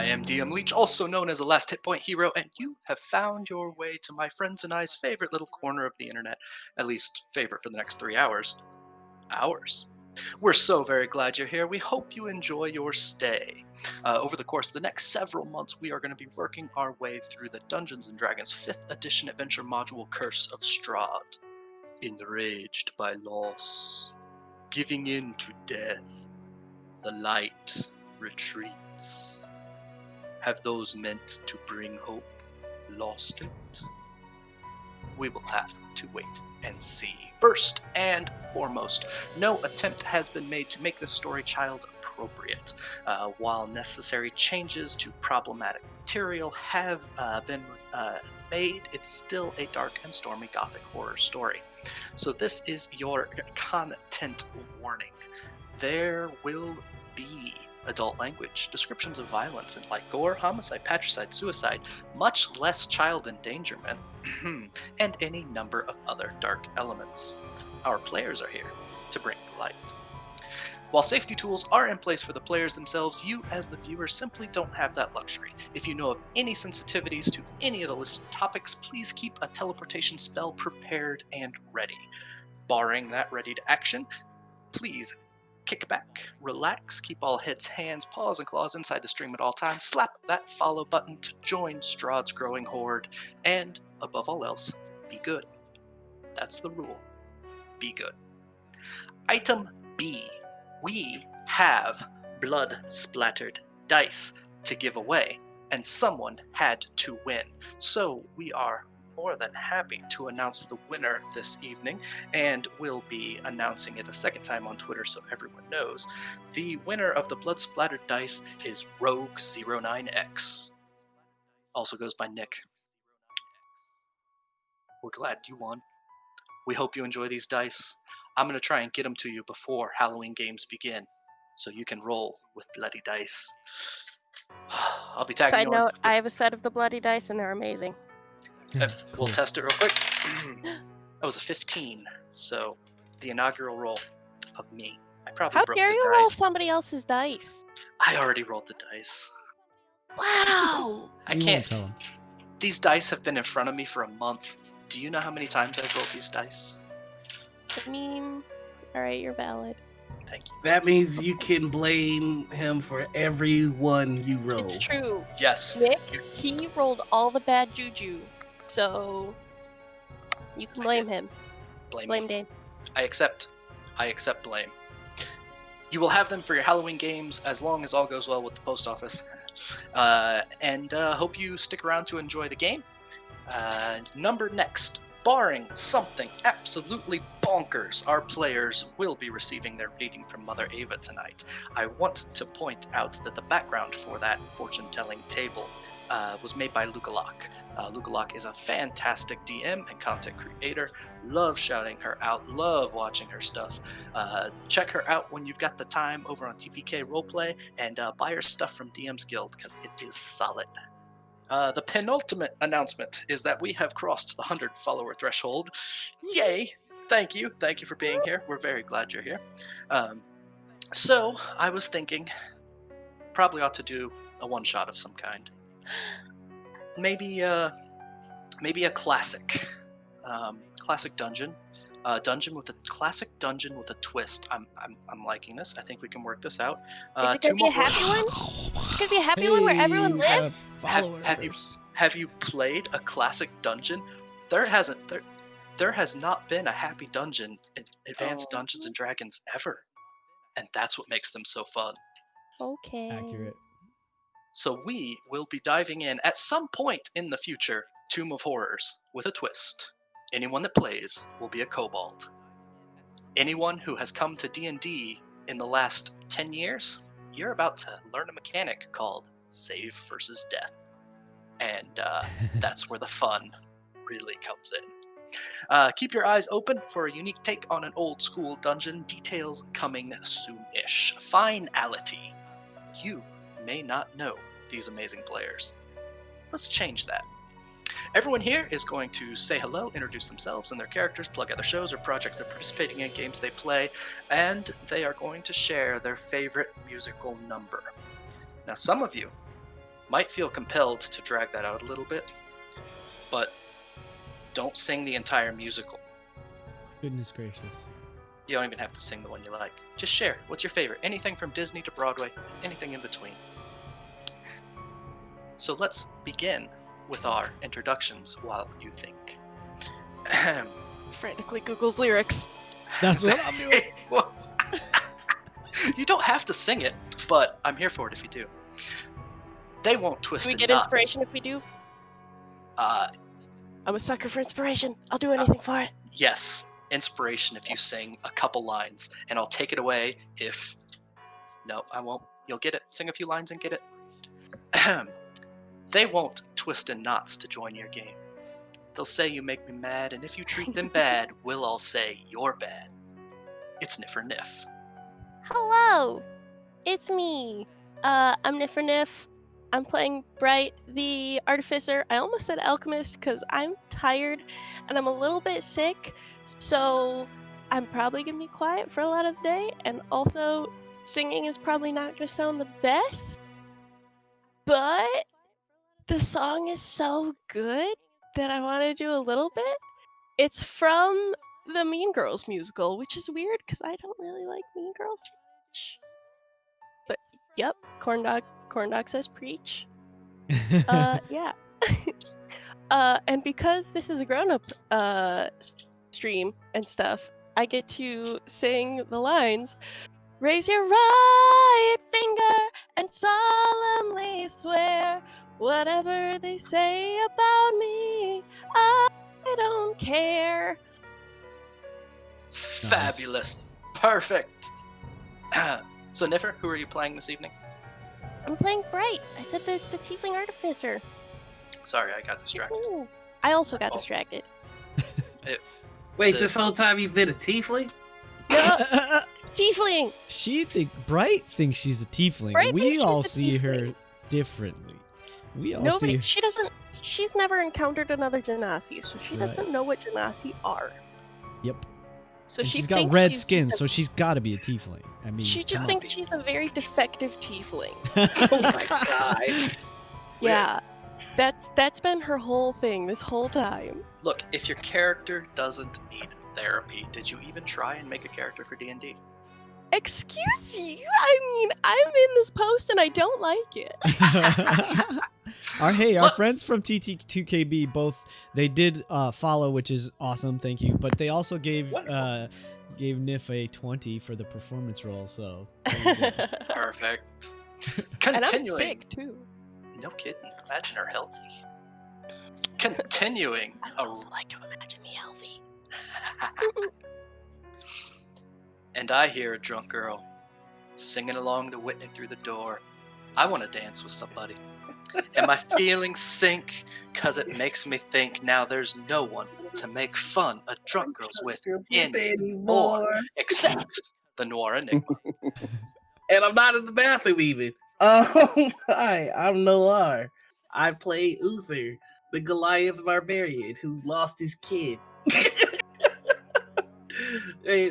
am DM Leech, also known as the Last Hit Point Hero, and you have found your way to my friends and I's favorite little corner of the internet. At least, favorite for the next 3 hours. Hours. We're so very glad you're here. We hope you enjoy your stay. Over the course of the next several months, we are going to be working our way through the Dungeons & Dragons 5th edition adventure module Curse of Strahd. Enraged by loss, giving in to death, the light retreats. Have those meant to bring hope lost it? We will have to wait and see. First and foremost, no attempt has been made to make this story child appropriate. While necessary changes to problematic material have been made, it's still a dark and stormy gothic horror story. So this is your content warning. There will be adult language, descriptions of violence and like gore, homicide, patricide, suicide, much less child endangerment, and any number of other dark elements. Our players are here to bring the light. While safety tools are in place for the players themselves, you as the viewer simply don't have that luxury. If you know of any sensitivities to any of the listed topics, please keep a teleportation spell prepared and ready. Barring that ready to action, please kick back, relax, keep all heads, hands, paws, and claws inside the stream at all times, slap that follow button to join Strahd's growing horde, and, above all else, be good. That's the rule. Be good. Item B. We have blood-splattered dice to give away, and someone had to win. So we are more than happy to announce the winner this evening, and we'll be announcing it a second time on Twitter so everyone knows. The winner of the blood splattered dice is Rogue09X. Also goes by Nick. We're glad you won. We hope you enjoy these dice. I'm going to try and get them to you before Halloween games begin, so you can roll with bloody dice. I'll be tagging Side you on note, I have a set of the bloody dice and they're amazing. We'll test it real quick. That was a 15, so the inaugural roll of me. I probably How broke dare the you dice. roll somebody else's dice? I already rolled the dice. Wow! I You can't. won't tell him. These dice have been in front of me for a month. Do you know how many times I've rolled these dice? I mean, alright, you're valid. Thank you. That means you can blame him for every one you roll. It's true. Yes. Nick, he rolled all the bad juju, so you can blame him. Blame Blame me. Dane. I accept blame. You will have them for your Halloween games as long as all goes well with the post office. And hope you stick around to enjoy the game. Number next, barring something absolutely bonkers, our players will be receiving their reading from Mother Ava tonight. I want to point out that the background for that fortune-telling table was made by Lugalok. Lugalok is a fantastic DM and content creator. Love shouting her out, love watching her stuff. Check her out when you've got the time over on TPK Roleplay, and buy her stuff from DM's Guild, because it is solid. The penultimate announcement is that we have crossed the 100 follower threshold. Yay! Thank you for being here. We're very glad you're here. So I was thinking, probably ought to do a one-shot of some kind. Maybe a classic dungeon. Dungeon with a classic dungeon with a twist. I'm liking this. I think we can work this out. Is it gonna be a happy one? It's gonna be a happy one where everyone lives? Have you played a classic dungeon? There has not been a happy dungeon in Advanced Dungeons and Dragons ever, and that's what makes them so fun. Okay. Accurate. So we will be diving in at some point in the future, Tomb of Horrors with a twist. Anyone that plays will be a kobold. Anyone who has come to D&D in the last 10 years, you're about to learn a mechanic called save versus death. And that's where the fun really comes in. Keep your eyes open for a unique take on an old school dungeon. Details coming soon-ish. Finality. You may not know these amazing players. Let's change that. Everyone here is going to say hello, introduce themselves and their characters, plug other shows or projects they're participating in, games they play, and they are going to share their favorite musical number. Now, some of you might feel compelled to drag that out a little bit, but don't sing the entire musical. Goodness gracious. You don't even have to sing the one you like. Just share. What's your favorite? Anything from Disney to Broadway, anything in between. So let's begin with our introductions while you think. Frantically Google's lyrics. That's what I'm doing. You don't have to sing it, but I'm here for it if you do. They won't twist Do we in get knots. inspiration if we do? Uh, I'm a sucker for inspiration. I'll do anything for it. yes, inspiration if you sing a couple lines, and I'll take it away if... No, I won't. You'll get it. Sing a few lines and get it. They won't twist in knots to join your game. They'll say you make me mad, and if you treat them bad, we'll all say you're bad. It's NiferNif. Hello, it's me. I'm NiferNif. I'm playing Bright, the Artificer. I almost said Alchemist because I'm tired and I'm a little bit sick, so I'm probably gonna be quiet for a lot of the day. And also, singing is probably not gonna sound the best, but the song is so good that I want to do a little bit. It's from the Mean Girls musical, which is weird because I don't really like Mean Girls much. But yep, Corndogg says preach. Yeah. And because this is a grown-up stream and stuff, I get to sing the lines. Raise your right finger and solemnly swear, whatever they say about me, I don't care. Fabulous. Perfect. So, Niffer, who are you playing this evening? I'm playing Bright. I said the Tiefling Artificer. Sorry, I got distracted. Ooh. I also got Oh. distracted. Wait, The- this whole time you've been a tiefling? Tiefling! Bright thinks she's a tiefling. Bright We thinks all she's a see her tiefling. differently. We all Nobody. see. She doesn't. She's never encountered another Genasi, so she Right. doesn't know what Genasi are. Yep. So And she she's got thinks red she's skin, just a- so she's got to be a tiefling. I mean, she just come thinks she's a very defective tiefling. Oh my god. Yeah, that's been her whole thing this whole time. Look, if your character doesn't need therapy, did you even try and make a character for D&D? Excuse you? I mean, I'm in this post and I don't like it. Our Look- friends from TT2KB both they did follow, which is awesome. Thank you. But they also gave Wonderful. gave Nif a 20 for the performance roll. So there you go. Perfect. And I'm Continuing. sick too. No kidding. Imagine her healthy. Continuing. I would also like to imagine me healthy. And I hear a drunk girl singing along to Whitney through the door. I want to dance with somebody. And my feelings sink, cause it makes me think now there's no one to make fun of drunk girls with anymore, except the Noir Enigma. And I'm not in the bathroom even. Hi, I'm Noir. I play Uther, the Goliath Barbarian who lost his kid. You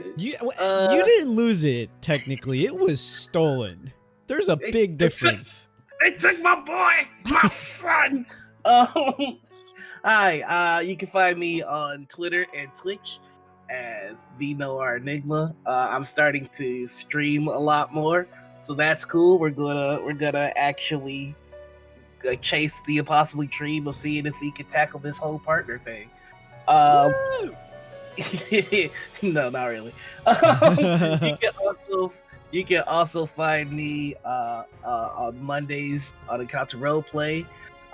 didn't lose it technically. It was stolen. There's a big difference. They took my boy, my son. Hi, you can find me on Twitter and Twitch as the Noir Enigma. I'm starting to stream a lot more, so that's cool. We're gonna actually chase the impossible dream of seeing if we can tackle this whole partner thing. No, not really. You can also find me on Mondays on Encounter Roleplay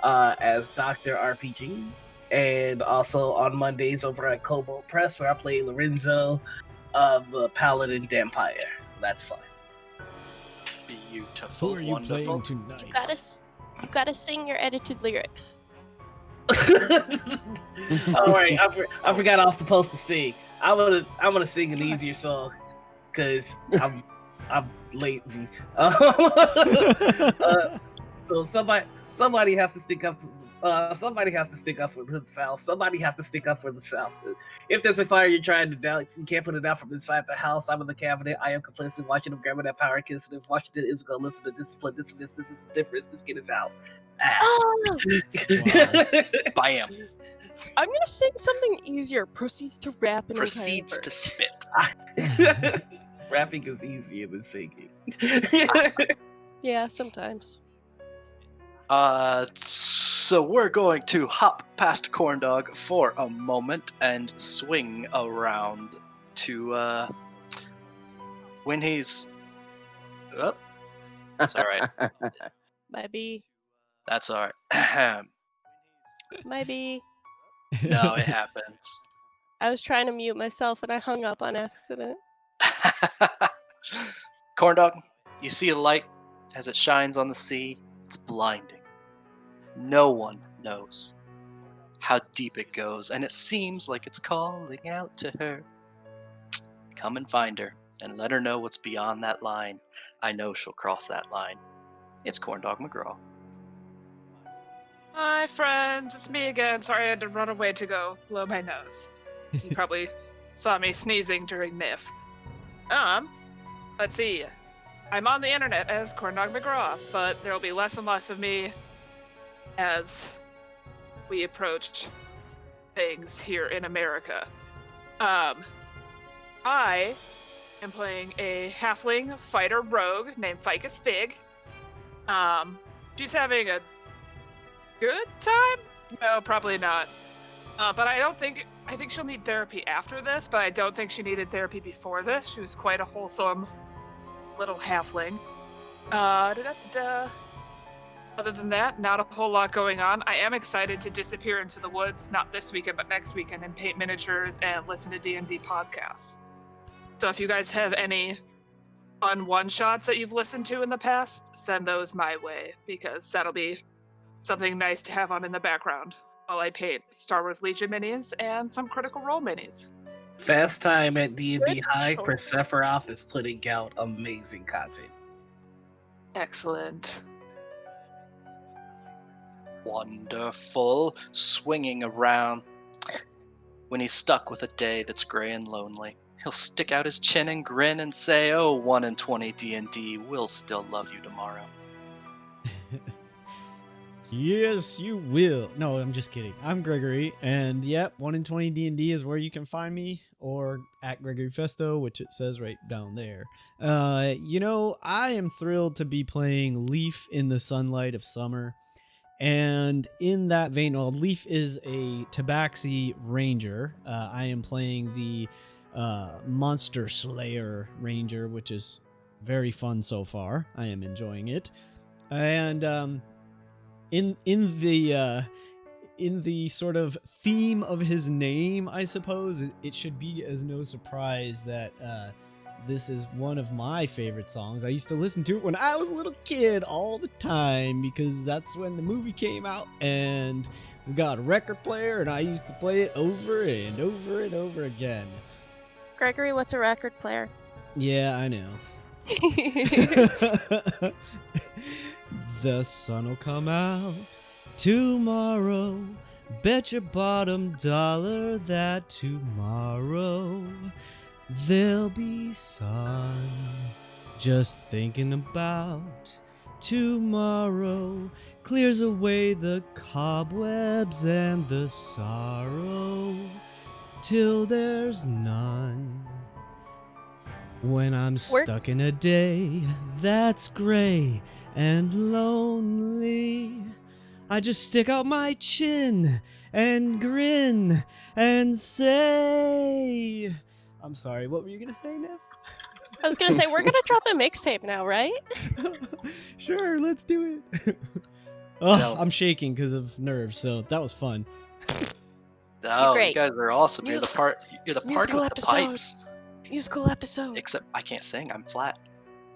as Dr. RPG, and also on Mondays over at Cobalt Press where I play Lorenzo, the Paladin Vampire. That's fun. Beautiful, Who are you wonderful. playing tonight? You gotta sing your edited lyrics. All right, I forgot I was supposed to sing. I'm gonna sing an easier song because I'm lazy. So somebody has to stick up Somebody has to stick up for the South. Somebody has to stick up for the South. If there's a fire you're trying to douse, you can't put it out from inside the house. I'm in the cabinet. I am complicit. Watching them grabbing that power kiss. And if Washington is going to listen to discipline, this is the difference. This kid is out. Oh, Bam. I'm gonna sing something easier. Proceeds to rap an Proceeds entire to spit. Rapping is easier than singing. Yeah, sometimes. So we're going to hop past Corndogg for a moment and swing around to when he's. Oh, that's all right. Maybe. That's all right. Maybe. No, it happens. I was trying to mute myself and I hung up on accident. Corndogg, you see a light as it shines on the sea. It's blinding. No one knows how deep it goes, and it seems like it's calling out to her. Come and find her, and let her know what's beyond that line. I know she'll cross that line. It's Corndogg McGraw. Hi, friends. It's me again. Sorry I had to run away to go blow my nose. You probably saw me sneezing during NIF. Let's see. I'm on the internet as Corndogg McGraw, but there'll be less and less of me as we approach things here in America. I am playing a halfling fighter rogue named Ficus Fig. She's having a good time? No, probably not. But I think she'll need therapy after this, but I don't think she needed therapy before this. She was quite a wholesome little halfling. Other than that, not a whole lot going on. I am excited to disappear into the woods, not this weekend, but next weekend, and paint miniatures and listen to D&D podcasts. So if you guys have any fun one-shots that you've listened to in the past, send those my way, because that'll be something nice to have on in the background while I paint Star Wars Legion minis and some Critical Role minis. Fast time at D&D Good High. choice. Sephiroth is putting out amazing content. Excellent. Wonderful. Swinging around. When he's stuck with a day that's gray and lonely, he'll stick out his chin and grin and say, "Oh, 1 in 20 D&D will still love you tomorrow." Yes, you will. No, I'm just kidding. I'm Gregory, and yep, 1 in 20 D&D is where you can find me, or at Gregory Festo, which it says right down there. I am thrilled to be playing Leaf in the Sunlight of Summer, and in that vein, Leaf is a Tabaxi Ranger. I am playing the Monster Slayer Ranger, which is very fun so far. I am enjoying it, and in the sort of theme of his name, I suppose, it should be as no surprise that this is one of my favorite songs. I used to listen to it when I was a little kid all the time, because that's when the movie came out, and we got a record player, and I used to play it over and over and over again. Gregory, what's a record player? Yeah, I know. The sun'll come out tomorrow. Bet your bottom dollar that tomorrow there'll be sun. Just thinking about tomorrow clears away the cobwebs and the sorrow till there's none. When I'm stuck in a day that's gray and lonely, I just stick out my chin and grin and say... I'm sorry, what were you gonna say, Nif? I was gonna say, we're gonna drop a mixtape now, right? Sure, let's do it. Oh, No. I'm shaking because of nerves, so that was fun. Oh, you great. guys are awesome. You're the party Musical with the episode. pipes. Musical episode. Except I can't sing. I'm flat.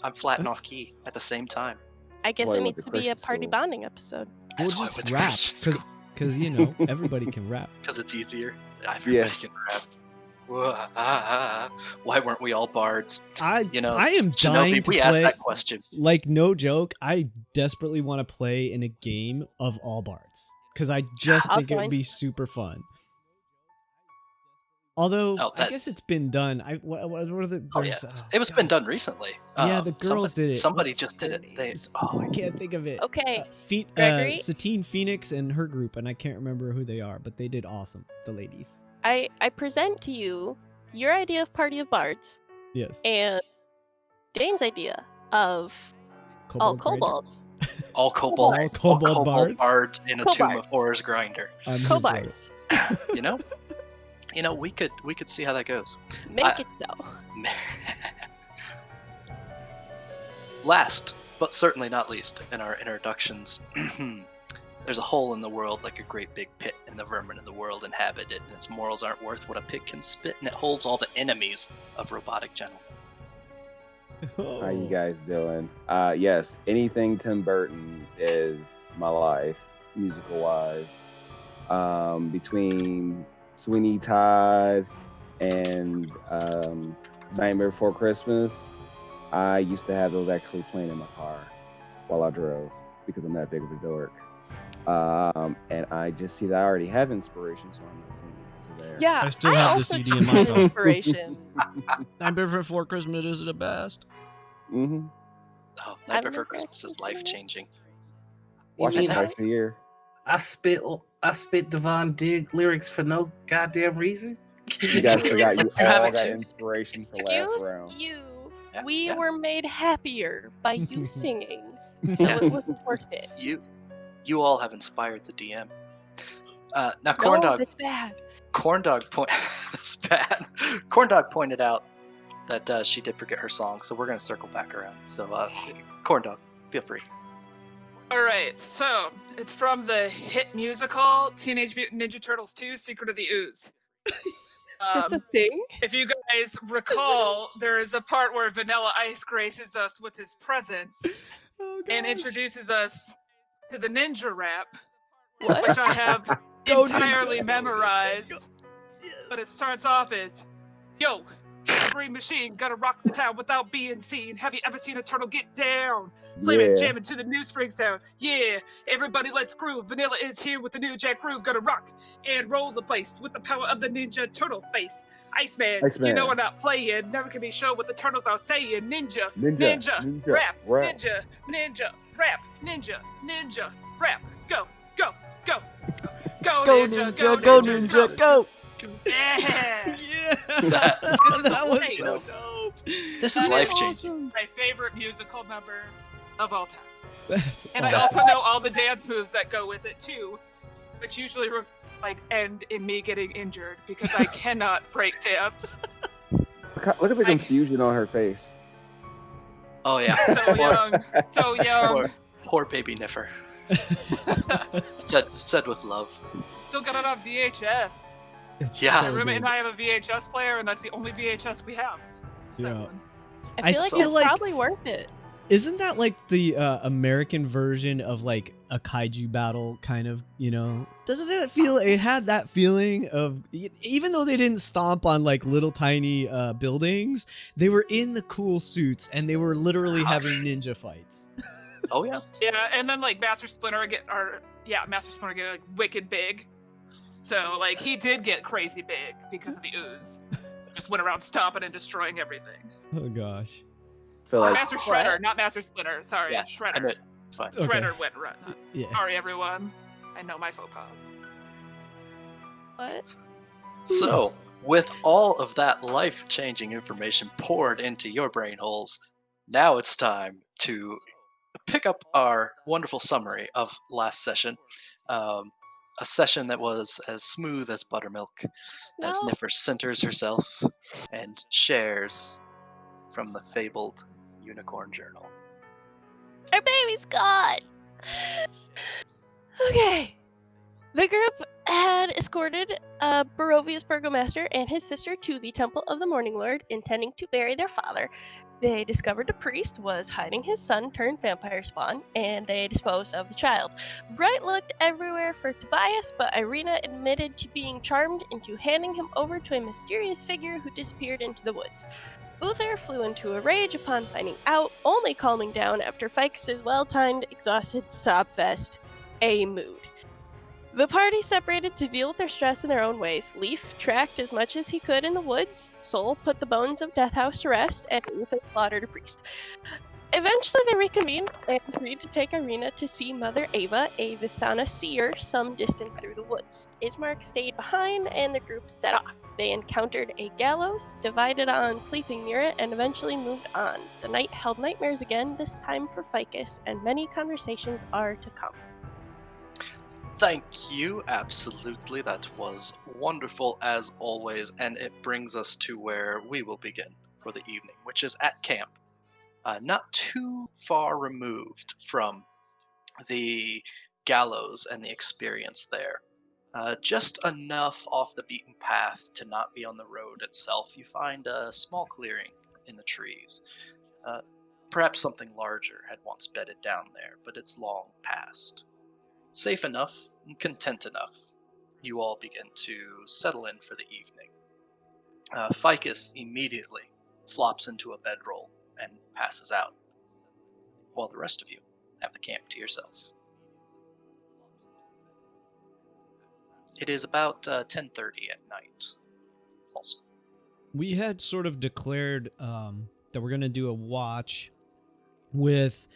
I'm flat and off key at the same time. I guess Why it went needs to to be a Christian party school? bonding episode. That's We'll why I just went to rap, Christian school. because everybody can rap. Because it's easier. Everybody can rap. Why weren't we all bards? I You know, am dying Shinobi, to we play. asked that question. Like, no joke, I desperately want to play in a game of all bards, because I just I'll think it would join. be super fun. Although Oh, I that- guess it's been done. What are the? Oh yeah, it was been done recently. Yeah, the girls did it. Somebody What's just did their it. They names? I can't think of it. Okay, Gregory? Satine Phoenix and her group, and I can't remember who they are, but they did awesome. The ladies. I present to you your idea of Party of Bards Yes. and Dane's idea of all kobolds. all All kobold bards. in a Tomb of Kobolds. Horrors grinder. I'm here for it. Kobards. You know, we could see how that goes. Make it so. Last, but certainly not least, in our introductions, there's a hole in the world like a great big pit, and the vermin of the world inhabit it, and its morals aren't worth what a pig can spit, and it holds all the enemies of robotic gentlemen. How you guys doing? Yes, anything Tim Burton is my life, musical wise. Between Sweeney Todd and Nightmare Before Christmas, I used to have those actually playing in my car while I drove because I'm that big of a dork. And I just see that I already have inspiration, so I'm not singing it. So there. Yeah, I still have the also CD in my took phone. inspiration. Nightmare Before Christmas is the best. Mm-hmm. Oh, I've Night Before never Christmas is actually seen it. life-changing. Watch mean it that's- twice a year. I spit Devon Dig lyrics for no goddamn reason. You guys forgot you You have all it got too. inspiration for Excuse last round. you. Yeah, We yeah. were made happier by you singing, so it wasn't worth it. You all have inspired the DM. Now, No, Corndogg, that's bad. That's bad. Corndogg pointed out that she did forget her song, so we're gonna circle back around. So, Corndogg, feel free. All right, so it's from the hit musical Teenage Mutant Ninja Turtles 2: Secret of the Ooze. That's a thing. If you guys recall, there is a part where Vanilla Ice graces us with his presence Oh, and gosh. introduces us to the ninja rap, What? which I have Go, entirely ninja, go, memorized. go. Yes. But it starts off as, "Yo, free machine, gotta rock the town without being seen. Have you ever seen a turtle get down? Slamming, Yeah. jamming to the new spring sound. Yeah, everybody let's groove. Vanilla is here with the new jack groove. Gotta rock and roll the place with the power of the ninja turtle face. Iceman, you Iceman. know I'm not playing. Never can be shown what the turtles are saying. Ninja, Ninja, rap, rap. ninja, rap, ninja, rap. Go, go, go, go, Go ninja, go ninja, go! Yeah. Yeah, That- that was place. so dope. This is That is life-changing. Awesome. My favorite musical number of all time. That's And I awesome. also know all the dance moves that go with it too, which usually end in me getting injured because I cannot break dance. Look at the confusion on her face. Oh yeah, So young. poor baby Niffer. said with love. Still got it on VHS. It's Yeah. My so roommate good. and I have a VHS player, and that's the only VHS we have. Is that Yeah. one. I feel like feel it's like- probably worth it. Isn't that like the American version of like a kaiju battle kind of, Doesn't it feel, it had that feeling of, even though they didn't stomp on like little tiny buildings, they were in the cool suits and they were literally having ninja fights. Oh yeah. Yeah, and then like Master Splinter get like wicked big. So like he did get crazy big because of the ooze. Just went around stomping and destroying everything. Oh gosh. Feel like Master Shredder, not Master Splinter. Sorry, Yeah, I Shredder. know it. It's fine. Okay. Shredder went right. Yeah. Sorry, everyone. I know my faux pas. What? So, with all of that life-changing information poured into your brain holes, now it's time to pick up our wonderful summary of last session. A session that was as smooth as buttermilk, as No. Niffer centers herself and shares from the fabled Unicorn Journal. Our baby's gone. Okay. The group had escorted Barovius Burgomaster and his sister to the Temple of the Morning Lord, intending to bury their father. They discovered the priest was hiding his son turned vampire spawn, and they disposed of the child. Bright looked everywhere for Tobias, but Ireena admitted to being charmed into handing him over to a mysterious figure who disappeared into the woods. Uther flew into a rage upon finding out, only calming down after Ficus' well-timed, exhausted sob fest. A mood. The party separated to deal with their stress in their own ways. Leaf tracked as much as he could in the woods. Sol put the bones of Death House to rest, and Uther slaughtered a priest. Eventually, they reconvened and agreed to take Ireena to see Mother Ava, a Vistani seer, some distance through the woods. Ismark stayed behind, and the group set off. They encountered a gallows, divided on sleeping near it, and eventually moved on. The night held nightmares again, this time for Ficus, and many conversations are to come. Thank you, absolutely. That was wonderful as always, and it brings us to where we will begin for the evening, which is at camp. Not too far removed from the gallows and the experience there. Just enough off the beaten path to not be on the road itself. You find a small clearing in the trees. Perhaps something larger had once bedded down there, but it's long past. Safe enough and content enough, you all begin to settle in for the evening. Ficus immediately flops into a bedroll and passes out, while the rest of you have the camp to yourself. It is about 10:30 at night. Also, We had sort of declared that we're going to do a watch with,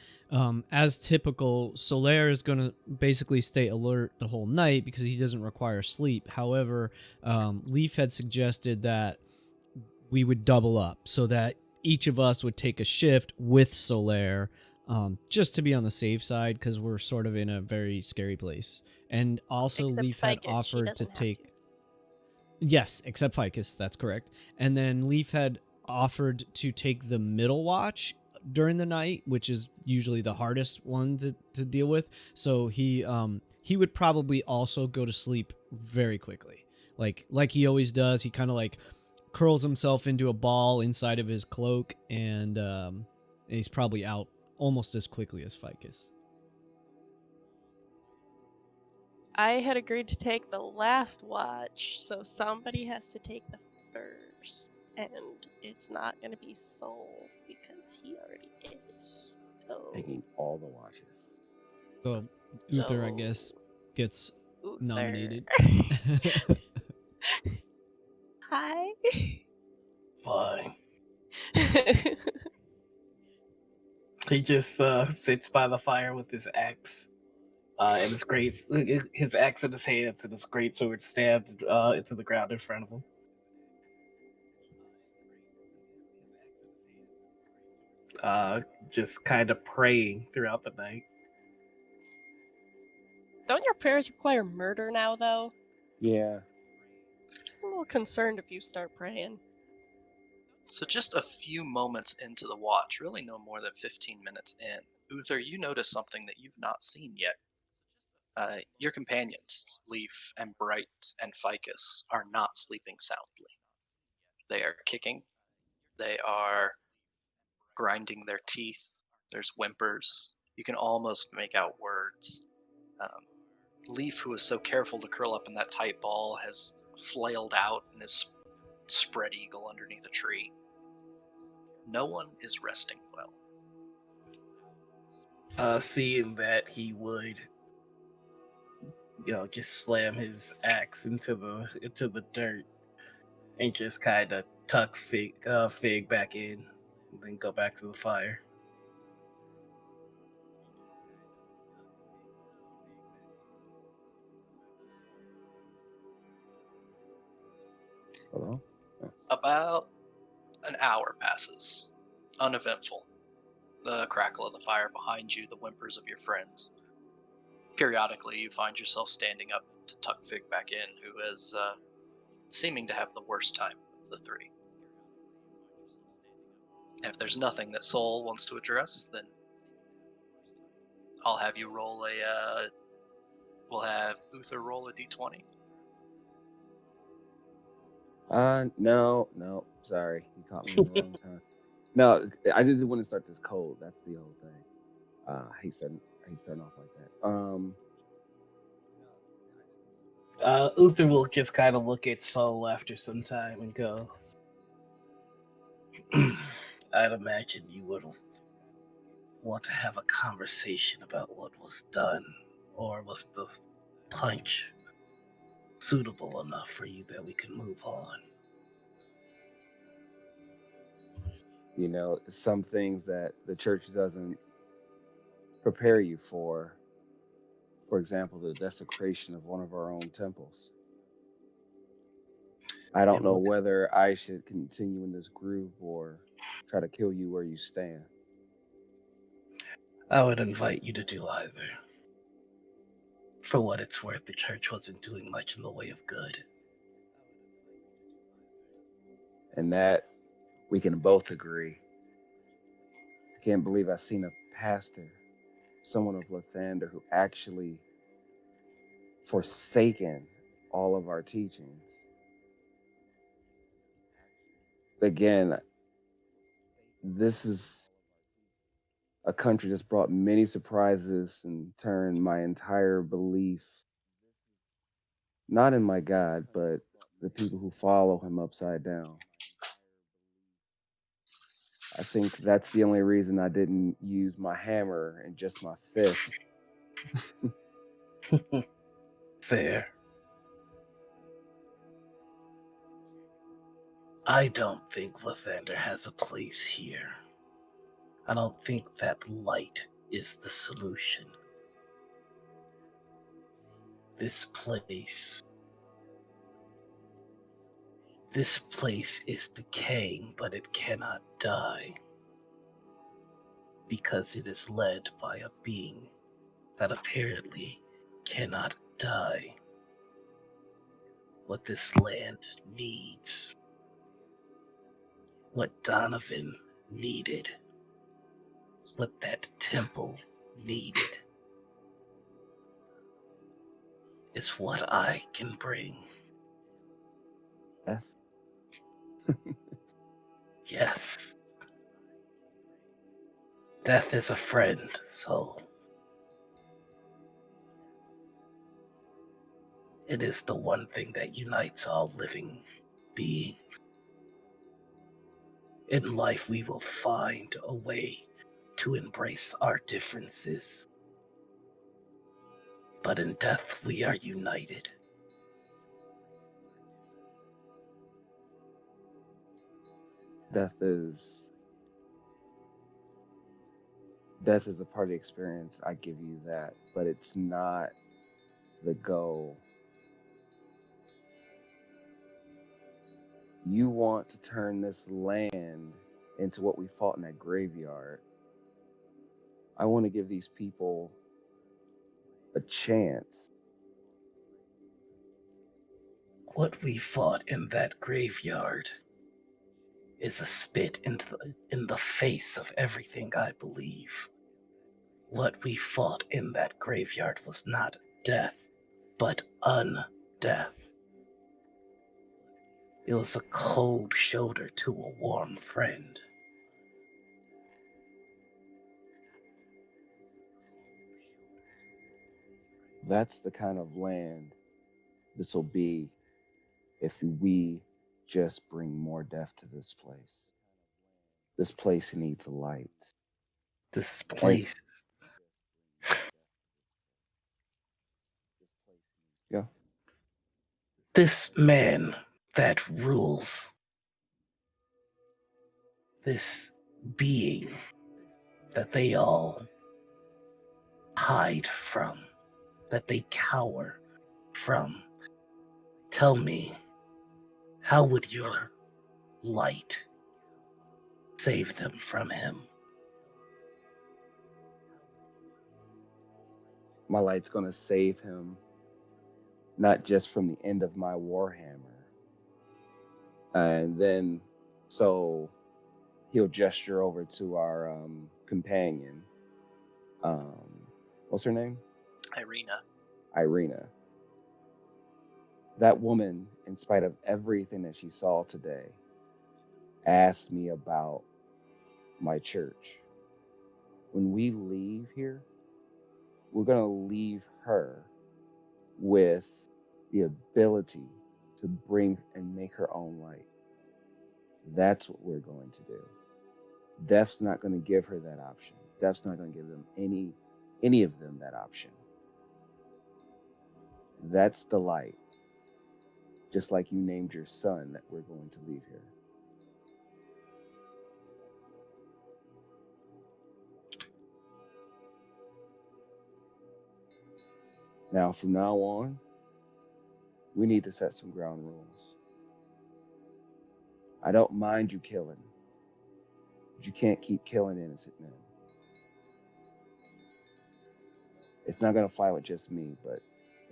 as typical, Solaire is going to basically stay alert the whole night because he doesn't require sleep. However, Leaf had suggested that we would double up so that each of us would take a shift with Solaire, just to be on the safe side because we're sort of in a very scary place. And also, Except Leaf had Ficus, she offered to doesn't have take. to. Yes, except Ficus, that's correct. And then Leaf had offered to take the middle watch during the night, which is usually the hardest one to deal with. So he would probably also go to sleep very quickly. Like he always does. He kind of like curls himself into a ball inside of his cloak, and he's probably out almost as quickly as Ficus. I had agreed to take the last watch, so somebody has to take the first. And it's not going to be Sol because he already is. So, Taking all the watches. So Uther, I So- guess, gets Uther. nominated. Hi. Fine. He just sits by the fire with his axe, and his axe in his hands, and his great sword stabbed into the ground in front of him. Just kind of praying throughout the night. Don't your prayers require murder now, though? Yeah. I'm a little concerned if you start praying. so just a few moments into the watch, really no more than 15 minutes in, Uther, you notice something that you've not seen yet. Your companions, Leaf and Bright and Ficus, are not sleeping soundly. They are kicking. They are grinding their teeth. There's whimpers. You can almost make out words. Leaf, who is so careful to curl up in that tight ball, has flailed out and is spread eagle underneath a tree. No one is resting well. Seeing that, he would, just slam his axe into the dirt and just kind of tuck Fig back in, and then go back to the fire. Hello? About an hour passes, uneventful. The crackle of the fire behind you, the whimpers of your friends. Periodically, you find yourself standing up to tuck Fig back in, who is seeming to have the worst time of the three. If there's nothing that Sol wants to address, then I'll have you roll we'll have Uther roll a d20. No, sorry. You caught me in the wrong time. No, I didn't want to start this cold. That's the whole thing. He's starting off like that. Uther will just kind of look at Sol after some time and go, I'd imagine you would want to have a conversation about what was done, or was the punch suitable enough for you that we can move on. You know, some things that the church doesn't prepare you for example, the desecration of one of our own temples. I don't know whether I should continue in this groove or try to kill you where you stand. I would invite you to do either. For what it's worth, the church wasn't doing much in the way of good. And that we can both agree. I can't believe I've seen a pastor, someone of Lathander, who actually forsaken all of our teachings. Again, this is a country that's brought many surprises and turned my entire belief, not in my God, but the people who follow him upside down. I think that's the only reason I didn't use my hammer and just my fist. Fair. I don't think Lathander has a place here. I don't think that light is the solution. This place is decaying, but it cannot die. Because it is led by a being that apparently cannot die. What this land needs, what Donovan needed, what that temple needed, is what I can bring. Death. Yes. Death is a friend, so it is the one thing that unites all living beings. In life, we will find a way to embrace our differences. But in death, we are united. Death is a part of the experience. I give you that, but it's not the goal. You want to turn this land into what we fought in that graveyard. I want to give these people a chance. What we fought in that graveyard is a spit in the face of everything I believe. What we fought in that graveyard was not death, but undeath. It was a cold shoulder to a warm friend. That's the kind of land this will be if we just bring more death to this place. This place needs light. This place. Yeah. This man that rules. This being that they all hide from, that they cower from. Tell me, how would your light save them from him? My light's going to save him, not just from the end of my warhammer. And then, so he'll gesture over to our companion. What's her name? Ireena. That woman, in spite of everything that she saw today, asked me about my church. When we leave here, we're going to leave her with the ability to bring and make her own light. That's what we're going to do. Death's not going to give her that option. Death's not going to give them any of them that option. That's the light. Just like you named your son that we're going to leave here. Now, from now on, we need to set some ground rules. I don't mind you killing, but you can't keep killing innocent men. It's not going to fly with just me, but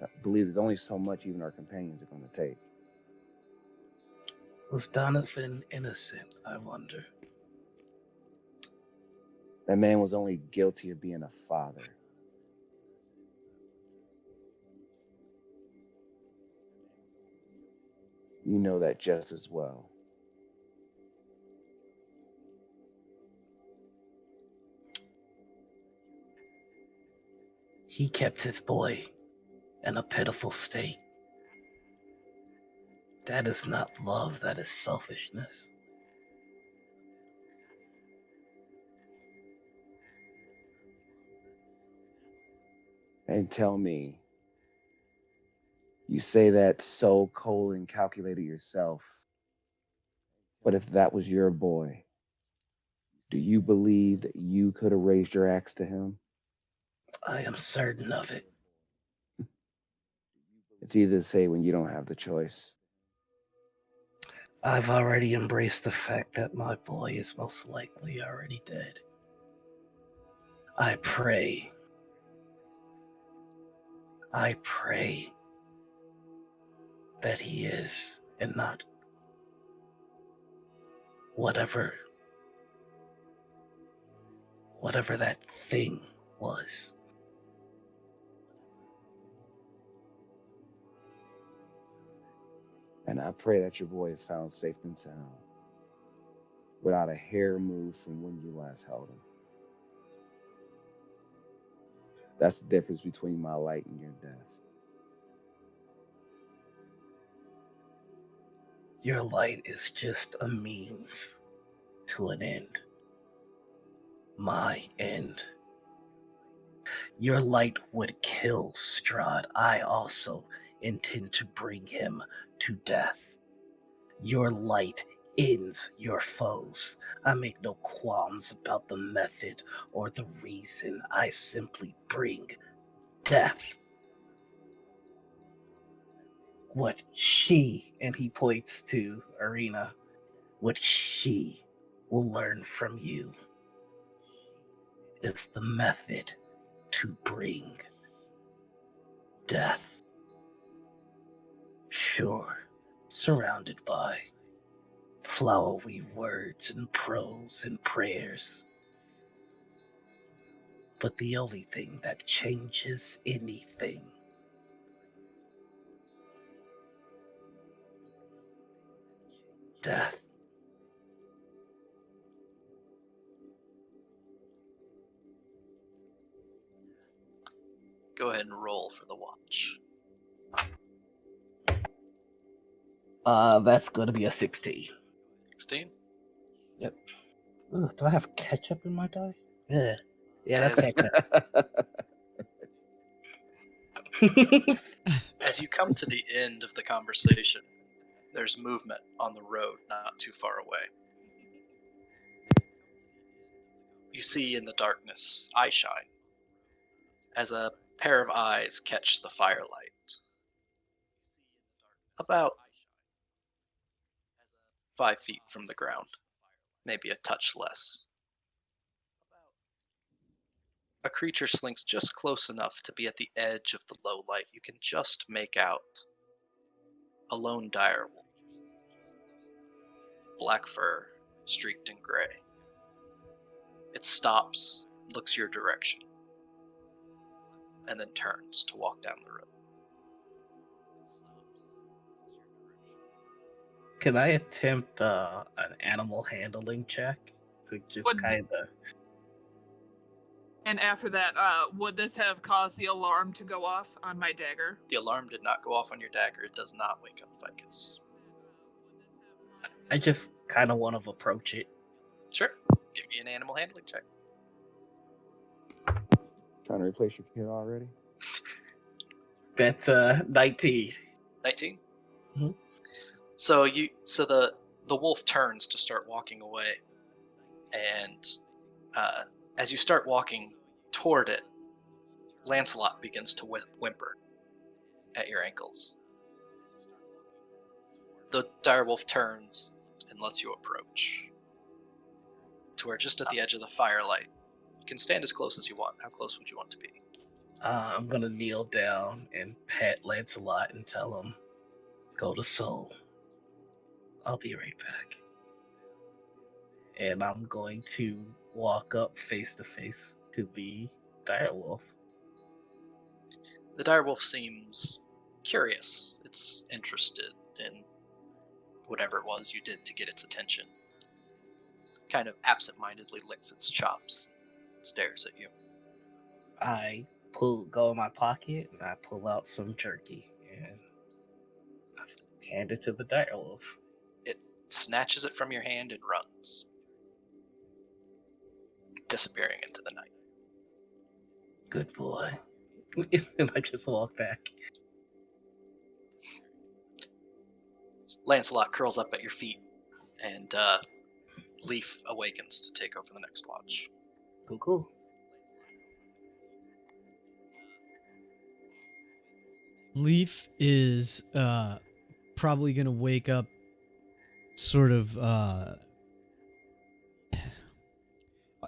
I believe there's only so much even our companions are going to take. Was Donovan innocent, I wonder? That man was only guilty of being a father. You know that just as well. He kept his boy in a pitiful state. That is not love, that is selfishness. And tell me, you say that so cold and calculated yourself, but if that was your boy, do you believe that you could have raised your axe to him? I am certain of it. It's easy to say when you don't have the choice. I've already embraced the fact that my boy is most likely already dead. I pray that he is, and not whatever that thing was. And I pray that your boy is found safe and sound, without a hair moved from when you last held him. That's the difference between my light and your death. Your light is just a means to an end. My end. Your light would kill Strahd. I also intend to bring him to death. Your light ends your foes. I make no qualms about the method or the reason. I simply bring death. What she, and he points to Ireena, what she will learn from you is the method to bring death. Sure, surrounded by flowery words and prose and prayers. But the only thing that changes anything death. Go ahead and roll for the watch. That's gonna be a 16. 16. Ugh, do I have ketchup in my die? Yeah. Yeah, that's As- ketchup. As you come to the end of the conversation, there's movement on the road not too far away. You see in the darkness eye shine as a pair of eyes catch the firelight. About 5 feet from the ground, maybe a touch less. A creature slinks just close enough to be at the edge of the low light. You can just make out a lone direwolf, black fur, streaked in gray. It stops, looks your direction, and then turns to walk down the road. Can I attempt an animal handling check to just kind of? And after that, would this have caused the alarm to go off on my dagger? The alarm did not go off on your dagger. It does not wake up Ficus. I just kind of want to approach it. Sure. Give me an animal handling check. Trying to replace your kid already? That's 19. 19. Mhm. So the wolf turns to start walking away, and as you start walking toward it, Lancelot begins to whimper at your ankles. The direwolf turns and lets you approach to where just at the edge of the firelight. You can stand as close as you want. How close would you want to be? I'm gonna kneel down and pat Lancelot and tell him, "Go to Soul. I'll be right back." And I'm going to walk up face to face to the direwolf. The direwolf seems curious. It's interested in whatever it was you did to get its attention. Kind of absent-mindedly licks its chops, stares at you. I go in my pocket and I pull out some jerky and I hand it to the direwolf. It snatches it from your hand and runs, disappearing into the night. Good boy. And I just walk back. Lancelot curls up at your feet, and Leaf awakens to take over the next watch. Cool. Leaf is probably gonna wake up sort of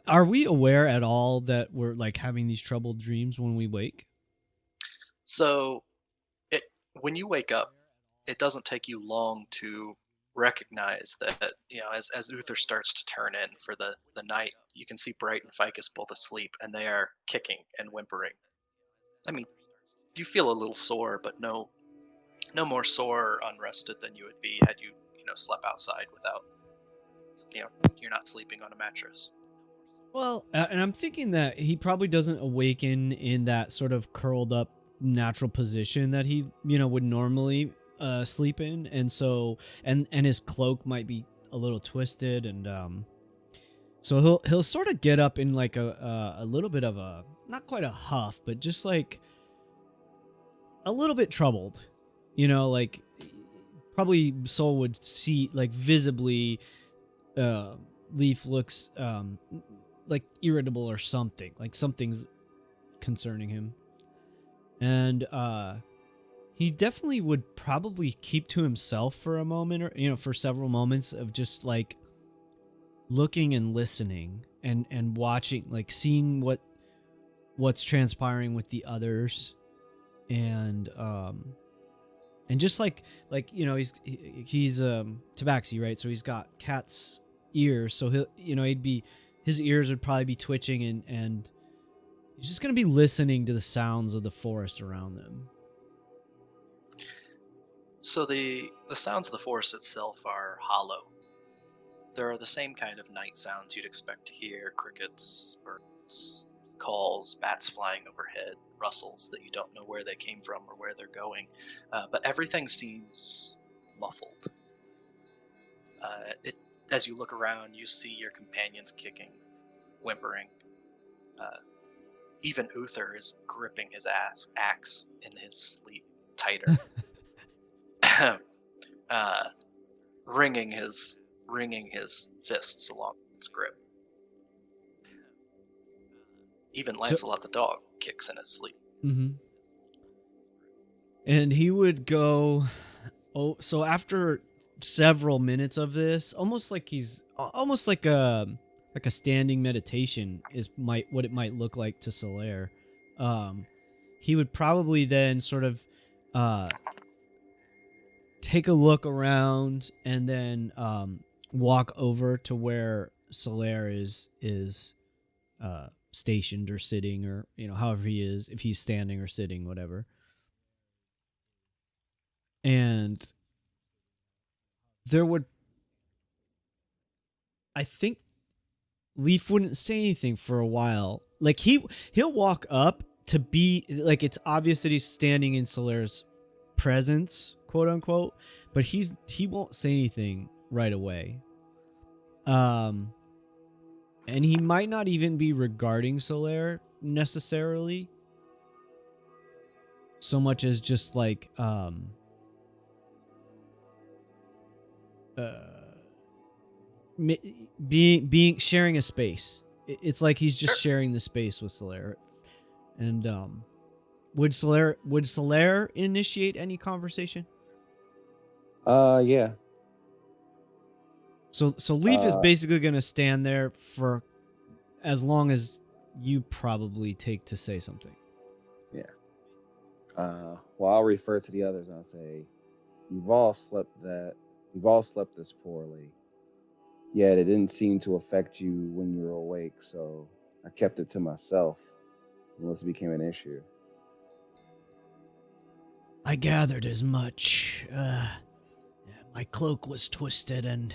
are we aware at all that we're like having these troubled dreams when we wake? So when you wake up, it doesn't take you long to recognize that, as Uther starts to turn in for the night, you can see Bright and Ficus both asleep, and they are kicking and whimpering. I mean, you feel a little sore, but no more sore or unrested than you would be had you slept outside without, you're not sleeping on a mattress. Well, and I'm thinking that he probably doesn't awaken in that sort of curled up natural position that he, would normally sleep in, and so and his cloak might be a little twisted, and so he'll sort of get up in like a little bit of a, not quite a huff, but just like a little bit troubled, like probably Soul would see like visibly. Leaf looks like irritable or something, like something's concerning him, and he definitely would probably keep to himself for a moment, or for several moments of just like looking and listening and watching, like seeing what's transpiring with the others, and just like he's tabaxi, right? So he's got cat's ears, so his ears would probably be twitching, and he's just gonna be listening to the sounds of the forest around them. So the sounds of the forest itself are hollow. There are the same kind of night sounds you'd expect to hear: crickets, birds, calls, bats flying overhead, rustles that you don't know where they came from or where they're going. But everything seems muffled. As you look around, you see your companions kicking, whimpering. Even Uther is gripping his axe in his sleep tighter, wringing his fists along his grip. Even Lancelot the dog kicks in his sleep. Mm-hmm. And he would go. Oh, so after several minutes of this, almost like a standing meditation is what it might look like to Solaire. He would probably then sort of take a look around, and then walk over to where Solaire is stationed or sitting, or however he is, if he's standing or sitting, whatever. And there would, I think, Leaf wouldn't say anything for a while. Like he'll walk up to be like, it's obvious that he's standing in Solaire's presence, quote unquote, but he won't say anything right away. And he might not even be regarding Solaire necessarily. so much as just like being sharing a space. It's like he's just Sure. sharing the space with Solaire. And would Solaire initiate any conversation? Yeah. So Leaf is basically going to stand there for as long as you probably take to say something. Yeah. Well, I'll refer to the others and I'll say, you've all slept this poorly. Yet it didn't seem to affect you when you were awake, so I kept it to myself unless it became an issue. I gathered as much. My cloak was twisted, and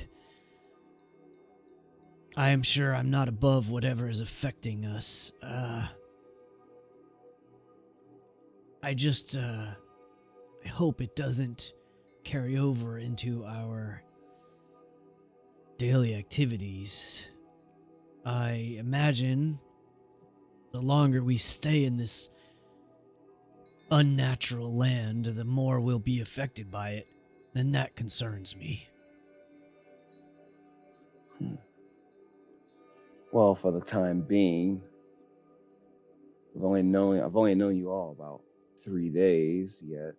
I am sure I'm not above whatever is affecting us. I hope it doesn't carry over into our daily activities. I imagine the longer we stay in this unnatural land, the more we'll be affected by it, and that concerns me. Well, for the time being, I've only known you all about 3 days yet.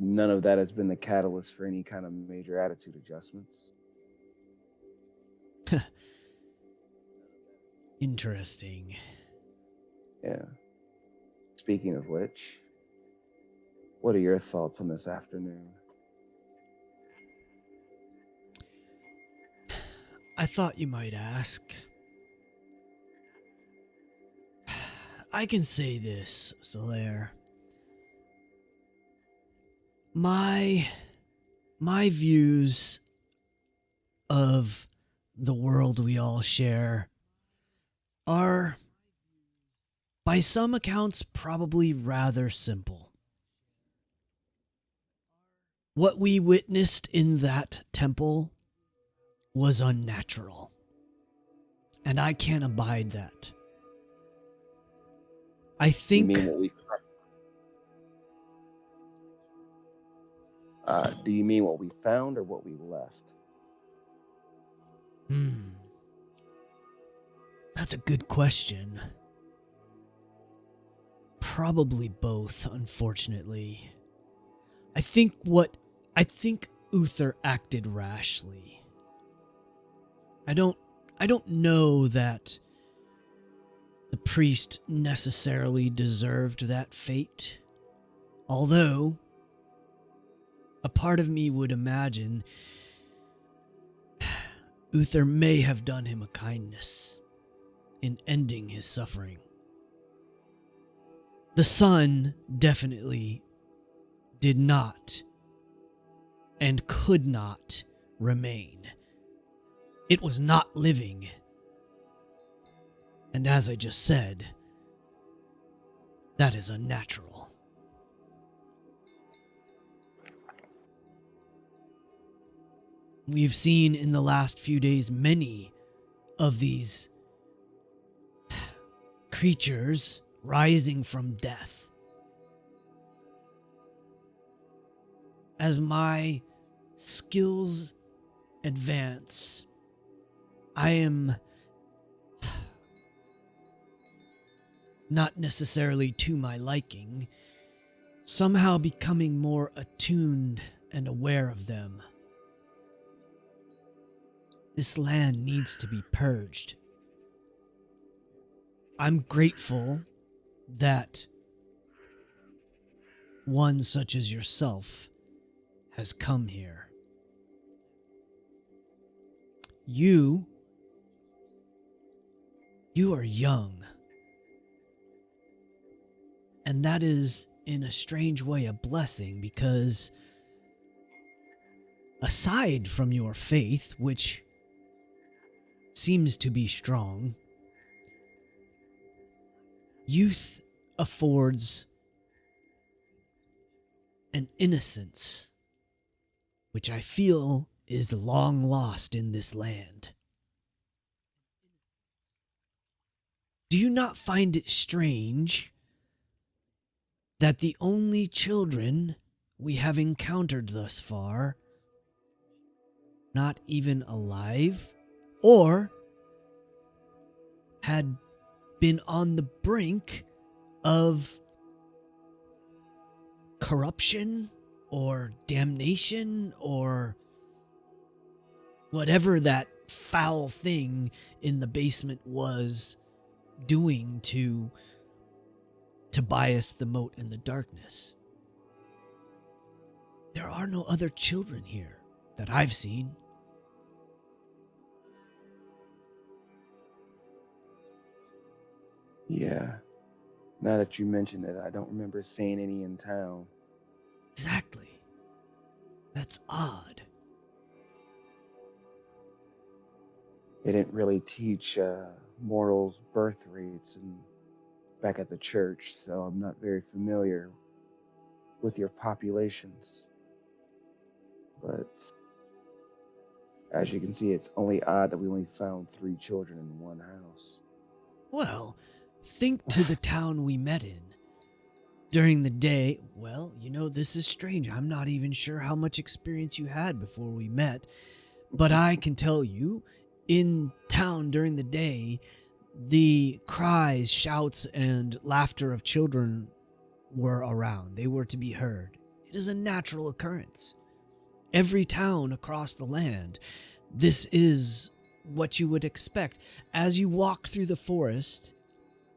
None of that has been the catalyst for any kind of major attitude adjustments. Interesting. Yeah. Speaking of which, what are your thoughts on this afternoon? I thought you might ask. I can say this, Solaire. My views of the world we all share are, by some accounts, probably rather simple. What we witnessed in that temple was unnatural, and I can't abide that. I think... You mean what we... do you mean what we found or what we left? That's a good question. Probably both, unfortunately. I think Uther acted rashly. I don't know that the priest necessarily deserved that fate. Although, a part of me would imagine Uther may have done him a kindness in ending his suffering. The sun definitely did not and could not remain. It was not living. And as I just said, that is unnatural. We've seen in the last few days many of these creatures rising from death. As my skills advance, I am not necessarily to my liking, somehow becoming more attuned and aware of them. This land needs to be purged. I'm grateful that one such as yourself has come here. You are young. And that is, in a strange way, a blessing, because aside from your faith, which seems to be strong, youth affords an innocence which I feel is long lost in this land. Do you not find it strange that the only children we have encountered thus far, not even alive, or had been on the brink of corruption or damnation or whatever that foul thing in the basement was doing to bias the moat in the darkness. There are no other children here that I've seen. Yeah. Now that you mention it, I don't remember seeing any in town. Exactly. That's odd. They didn't really teach mortals birth rates back at the church, so I'm not very familiar with your populations. But as you can see, it's only odd that we only found 3 children in one house. Well, think to the town we met in. During the day, well, this is strange. I'm not even sure how much experience you had before we met, but I can tell you, in town during the day, the cries, shouts, and laughter of children were around. They were to be heard. It is a natural occurrence. Every town across the land, this is what you would expect. As you walk through the forest,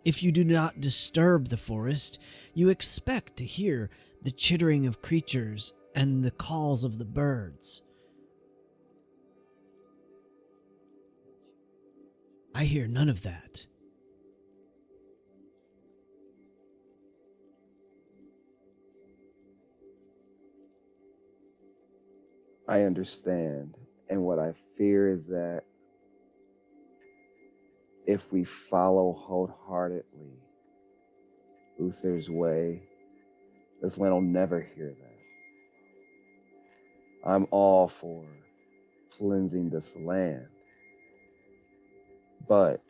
if you do not disturb the forest, you expect to hear the chittering of creatures and the calls of the birds. I hear none of that. I understand, and what I fear is that if we follow wholeheartedly Uther's way, this land will never hear that. I'm all for cleansing this land, but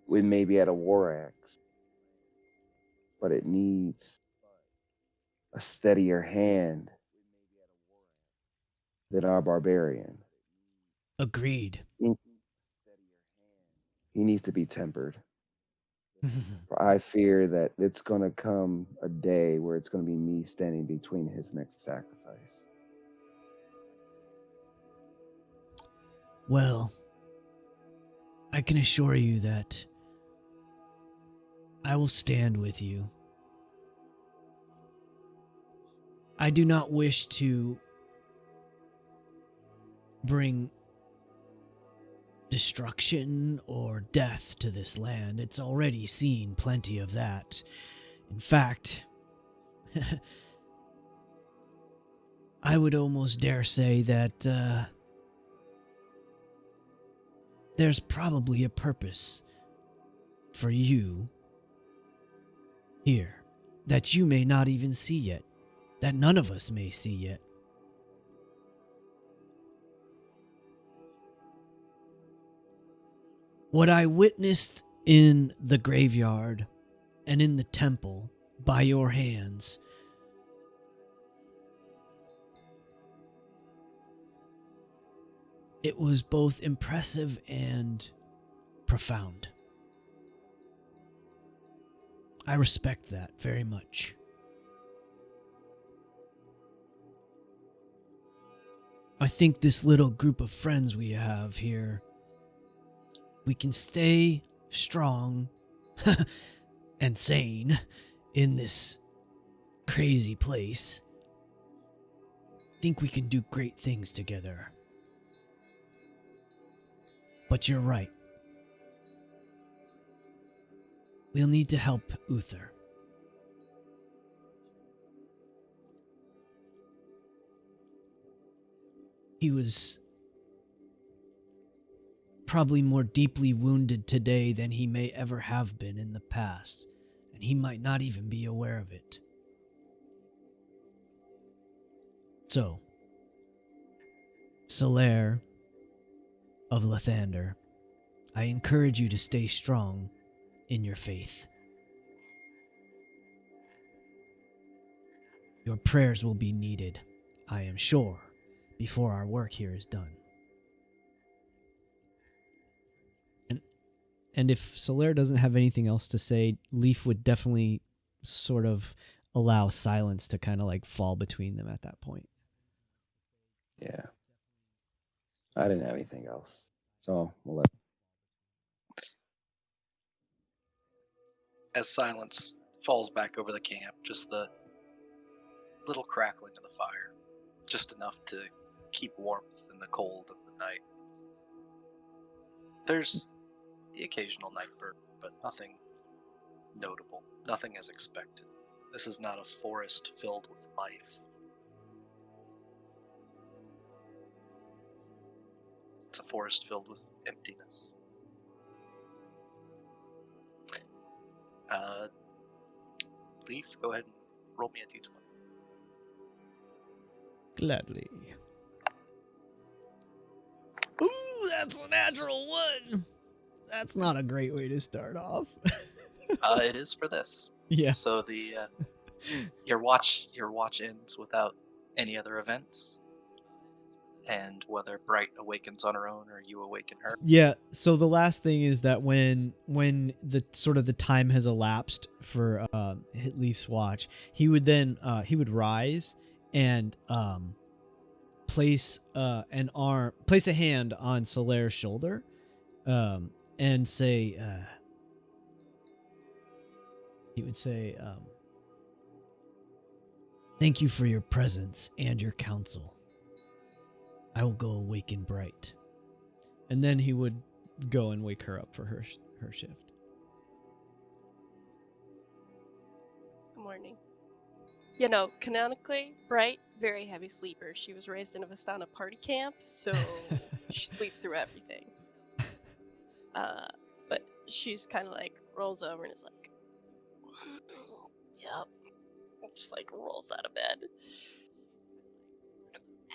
we may be at a war axe, but it needs a steadier hand than our barbarian. Agreed. He needs to be tempered. For I fear that it's going to come a day where it's going to be me standing between his next sacrifice. Well, I can assure you that I will stand with you. I do not wish to bring destruction or death to this land. It's already seen plenty of that. In fact, I would almost dare say that there's probably a purpose for you here that you may not even see yet, that none of us may see yet. What I witnessed in the graveyard and in the temple by your hands it was both impressive and profound. I respect that very much. I think this little group of friends we have here, we can stay strong and sane in this crazy place. I think we can do great things together. But you're right. We'll need to help Uther. He was probably more deeply wounded today than he may ever have been in the past, and he might not even be aware of it. So, Solaire of Lathander, I encourage you to stay strong in your faith. Your prayers will be needed, I am sure, before our work here is done. And if Solaire doesn't have anything else to say, Leaf would definitely sort of allow silence to kind of like fall between them at that point. Yeah. I didn't have anything else. So we'll let. As silence falls back over the camp, just the little crackling of the fire, just enough to keep warmth in the cold of the night. There's the occasional night bird, but nothing notable, nothing as expected. This is not a forest filled with life. It's a forest filled with emptiness. Leaf, go ahead and roll me a d20. Gladly. Ooh, that's a natural one. That's not a great way to start off. It is for this. Yeah. So the your watch ends without any other events, and whether Bright awakens on her own or you awaken her. Yeah, so the last thing is that when the sort of the time has elapsed for Leaf's watch, he would then he would rise and place a hand on Solaire's shoulder and say he would say thank you for your presence and your counsel. I will go awaken Bright. And then he would go and wake her up for her shift. Good morning. You know, canonically, Bright, very heavy sleeper. She was raised in a Vistani party camp, so she sleeps through everything. But she's kind of like rolls over and is like, yep. Just like rolls out of bed.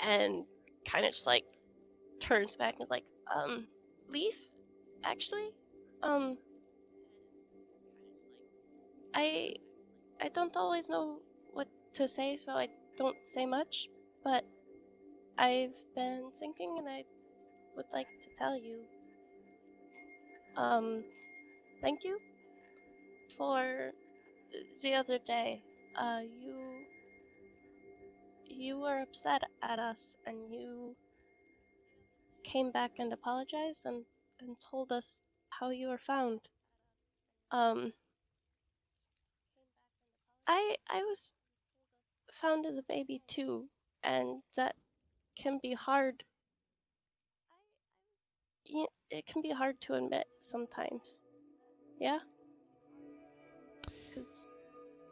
And kind of just like turns back and is like, Leaf? Actually? I don't always know what to say, so I don't say much, but I've been thinking and I would like to tell you. Thank you for the other day. You were upset at us and you came back and apologized and told us how you were found. I was found as a baby too, and that can be hard. It can be hard to admit sometimes. Yeah? Because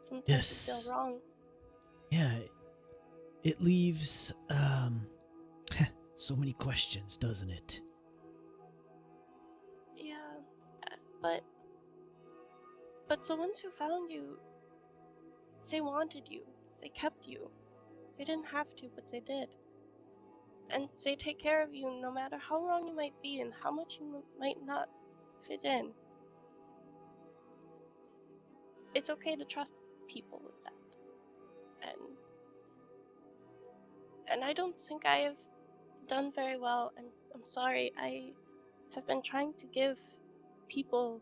sometimes Yes. you feel wrong. Yeah, it leaves so many questions, doesn't it? Yeah, but the ones who found you, they wanted you. They kept you. They didn't have to, but they did. And they take care of you no matter how wrong you might be and how much you might not fit in. It's okay to trust people with that. And I don't think I have done very well, and I'm sorry. I have been trying to give people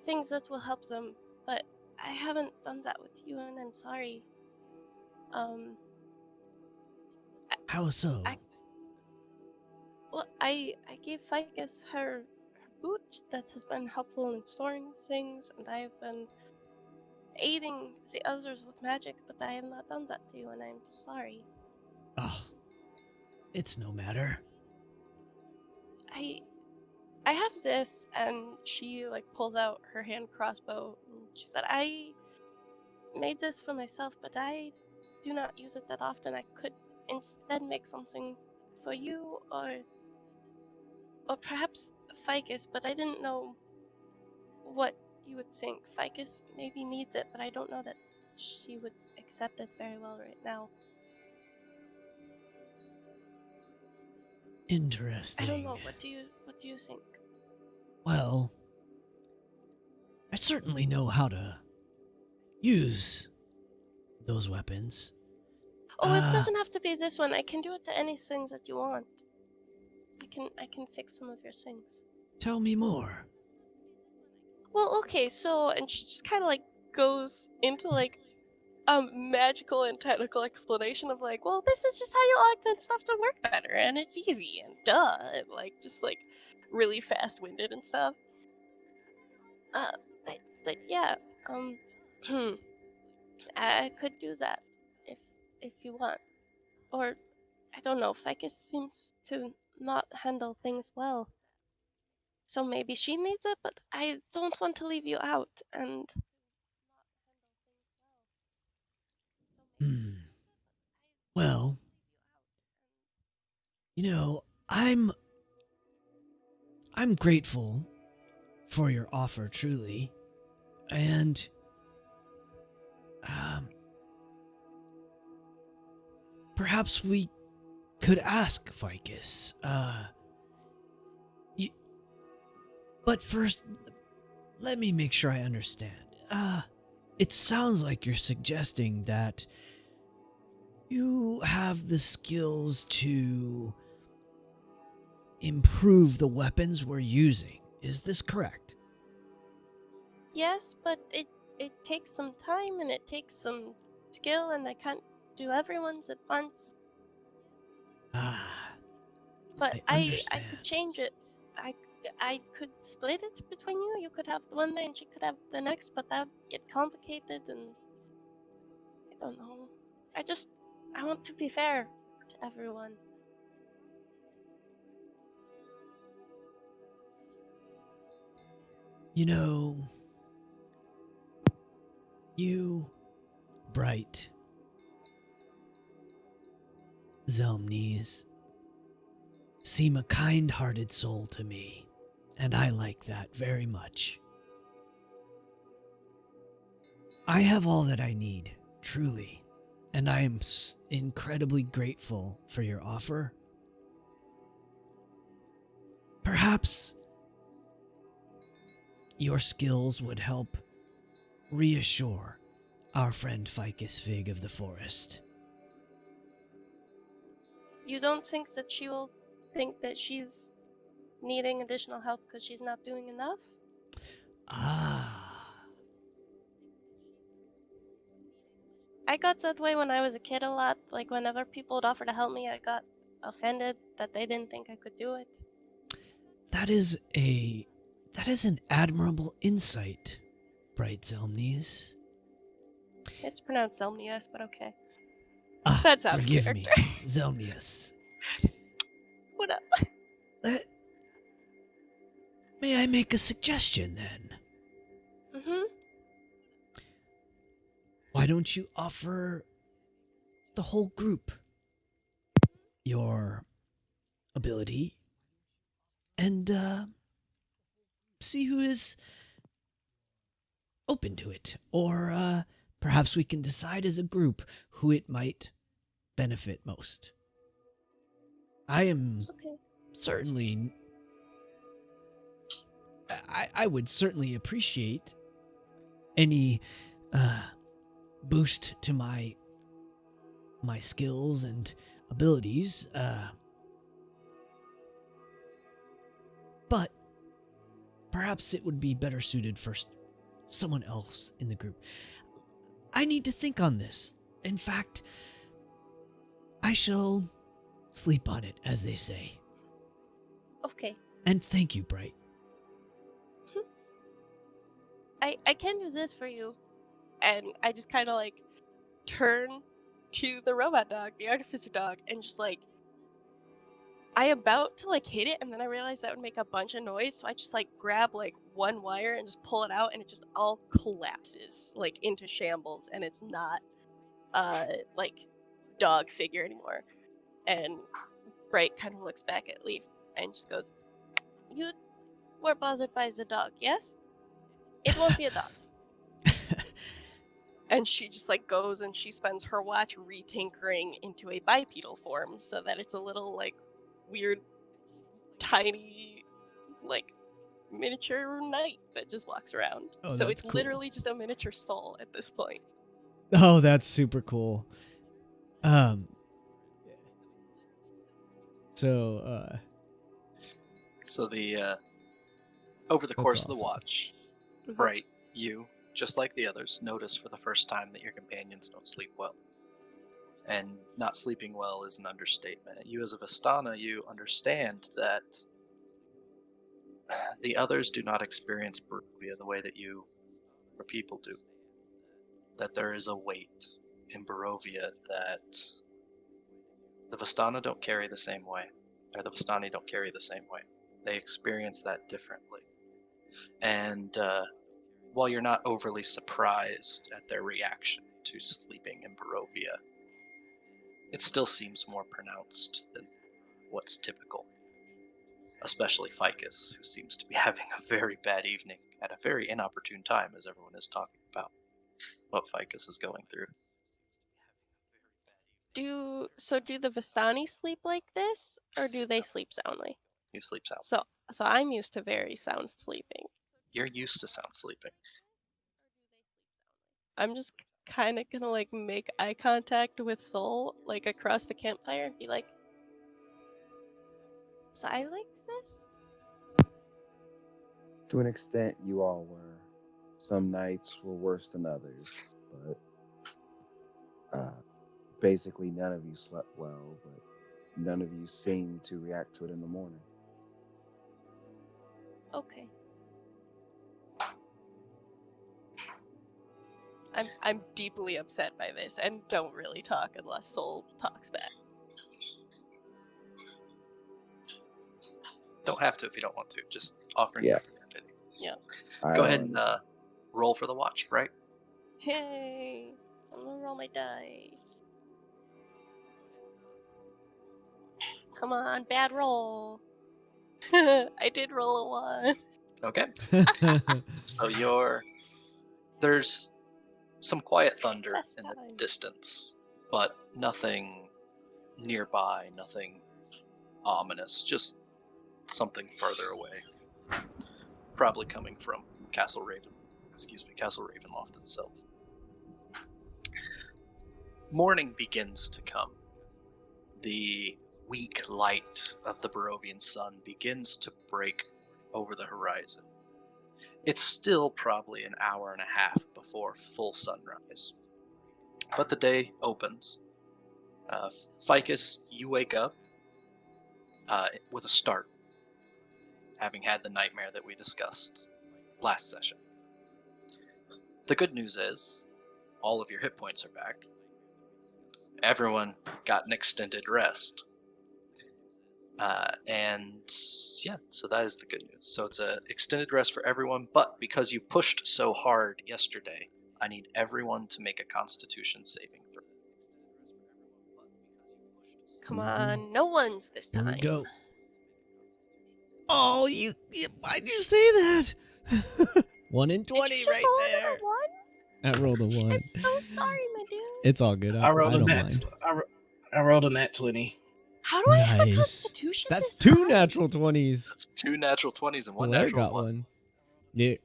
things that will help them, but I haven't done that with you, and I'm sorry. How so? I gave Ficus her boot that has been helpful in storing things, and I have been aiding the others with magic, but I have not done that to you, and I'm sorry. Oh, it's no matter. I have this, and she like pulls out her hand crossbow, and she said, I made this for myself, but I do not use it that often. I could instead make something for you, or perhaps Ficus, but I didn't know what you would think. Ficus maybe needs it, but I don't know that she would accept it very well right now. Interesting. I don't know. What do you think? Well, I certainly know how to use those weapons. Oh, it doesn't have to be this one. I can do it to any things that you want. I can fix some of your things. Tell me more. Well, okay, so, and she just kind of like goes into like a magical and technical explanation of like, well, this is just how you augment stuff to work better, and it's easy, and duh, and like just like really fast-winded and stuff. But yeah, um, I could do that if you want, or I don't know. Ficus seems to not handle things well. So maybe she needs it, but I don't want to leave you out, and Well, you know, I'm grateful for your offer, truly. And perhaps we could ask Ficus. But first, let me make sure I understand. It sounds like you're suggesting that you have the skills to improve the weapons we're using. Is this correct? yes, but it takes some time and it takes some skill, and I can't do everyone's at once. But I I understand. could change it. I could split it between you. You could have the one day and she could have the next, but that would get complicated, and I don't know. I want to be fair to everyone. You know, you, Bright, Zelmnies, seem a kind-hearted soul to me, and I like that very much. I have all that I need, truly, and I am incredibly grateful for your offer. Perhaps your skills would help reassure our friend Ficus Fig of the Forest. You don't think that she will think that she's needing additional help because she's not doing enough? I got that way when I was a kid a lot. Like, whenever people would offer to help me, I got offended that they didn't think I could do it. That is an admirable insight, Bright Zelmnies. It's pronounced Zelmnies, but okay. That's out of forgive character. me, Zelmnies. What up? May I make a suggestion then? Mm-hmm. Why don't you offer the whole group your ability and see who is open to it? Or perhaps we can decide as a group who it might benefit most. I am certainly... I would certainly appreciate any boost to my skills and abilities, but perhaps it would be better suited for someone else in the group. I need to think on this. In fact, I shall sleep on it, as they say. Okay. And thank you, Bright. I can do this for you. And I just kind of like turn to the robot dog, the artificer dog, and just like I about to like hit it, and then I realized that would make a bunch of noise, so I just like grab like one wire and just pull it out, and it just all collapses like into shambles, and it's not like dog figure anymore. And Bright kind of looks back at Leaf and just goes, "You were bothered by the dog, yes? It won't be a dog." And she just like goes and she spends her watch retinkering into a bipedal form so that it's a little like weird tiny like miniature knight that just walks around. Oh, so that's it's cool. literally just a miniature soul at this point. Oh, that's super cool. So So the over the That's course of the awesome. watch, Mhm. Bright, you, just like the others, notice for the first time that your companions don't sleep well. And not sleeping well is an understatement. You, as a Vistana, you understand that the others do not experience Barovia the way that you or people do. That there is a weight in Barovia that the Vistana don't carry the same way, or the Vistani don't carry the same way. They experience that differently. And while you're not overly surprised at their reaction to sleeping in Barovia, it still seems more pronounced than what's typical. Especially Ficus, who seems to be having a very bad evening at a very inopportune time, as everyone is talking about what Ficus is going through. Do the Vistani sleep like this, or do they sleep soundly? You sleep sound. So I'm used to very sound sleeping. You're used to sound sleeping. I'm just kind of gonna like make eye contact with Soul, like across the campfire, and be like, "So I like this." To an extent, you all were. Some nights were worse than others, but basically none of you slept well, but none of you seemed to react to it in the morning. Okay. I'm deeply upset by this, and don't really talk unless Soul talks back. Don't have to if you don't want to. Just offering Yeah. the opportunity. Yeah. Go ahead and roll for the watch, right? Hey, I'm gonna roll my dice. Come on, bad roll. I did roll a 1. Okay. So there's some quiet thunder Best in the time. distance, but nothing nearby, nothing ominous, just something further away. Probably coming from Castle Ravenloft itself. Morning begins to come. The weak light of the Barovian sun begins to break over the horizon. It's still probably an hour and a half before full sunrise. But the day opens. Ficus, you wake up with a start, having had the nightmare that we discussed last session. The good news is, all of your hit points are back. Everyone got an extended rest. And yeah, so that is the good news. So it's an extended rest for everyone, but because you pushed so hard yesterday, I need everyone to make a Constitution saving throw. Come on, no ones this Here time. we go. Oh, why'd you say that? 1 in 20 Did you just right roll there. another 1? I rolled a 1. I'm so sorry, my dude. It's all good. I rolled I a don't nat. mind. I rolled a nat 20. How do I have a Nice. Constitution That's this 2 high? natural 20s. That's 2 natural 20s and 1 Solaire natural got 1. one. Yeah.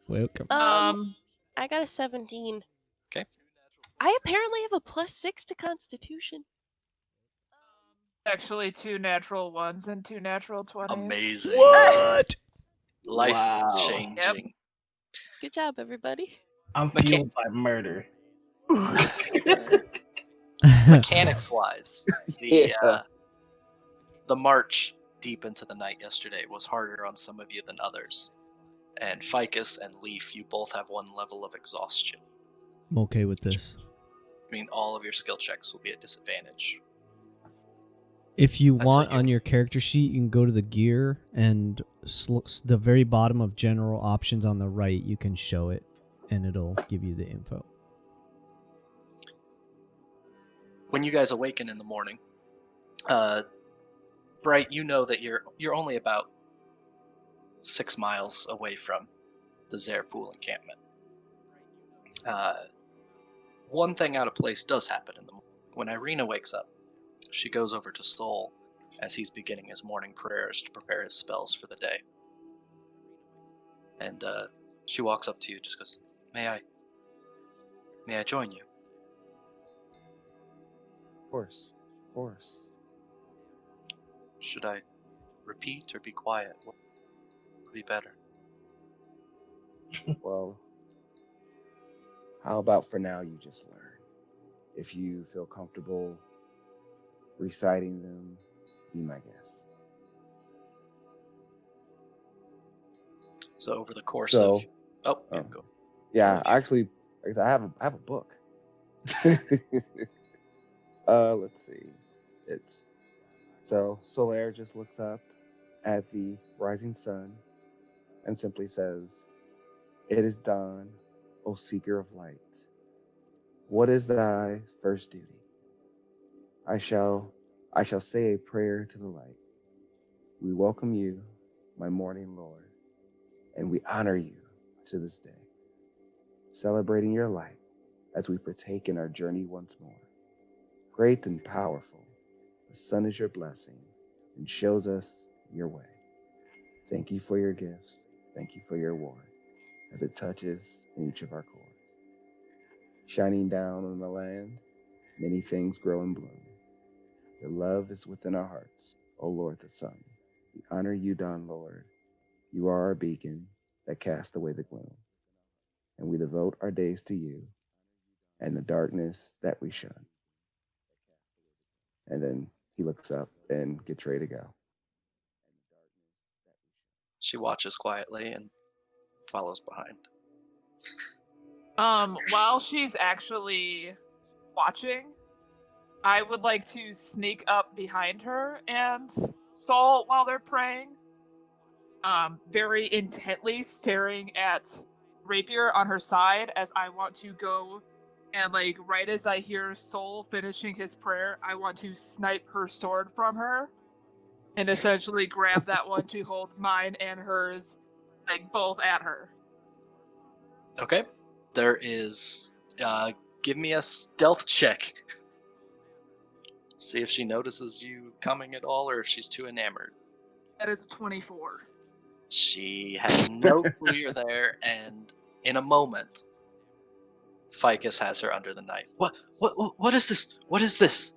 Welcome. I got a 17. Okay. I apparently have a +6 to Constitution. Actually, 2 natural 1s and 2 natural 20s. Amazing. What? Life Wow. changing. Good job, everybody. I'm fueled by murder. Mechanics wise, the march deep into the night yesterday was harder on some of you than others. And Ficus and Leaf, you both have 1 level of exhaustion. I'm okay with this. I mean, all of your skill checks will be at disadvantage. If you Until want you- on your character sheet, you can go to the gear and the very bottom of general options on the right, you can show it and it'll give you the info. When you guys awaken in the morning, Bright, you know that you're only about 6 miles away from the Zerpool encampment. One thing out of place does happen in the morning. When Ireena wakes up, she goes over to Sol as he's beginning his morning prayers to prepare his spells for the day. And she walks up to you and just goes, May I May I join you? Of course. Of course. Should I repeat or be quiet? What would be better? Well, how about for now you just learn? If you feel comfortable reciting them, be my guest. So over the course So, of... Oh, yeah, go. Yeah, Go with you. actually, I have a book. Let's see. So Solaire just looks up at the rising sun and simply says, "It is dawn, O seeker of light. What is thy first duty? I shall say a prayer to the light. We welcome you, my morning Lord, and we honor you to this day, celebrating your light as we partake in our journey once more. Great and powerful, the sun is your blessing and shows us your way. Thank you for your gifts. Thank you for your ward as it touches in each of our cores. Shining down on the land, many things grow and bloom. Your love is within our hearts, O Lord the Sun. We honor you, Dawn Lord. You are our beacon that casts away the gloom. And we devote our days to you and the darkness that we shun." And then he looks up and gets ready to go. She watches quietly and follows behind. While she's actually watching, I would like to sneak up behind her and Saul while they're praying. Very intently staring at Rapier on her side as I want to go and, like, right as I hear Soul finishing his prayer, I want to snipe her sword from her and essentially grab that one to hold mine and hers, like, both at her. Okay. There is... give me a stealth check. See if she notices you coming at all or if she's too enamored. That is a 24. She has no clue you're there, and in a moment, Ficus has her under the knife. What is this? What is this?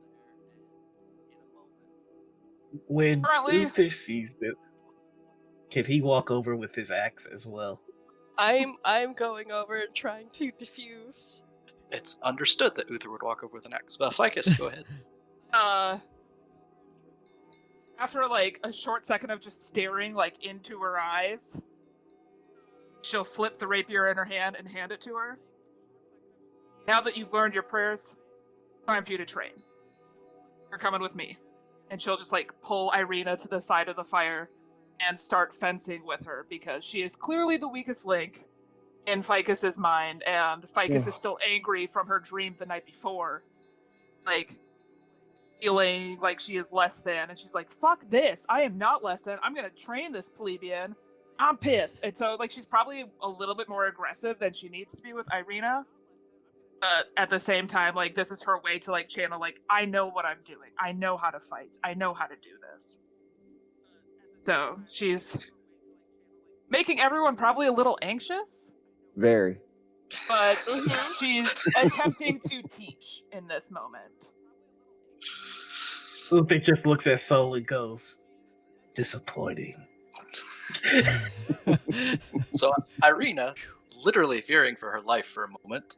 When Currently- Uther sees this, can he walk over with his axe as well? I'm going over and trying to defuse. It's understood that Uther would walk over with an axe. But Ficus, go ahead. After, like, a short second of just staring, like, into her eyes, she'll flip the rapier in her hand and hand it to her. Now that you've learned your prayers, time for you to train. You're coming with me. And she'll just, like, pull Ireena to the side of the fire and start fencing with her, because she is clearly the weakest link in Ficus's mind, and Ficus is still angry from her dream the night before. Like, feeling like she is less than, and she's like, "Fuck this, I am not less than, I'm gonna train this plebeian, I'm pissed." And so, like, she's probably a little bit more aggressive than she needs to be with Ireena, but at the same time, like, this is her way to, like, channel, like, I know what I'm doing, I know how to fight, I know how to do this. So she's making everyone probably a little anxious, Very. but she's attempting to teach in this moment. Uther just looks at Soul and goes, "Disappointing." So Ireena, literally fearing for her life for a moment,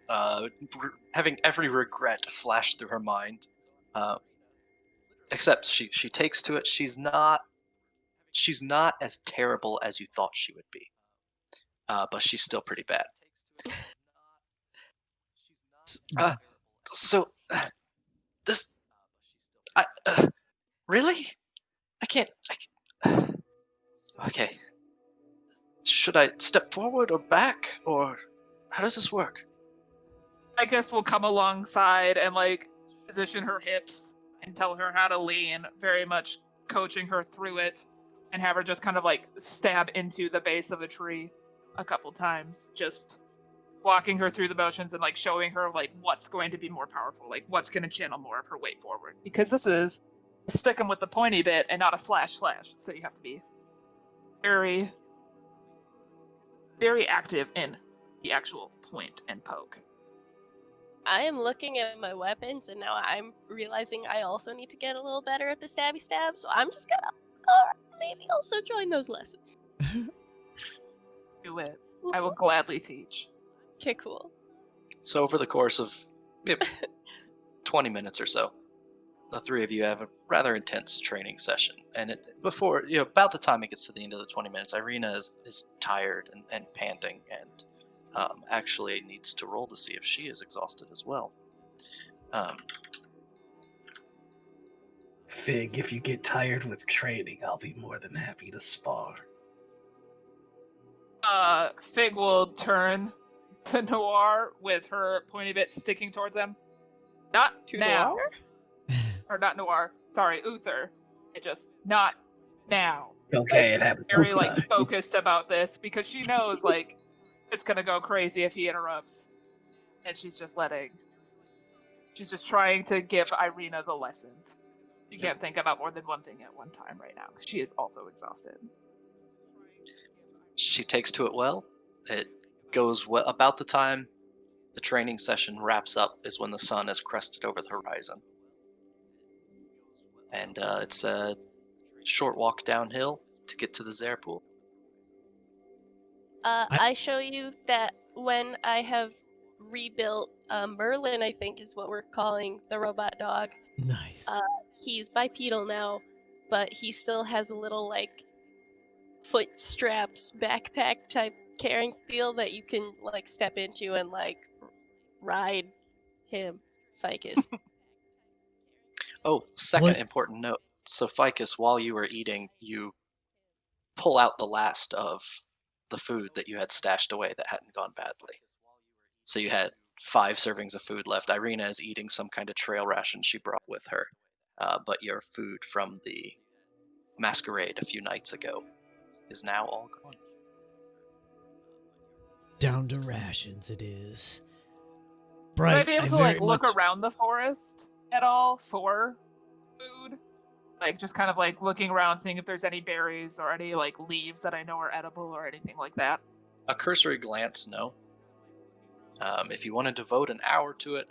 having every regret flash through her mind, except she takes to it. She's not as terrible as you thought she would be, but she's still pretty bad. This, really? I can't. Okay. Should I step forward or back, or how does this work? I guess we'll come alongside and, like, position her hips and tell her how to lean, very much coaching her through it, and have her just kind of, like, stab into the base of a tree a couple times, just walking her through the motions and, like, showing her, like, what's going to be more powerful, like, what's going to channel more of her weight forward. Because this is stick 'em with the pointy bit and not a slash, so you have to be very, very active in the actual point and poke. I am looking at my weapons, and now I'm realizing I also need to get a little better at the stabby stab. So I'm just gonna maybe also join those lessons. Do it. I will gladly teach. Okay, cool. So over the course of 20 minutes or so, the three of you have a rather intense training session. And before, about the time it gets to the end of the 20 minutes, Ireena is tired and panting and actually needs to roll to see if she is exhausted as well. Fig, if you get tired with training, I'll be more than happy to spar. Fig will turn to Noir with her pointy bit sticking towards him. Not To now. Noir? Or not Noir. Sorry, Uther. It just not now. Okay, it happened. Very focused about this because she knows it's gonna go crazy if he interrupts. And she's just trying to give Ireena the lessons. She can't think about more than one thing at one time right now because she is also exhausted. She takes to it well. It goes well. About the time the training session wraps up is when the sun has crested over the horizon. And it's a short walk downhill to get to the Zare pool. I show you that when I have rebuilt Merlin, I think is what we're calling the robot dog. Nice. He's bipedal now, but he still has a little foot straps backpack type carrying feel that you can step into and ride him, Ficus. Oh, second What? important note. So Ficus, while you were eating, you pull out the last of the food that you had stashed away that hadn't gone badly. So you had 5 servings of food left. Ireena is eating some kind of trail ration she brought with her, but your food from the masquerade a few nights ago is now all gone. Down to rations it is. Would Bright, I be able to very look much... around the forest at all for food? Just kind of looking around, seeing if there's any berries or any leaves that I know are edible or anything like that. A cursory glance, no. If you want to devote an hour to it,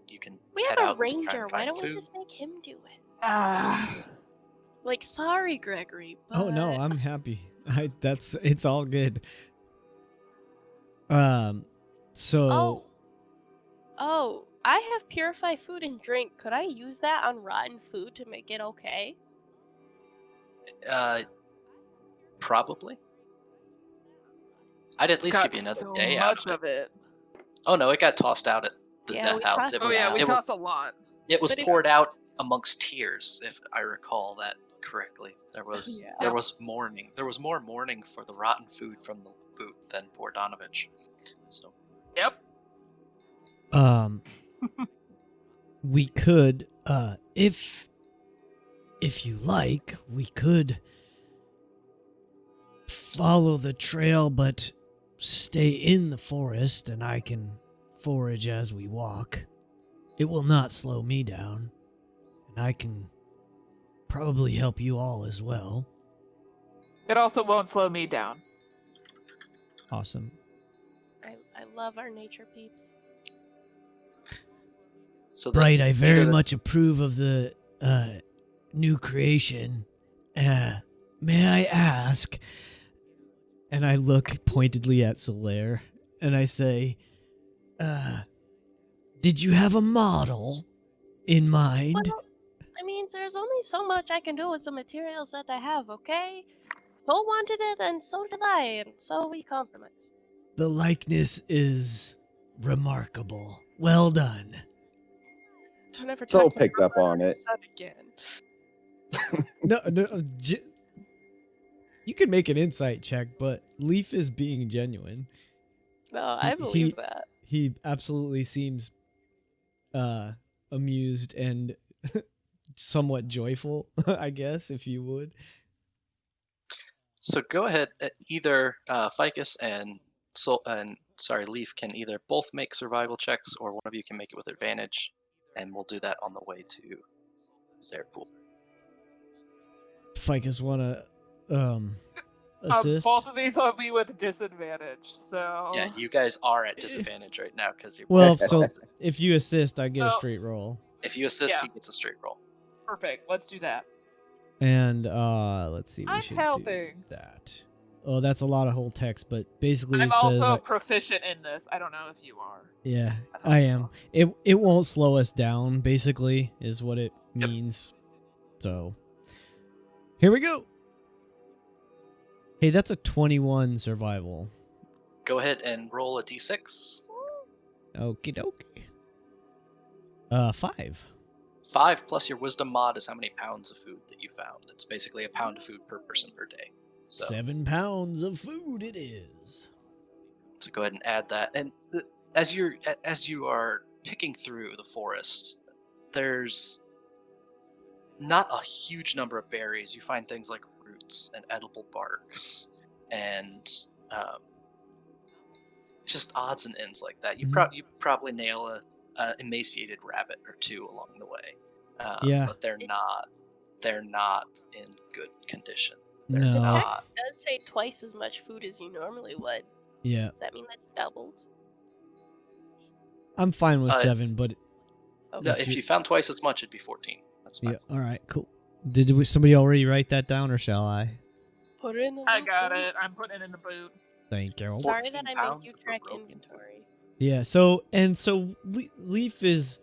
you can We head have a out to try ranger. and Why find don't we food. just make him do it? Ah. Sorry, Gregory, but... Oh no, I'm happy. It's all good. So Oh, I have purified food and drink. Could I use that on rotten food to make it okay? Probably. I'd at least Got give you another so day out much of it. of it. Oh no, it got tossed out at the Yeah, Zeth we house. tossed It it was, out. We it, toss a lot. it was But poured out amongst tears, if I recall that correctly. There was Yeah. there was mourning. There was more mourning for the rotten food from the boot than Bordanovich. So Yep. we could, if you like, we could follow the trail, but stay in the forest, and I can forage as we walk. It will not slow me down, and I can probably help you all as well. It also won't slow me down. Awesome. I love our nature peeps. So Bright, I very much approve of the new creation. May I ask? And I look pointedly at Solaire, and I say, did you have a model in mind? Well, there's only so much I can do with the materials that I have, okay? Soul wanted it, and so did I, and so we compromised. The likeness is remarkable. Well done. Don't ever Soul talk to me picked up about on our it. son again. No, you can make an insight check, but Leaf is being genuine. No, I believe that. He absolutely seems amused and somewhat joyful, I guess, if you would. So go ahead. Either Ficus and Leaf can either both make survival checks, or one of you can make it with advantage, and we'll do that on the way to Zare pool. Ficus wanna assist? Both of these will be with disadvantage, so... Yeah, you guys are at disadvantage right now because you're Well, both so balancing. if you assist, I get a Oh. straight roll. If you assist, Yeah. he gets a straight roll. Perfect. Let's do that. And let's see, we I'm should helping. do that. Oh, that's a lot of whole text, but basically I'm it says also proficient in this. I don't know if you are. yeah, That I helps a am. lot. It won't slow us down, basically, is what it Yep. means. So here we go. Hey, that's a 21 survival. Go ahead and roll a d6. Okie dokie. 5. 5 plus your wisdom mod is how many pounds of food that you found. It's basically a pound of food per person per day. So 7 pounds of food it is. go ahead and add that. And as you are picking through the forest, there's not a huge number of berries. You find things like roots and edible barks, and just odds and ends like that. You Mhm. you probably nail a emaciated rabbit or two along the way. Yeah. But they're not in good condition. They're No. The not. text does say twice as much food as you normally would. Yeah. Does that mean that's doubled? I'm fine with Uh, 7, but No, Okay. if you found twice as much, it'd be 14. That's fine. yeah. All right, cool. Did somebody already write that down, or shall I? Put it in the I boot. got it. I'm putting it in the boot. Thank you. Sorry 14 that I made pounds you of track Robotic inventory. Yeah. So Leaf is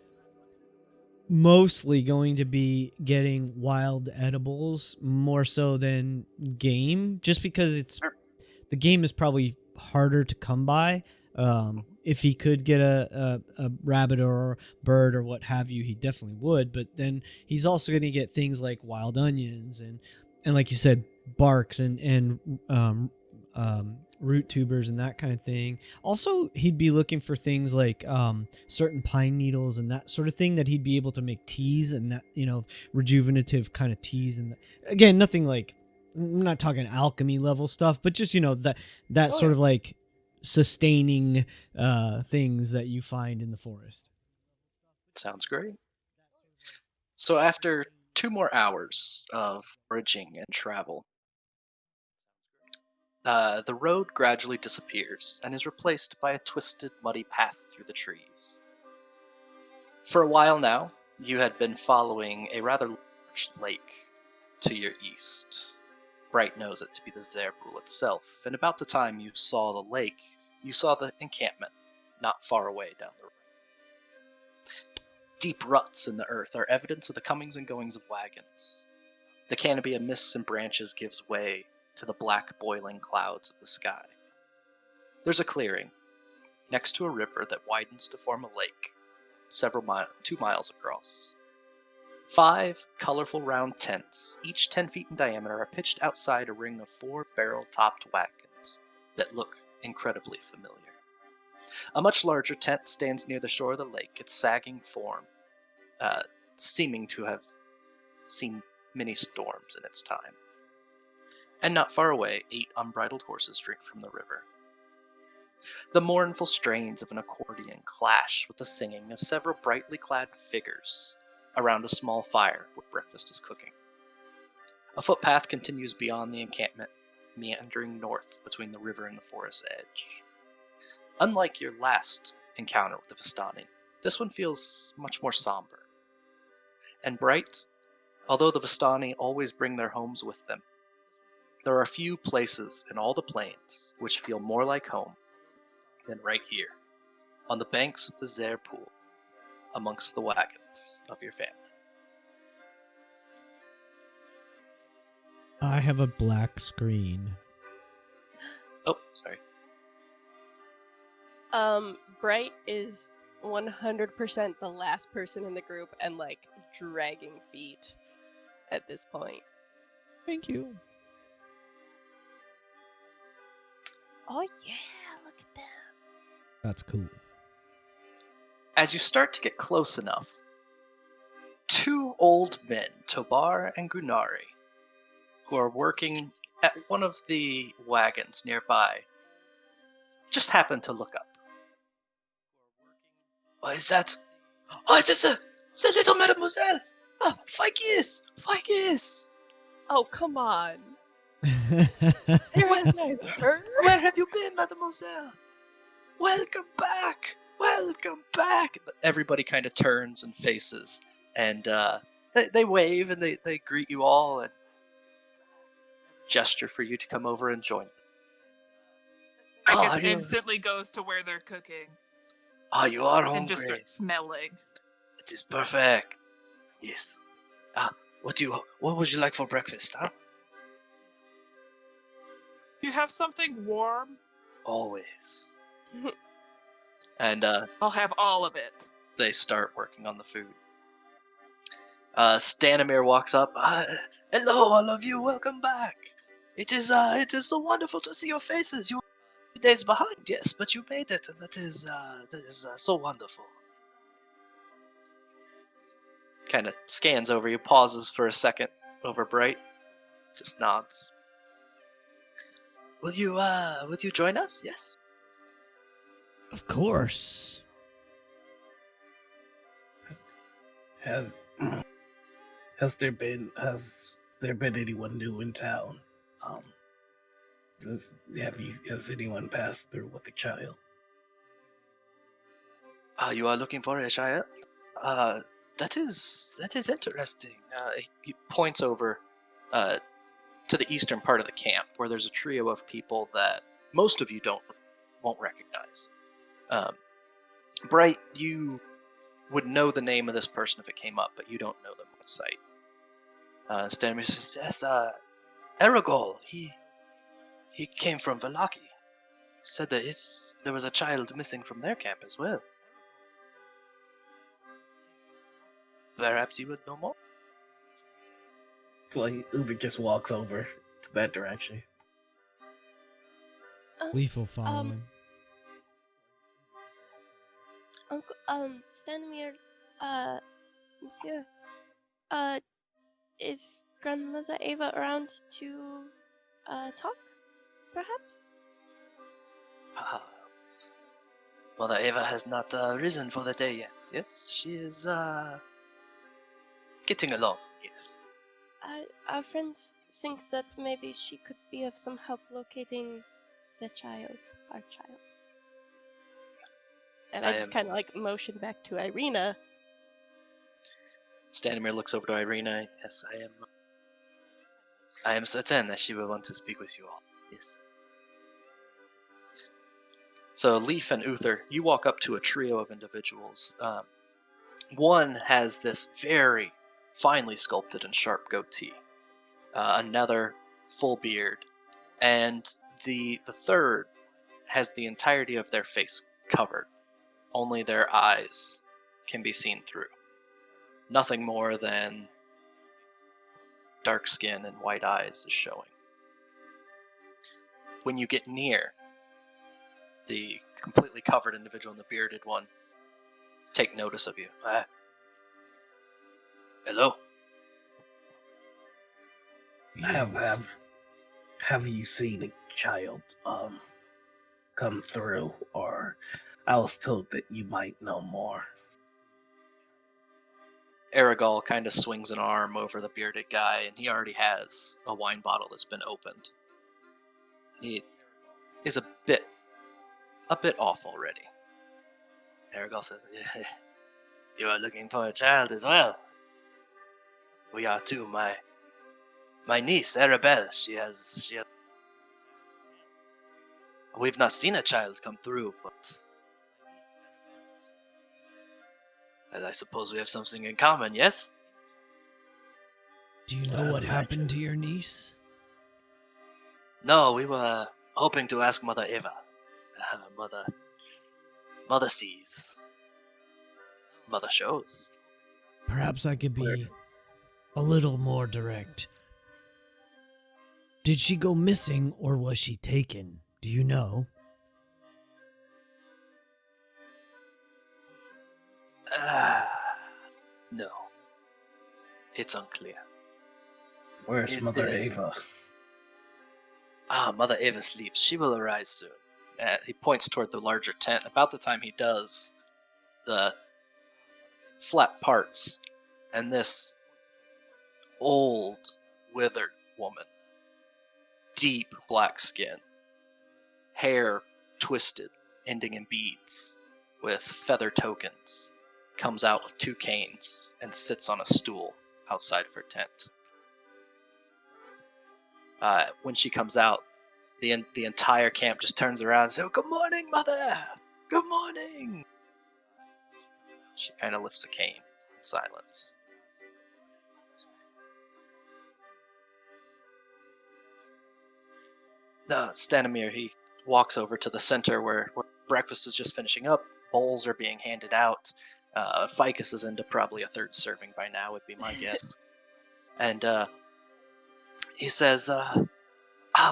mostly going to be getting wild edibles more so than game, just because the game is probably harder to come by. If he could get a rabbit or a bird or what have you, he definitely would. But then he's also going to get things like wild onions and like you said, barks and root tubers and that kind of thing. Also, he'd be looking for things like certain pine needles and that sort of thing that he'd be able to make teas and that, rejuvenative kind of teas. And again, nothing like, I'm not talking alchemy level stuff, but just, that sort of like sustaining things that you find in the forest. Sounds great. So after 2 more hours of foraging and travel, the road gradually disappears and is replaced by a twisted, muddy path through the trees. For a while now, you had been following a rather large lake to your east. Bright knows it to be the Zerpool itself, and about the time you saw the lake, you saw the encampment not far away down the road. Deep ruts in the earth are evidence of the comings and goings of wagons. The canopy of mists and branches gives way to the black, boiling clouds of the sky. There's a clearing, next to a river that widens to form a lake, 2 miles across. 5 colorful round tents, each 10 feet in diameter, are pitched outside a ring of 4 barrel-topped wagons that look incredibly familiar. A much larger tent stands near the shore of the lake, its sagging form seeming to have seen many storms in its time. And not far away, 8 unbridled horses drink from the river. The mournful strains of an accordion clash with the singing of several brightly clad figures around a small fire where breakfast is cooking. A footpath continues beyond the encampment, meandering north between the river and the forest edge. Unlike your last encounter with the Vistani, this one feels much more somber and bright. Although the Vistani always bring their homes with them, there are few places in all the plains which feel more like home than right here, on the banks of the Zerpool, amongst the wagons of your family. I have a black screen. Oh, sorry. Bright is 100% the last person in the group and like dragging feet at this point. Thank you. Oh yeah, look at them. That's cool. As you start to get close enough, 2 old men, Tobar and Gunari, who are working at one of the wagons nearby, just happen to look up. What is that? Oh, it is the little mademoiselle! Oh, Ficus! Ficus! Oh, come on. Where have you been, mademoiselle? Welcome back! Welcome back! Everybody kind of turns and faces, and they wave and they greet you all and gesture for you to come over and join them. Ficus instantly goes to where they're cooking. Oh, you are hungry. And just starts smelling. It is perfect. Yes. What would you like for breakfast, huh? You have something warm? Always. And I'll have all of it. they start working on the food. Stanimir walks up. Hello, all of you. Welcome back. It is so wonderful to see your faces. You were a few days behind, yes, but you made it, and that is so wonderful. Kind of scans over you, pauses for a second over Bright, just nods. Will you join us? Yes. Of course. Has there been anyone new in town? Has anyone passed through with a child? You are looking for a child? That is interesting. He points over to the eastern part of the camp, where there's a trio of people that most of you won't recognize. Bright, you would know the name of this person if it came up, but you don't know them on sight. Stanimir says, yes, Aragol, he came from Vallaki. Said that there was a child missing from their camp as well. Perhaps you would know more? So like Uther just walks over to that direction. Leaf will follow him. Stanimir, Monsieur, is Grandmother Ava around to, talk, perhaps? Mother Ava has not risen for the day yet. Yes, she is getting along, yes. Our friends think that maybe she could be of some help locating our child. And I just kind of like motion back to Ireena. Stanimir looks over to Ireena. Yes, I am certain that she will want to speak with you all. Yes. So Leaf and Uther, you walk up to a trio of individuals. One has this very finely sculpted and sharp goatee. Another full beard. And the third has the entirety of their face covered. Only their eyes can be seen through. Nothing more than dark skin and white eyes is showing. When you get near the completely covered individual and the bearded one, take notice of you. Hello? Have you seen a child come through, or I was told that you might know more? Aragol kind of swings an arm over the bearded guy, and he already has a wine bottle that's been opened. He is a bit off already. Aragol says, you are looking for a child as well. We are too. My niece, Arabelle, she has... We've not seen a child come through, but... I suppose we have something in common, yes? Do you know what happened to your niece? No, we were hoping to ask Mother Eva. Mother sees. Mother shows. Perhaps I could be a little more direct. Did she go missing or was she taken? Do you know? No. It's unclear. Where's Mother Ava? Mother Ava sleeps. She will arise soon. He points toward the larger tent. About the time he does, the flat parts, and this old, withered woman deep black skin, hair twisted, ending in beads, with feather tokens, comes out with 2 canes and sits on a stool outside of her tent. When she comes out, the entire camp just turns around and says, "Good morning, mother! Good morning!" She kind of lifts a cane in silence. Stanimir, he walks over to the center where breakfast is just finishing up. Bowls are being handed out. Ficus is into probably a 3rd serving by now, would be my guess. And he says,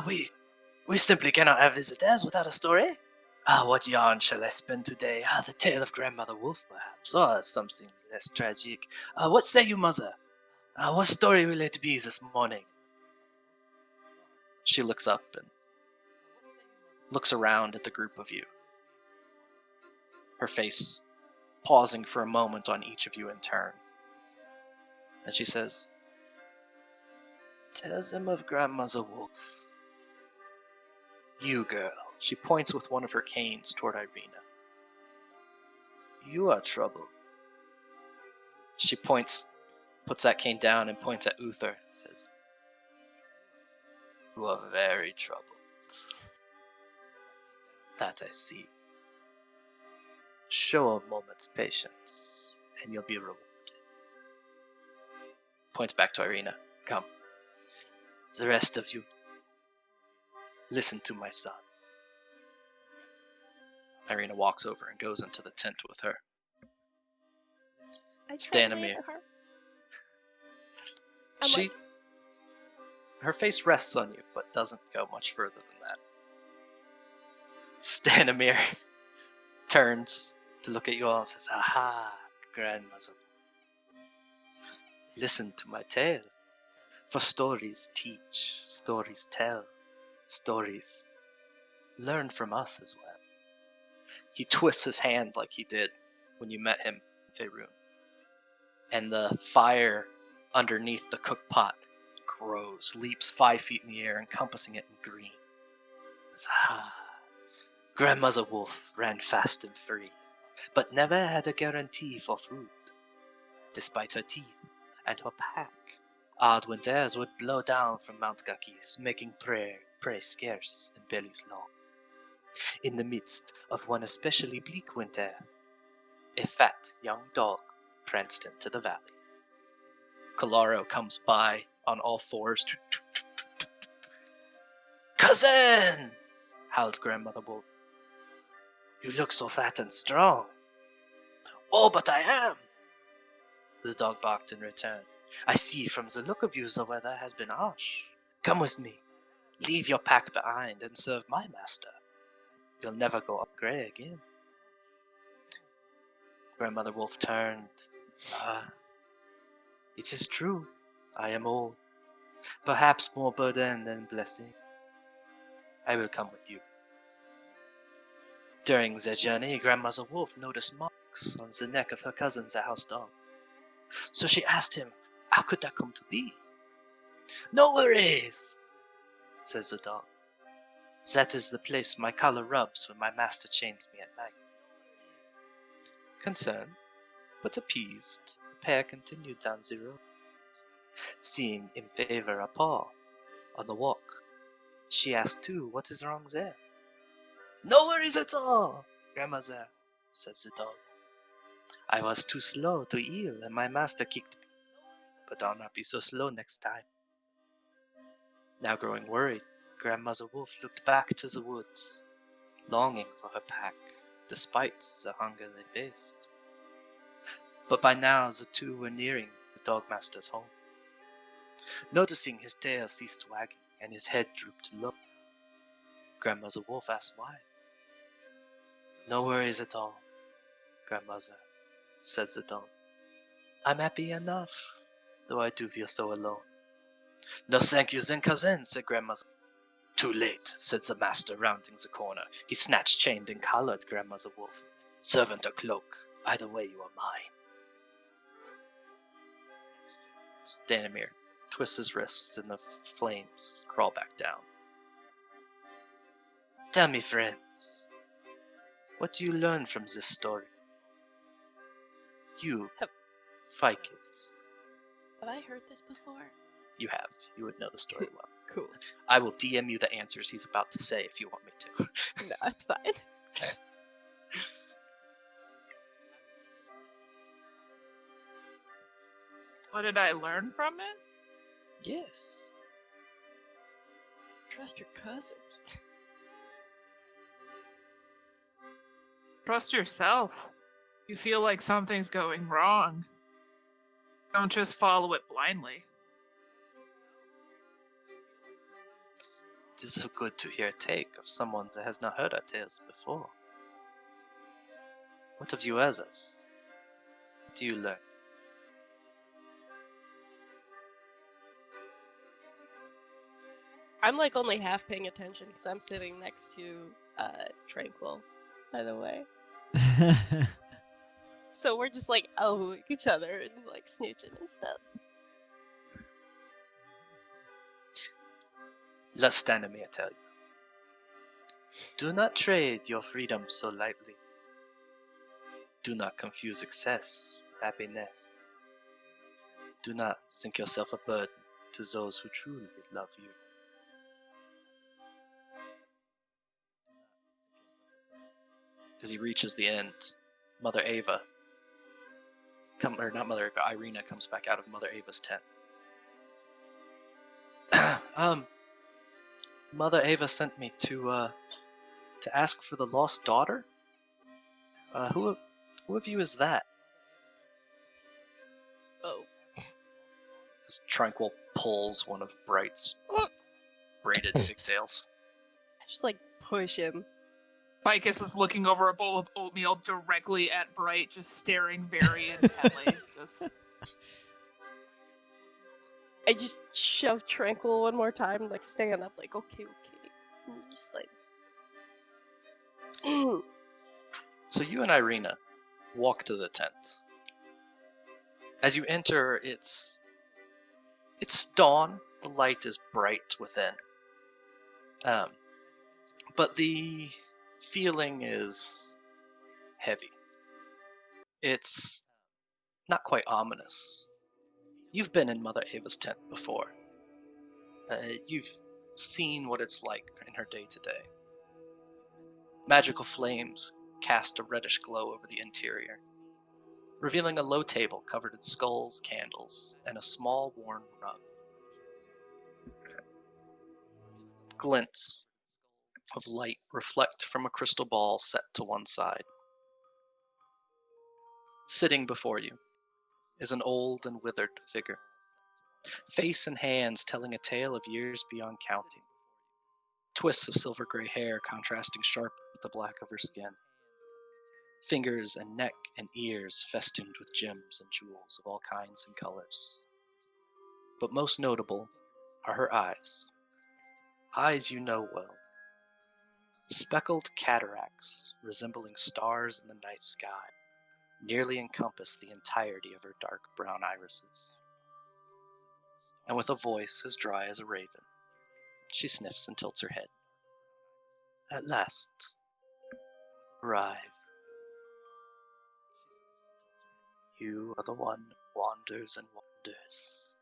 we simply cannot have visitors without a story. What yarn shall I spin today? The tale of Grandmother Wolf, perhaps, or something less tragic. What say you, mother? What story will it be this morning? She looks up and looks around at the group of you. Her face pausing for a moment on each of you in turn. And she says, "Tell them of Grandmother Wolf. You, girl." She points with one of her canes toward Ireena. "You are trouble." She puts that cane down and points at Uther and says, "You are very troubled. That I see. Show a moment's patience, and you'll be rewarded." Points back to Ireena. "Come. The rest of you, listen to my son." Ireena walks over and goes into the tent with her. Stanimir. Her face rests on you, but doesn't go much further than that. Stanimir turns to look at you all and says, "Aha, Grandmother. Listen to my tale. For stories teach, stories tell, stories learn from us as well." He twists his hand like he did when you met him in Faerun. And the fire underneath the cook pot grows, leaps 5 feet in the air, encompassing it in green. Grandmother Wolf ran fast and free, but never had a guarantee for food. Despite her teeth and her pack, odd winters would blow down from Mount Gakis, making prey scarce and bellies long. In the midst of one especially bleak winter, a fat young dog pranced into the valley. Kalaro comes by on all 4s. "Cousin!" howled Grandmother Wolf. "You look so fat and strong." "Oh, but I am!" The dog barked in return. "I see from the look of you the weather has been harsh. Come with me. Leave your pack behind and serve my master. You'll never go up gray again." Grandmother Wolf turned. It is true. I am old. Perhaps more burden than blessing. I will come with you. During the journey, Grandmother Wolf noticed marks on the neck of her cousin, the house dog. So she asked him, how could that come to be? "No worries," says the dog. "That is the place my collar rubs when my master chains me at night." Concerned, but appeased, the pair continued down the road. Seeing in favor a paw on the walk, she asked too, what is wrong there? "No worries at all, Grandmother," says the dog. "I was too slow to heel and my master kicked me, but I'll not be so slow next time." Now growing worried, Grandmother Wolf looked back to the woods, longing for her pack, despite the hunger they faced. But by now the two were nearing the dogmaster's home. Noticing his tail ceased wagging and his head drooped low, Grandmother Wolf asked why. "No worries at all, Grandmother," says the dog. "I'm happy enough, though I do feel so alone." "No thank you then, cousin," said Grandmother. "Too late," said the master, rounding the corner. He snatched, chained, and collared Grandmother Wolf. "Servant or cloak, either way you are mine." Stanimir twists his wrists and the flames crawl back down. Tell me, friends, what do you learn from this story? You, Have- Ficus. Have I heard this before? You have. You would know the story well. Cool. I will DM you the answers he's about to say if you want me to. No, it's fine. What did I learn from it? Yes. Trust your cousins. Trust yourself. You feel like something's going wrong. Don't just follow it blindly. It is so good to hear a take of someone that has not heard our tales before. What of you others? What do you learn? I'm like only half paying attention because I'm sitting next to Tranquil, by the way. So we're just like elbowing each other and like snitching and stuff. Lathander, may I tell you? Do not trade your freedom so lightly. Do not confuse success with happiness. Do not think yourself a burden to those who truly love you. As he reaches the end, Mother Ava, Ireena comes back out of Mother Ava's tent. Mother Ava sent me to ask for the lost daughter. Who of you is that? Oh. This Tranquil pulls one of Bright's braided pigtails. I just like push him. Ficus is looking over a bowl of oatmeal directly at Bright, just staring very intently. I just shove Tranquil one more time, like stand up, like okay. And just like. So you and Ireena walk to the tent. As you enter, it's dawn. The light is bright within. But the feeling is heavy. It's not quite ominous. You've been in Mother Ava's tent before. You've seen what it's like in her day-to-day. Magical flames cast a reddish glow over the interior, revealing a low table covered in skulls, candles, and a small worn rug. Glints of light reflect from a crystal ball set to one side. Sitting before you is an old and withered figure, face and hands telling a tale of years beyond counting. Twists of silver gray hair contrasting sharp with the black of her skin. Fingers and neck and ears festooned with gems and jewels of all kinds and colors. But most notable are her eyes. Eyes you know well. Speckled cataracts resembling stars in the night sky nearly encompass the entirety of her dark brown irises. And with a voice as dry as a raven, she sniffs and tilts her head. At last, arrive. You are the one who wanders and wanders.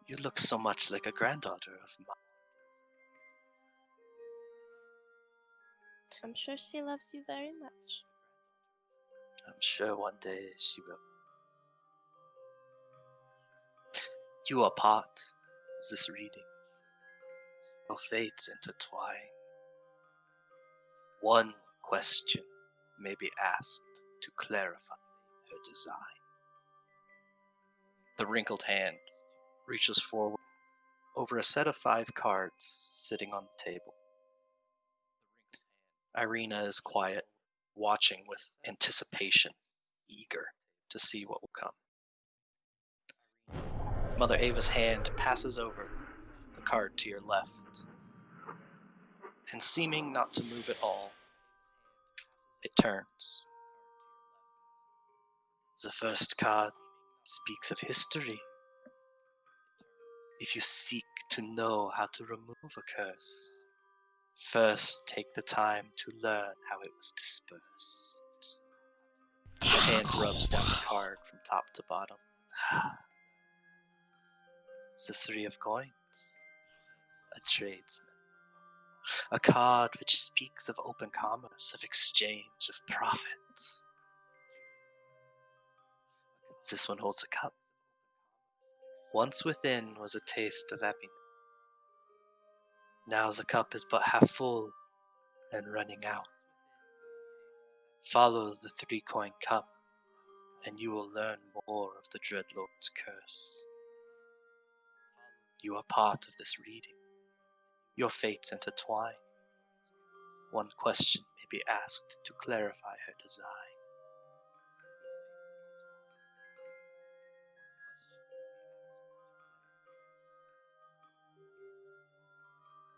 You look so much like a granddaughter of mine. I'm sure she loves you very much. I'm sure one day she will. You are part of this reading. Your fates intertwine. One question may be asked to clarify her design. The wrinkled hand reaches forward over a set of 5 cards sitting on the table. Ireena is quiet, watching with anticipation, eager to see what will come. Mother Ava's hand passes over the card to your left, and seeming not to move at all, it turns. The first card speaks of history. If you seek to know how to remove a curse, first take the time to learn how it was dispersed. The hand rubs down the card from top to bottom. It's the 3 of coins. A tradesman. A card which speaks of open commerce, of exchange, of profit. This one holds a cup. Once within was a taste of happiness. Now the cup is but half full and running out. Follow the 3-coin cup, and you will learn more of the Dreadlord's curse. You are part of this reading. Your fates intertwine. One question may be asked to clarify her design.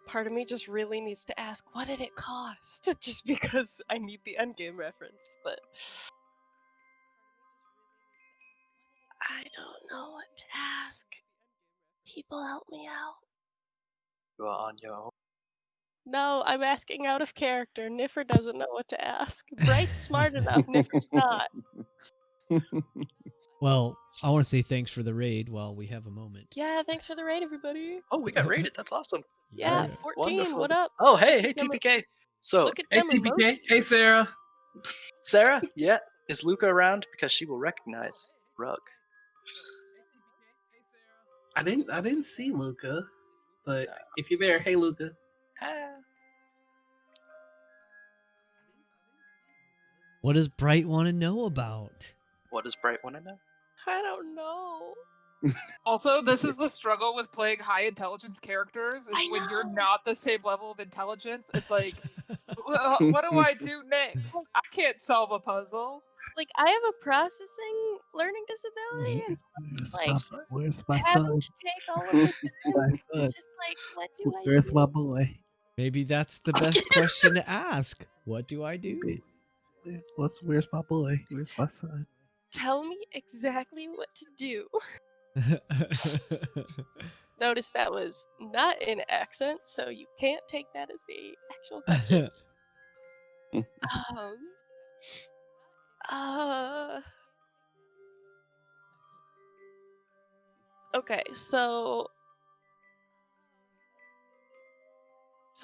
Part of me just really needs to ask, what did it cost? Just because I need the endgame reference, but I don't know what to ask. People help me out. You are on your own. No, I'm asking out of character. Niffer doesn't know what to ask. Bright's smart enough, Niffer's not. Well, I want to say thanks for the raid while we have a moment. Yeah, thanks for the raid, everybody. Oh, we got raided. That's awesome. Yeah, 14, Wonderful. what up? Oh, hey, Them- TPK. So, Look at Hey, them TPK. emojis. Hey, Sarah. Sarah, yeah, is Luca around? Because she will recognize Rug. I didn't see Luca, but No. if you're there, hey, Luca. Ah. What does Bright want to know about? What does Bright want to know? I don't know. Also, this is the struggle with playing high intelligence characters. Is I when you're know. not the same level of intelligence. It's like, well, what do I do next? I can't solve a puzzle. Like, I have a processing learning disability, and Where's like, where's my having son? to take all of the time. My It's son. just like, what do I Where's do? my boy? Maybe that's the best question to ask. What do I do? Where's my boy? Where's my son? Tell me exactly what to do. Notice that was not in accent, so you can't take that as the actual question. Okay, so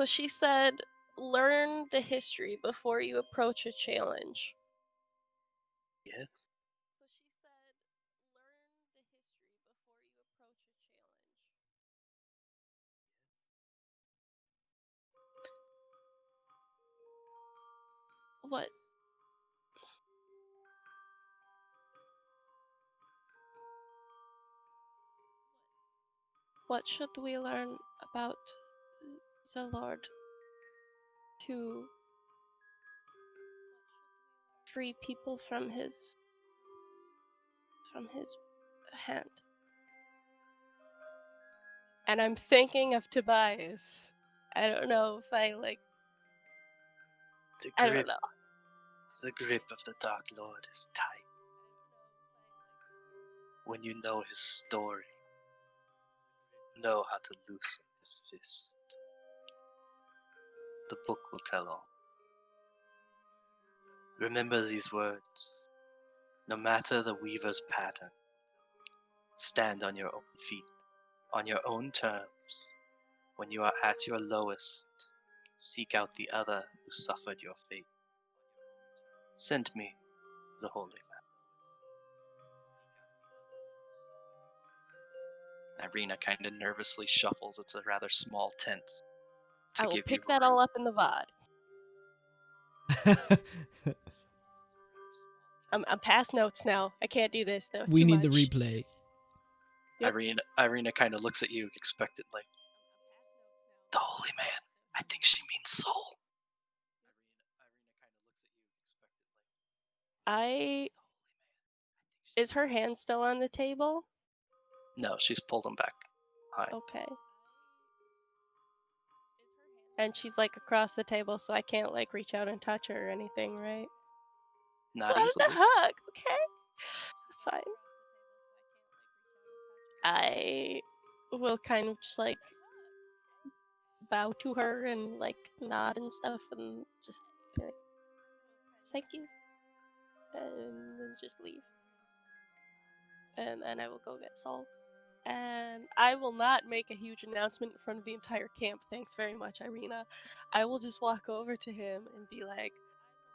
she said, learn the history before you approach a challenge. Yes. What? What should we learn about the Lord to free people from his hand? And I'm thinking of Tobias. I don't know if I like. I don't know. The grip of the Dark Lord is tight. When you know his story, you know how to loosen his fist. The book will tell all. Remember these words. No matter the weaver's pattern, stand on your own feet, on your own terms. When you are at your lowest, seek out the other who suffered your fate. Send me the holy man. Ireena kind of nervously shuffles. It's a rather small tent. I will pick that all up in the VOD. I'm past notes now. I can't do this. That was We too need much. the replay. Yep. Ireena kind of looks at you expectantly. The holy man. I think she means soul. Is her hand still on the table? No, she's pulled him back. Okay. And she's like across the table, so I can't like reach out and touch her or anything, right? Not so easily. I have to hug, okay? Fine. I will kind of just like bow to her and like nod and stuff and just be like, thank you, and then just leave. And then I will go get Sol. And I will not make a huge announcement in front of the entire camp. Thanks very much, Ireena. I will just walk over to him and be like,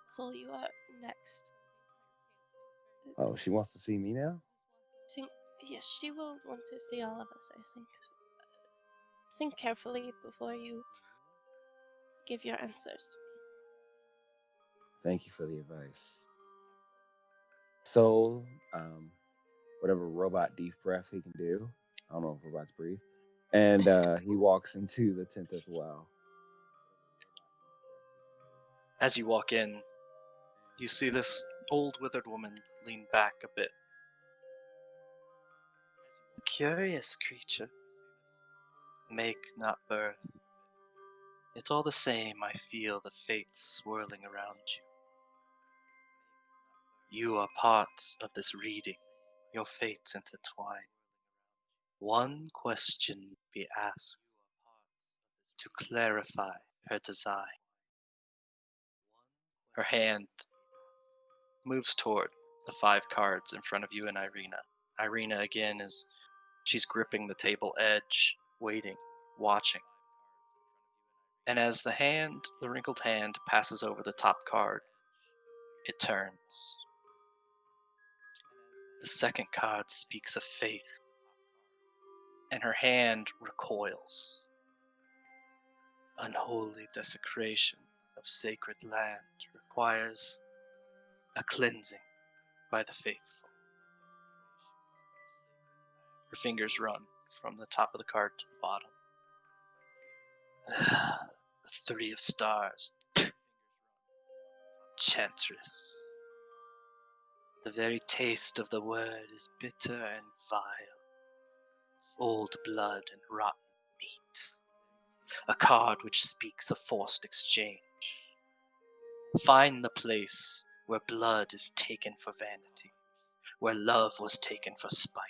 Sol, you are next. Oh, she wants to see me now? Yes, she will want to see all of us, I think. Think carefully before you give your answers. Thank you for the advice. So, whatever robot deep breath he can do. I don't know if robots breathe. And he walks into the tent as well. As you walk in, you see this old withered woman lean back a bit. Curious creature. Make not birth. It's all the same, I feel the fates swirling around you. You are part of this reading, your fates intertwine. One question be asked to clarify her design. Her hand moves toward the 5 cards in front of you and Ireena. Ireena again she's gripping the table edge, waiting, watching. And as the wrinkled hand passes over the top card, it turns. The second card speaks of faith, and her hand recoils. Unholy desecration of sacred land requires a cleansing by the faithful. Her fingers run from the top of the card to the bottom. The 3 of stars. Chantress. The very taste of the word is bitter and vile. Old blood and rotten meat. A card which speaks of forced exchange. Find the place where blood is taken for vanity, where love was taken for spite,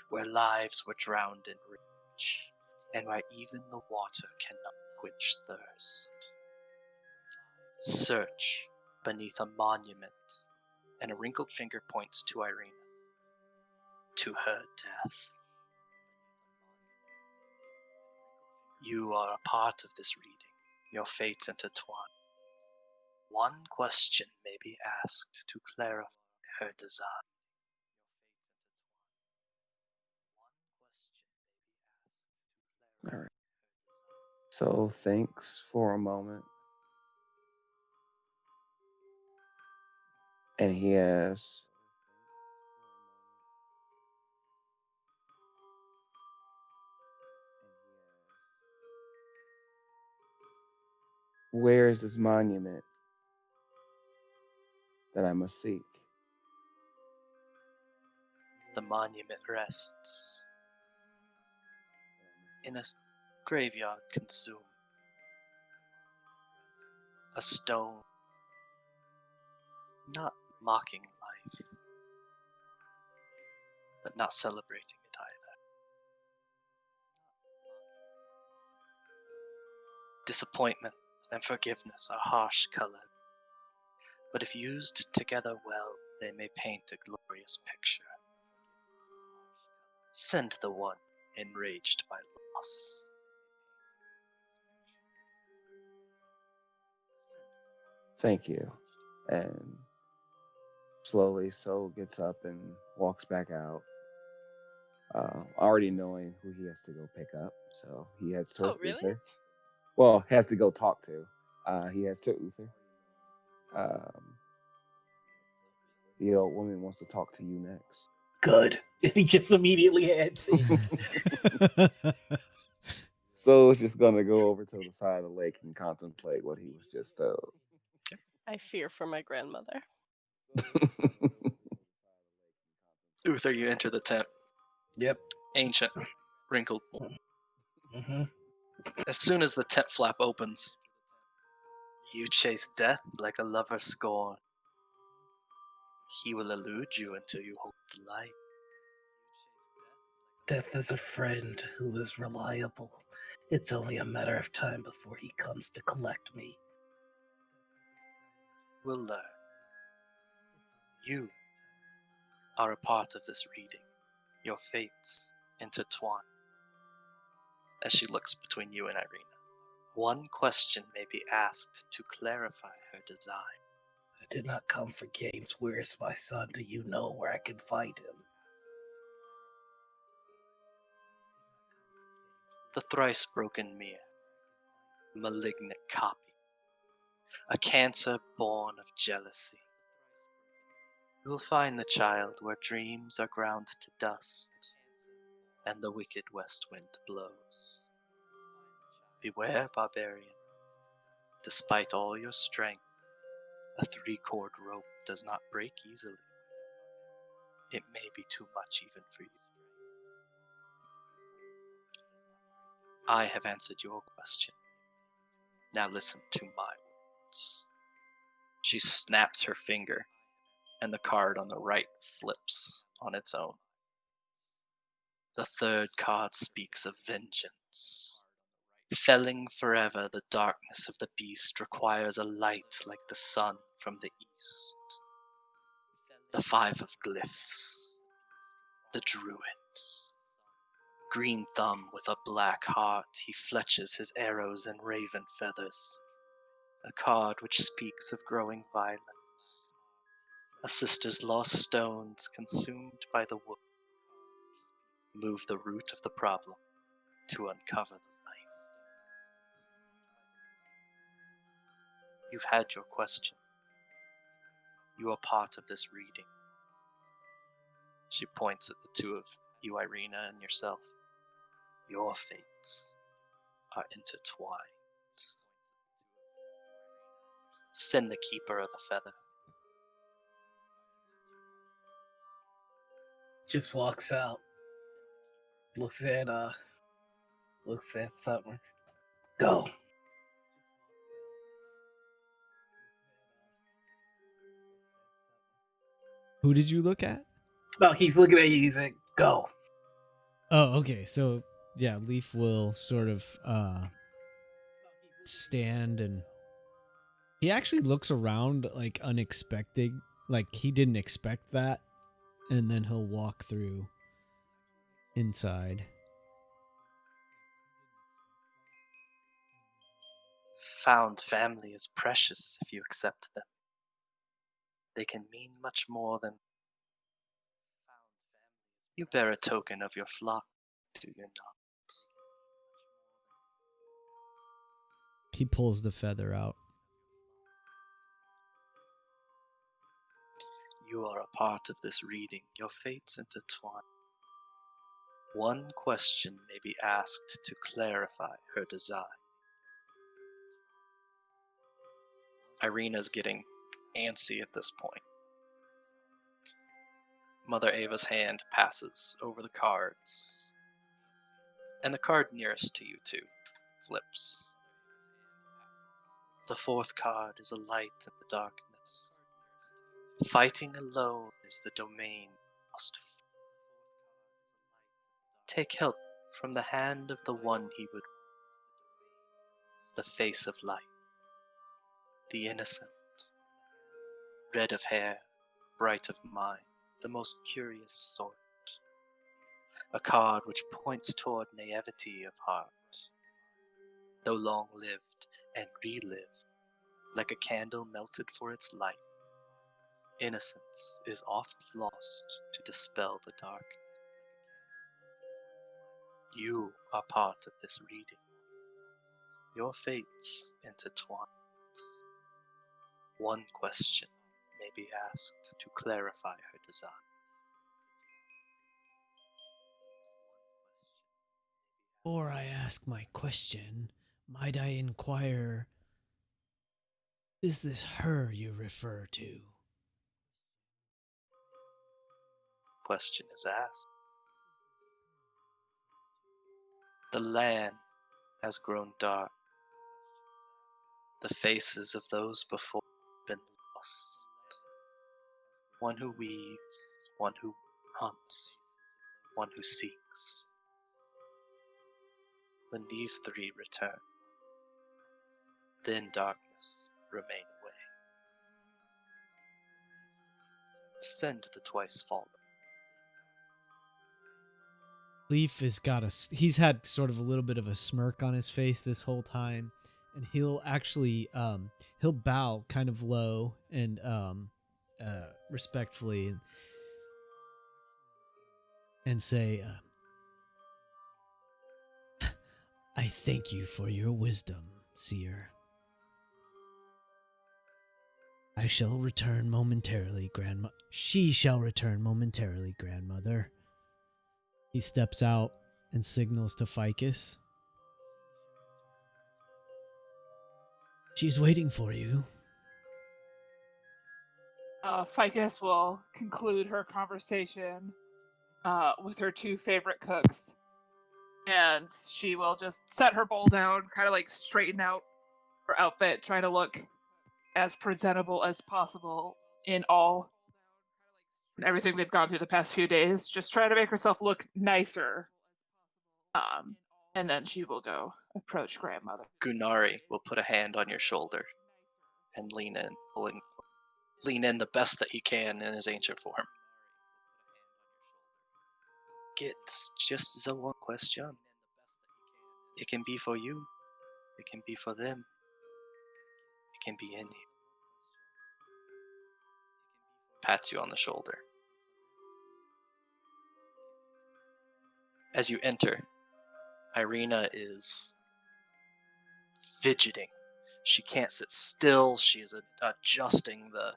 where lives were drowned in rage, and where even the water cannot quench thirst. Search beneath a monument, and a wrinkled finger points to Ireena, to her death. You are a part of this reading, your fates intertwine. One question may be asked to clarify her design. All right. So thanks for a moment. And he asks, where is this monument that I must seek? The monument rests in a graveyard consumed. A stone, not mocking life, but not celebrating it either. Disappointment and forgiveness are harsh colored, but if used together well, they may paint a glorious picture. Send the one enraged by loss. Thank you. And slowly, Sol gets up and walks back out, already knowing who he has to go pick up. So he heads towards Oh, really? Uther. Well, has to go talk to. He heads to Uther. The old woman wants to talk to you next. Good. He just immediately heads in. So it's just gonna go over to the side of the lake and contemplate what he was just told. I fear for my grandmother. Uther, you enter the tent. Yep. Ancient, wrinkled. Mm-hmm. As soon as the tent flap opens, you chase death like a lover scorn. He will elude you until you hold the light. Death is a friend who is reliable. It's only a matter of time before he comes to collect me. We'll learn. You are a part of this reading. Your fates intertwine. As she looks between you and Ireena, one question may be asked to clarify her design. I did not come for games. Where is my son? Do you know where I can find him? The thrice broken mere, malignant copy, a cancer born of jealousy. You will find the child where dreams are ground to dust, and the wicked west wind blows. Beware, Barbarian. Despite all your strength, a 3-cord rope does not break easily. It may be too much even for you. I have answered your question. Now listen to my words. She snaps her finger, and the card on the right flips on its own. The third card speaks of vengeance. Felling forever the darkness of the beast requires a light like the sun from the east. The 5 of glyphs. The druid. Green thumb with a black heart, he fletches his arrows in raven feathers. A card which speaks of growing violence. A sister's lost stones consumed by the wood. Move the root of the problem to uncover the knife. You've had your question. You are part of this reading. She points at the two of you, Ireena, and yourself. Your fates are intertwined. Send the keeper of the feather. Just walks out. Looks at Summer. Go. Who did you look at? No, he's looking at you. He's like, go. Oh, okay. So yeah, Leaf will sort of stand, and he actually looks around like unexpected, like he didn't expect that, and then he'll walk through inside. Found family is precious if you accept them. They can mean much more than you bear a token of your flock, do you not? He pulls the feather out. You are a part of this reading. Your fates intertwine. One question may be asked to clarify her design. Ireena's getting antsy at this point. Mother Ava's hand passes over the cards, and the card nearest to you two flips. The 4th card is a light in the darkness. Fighting alone is the domain lost. Take help from the hand of the one he would. The face of light. The innocent. Red of hair, bright of mind, the most curious sort. A card which points toward naivety of heart. Though long lived and relived, like a candle melted for its light, innocence is oft lost to dispel the dark. You are part of this reading. Your fates intertwine. One question may be asked to clarify her design. Before I ask my question, might I inquire, is this her you refer to? Question is asked. The land has grown dark. The faces of those before have been lost. One who weaves, one who hunts, one who seeks. When these three return, then darkness remain away. Send the twice fallen. Leaf has got he's had sort of a little bit of a smirk on his face this whole time, and he'll actually he'll bow kind of low and respectfully and say, I thank you for your wisdom, seer. I shall return momentarily, grandma. She shall return momentarily, grandmother. He steps out and signals to Ficus. She's waiting for you. Ficus will conclude her conversation with her two favorite cooks. And she will just set her bowl down, kind of like straighten out her outfit, try to look as presentable as possible in all and everything they've gone through the past few days. Just try to make herself look nicer. And then she will go approach grandmother. Gunari will put a hand on your shoulder and lean in the best that he can in his ancient form. It's just the one question. It can be for you. It can be for them. It can be any. Pats you on the shoulder. As you enter, Ireena is fidgeting. She can't sit still. She's adjusting the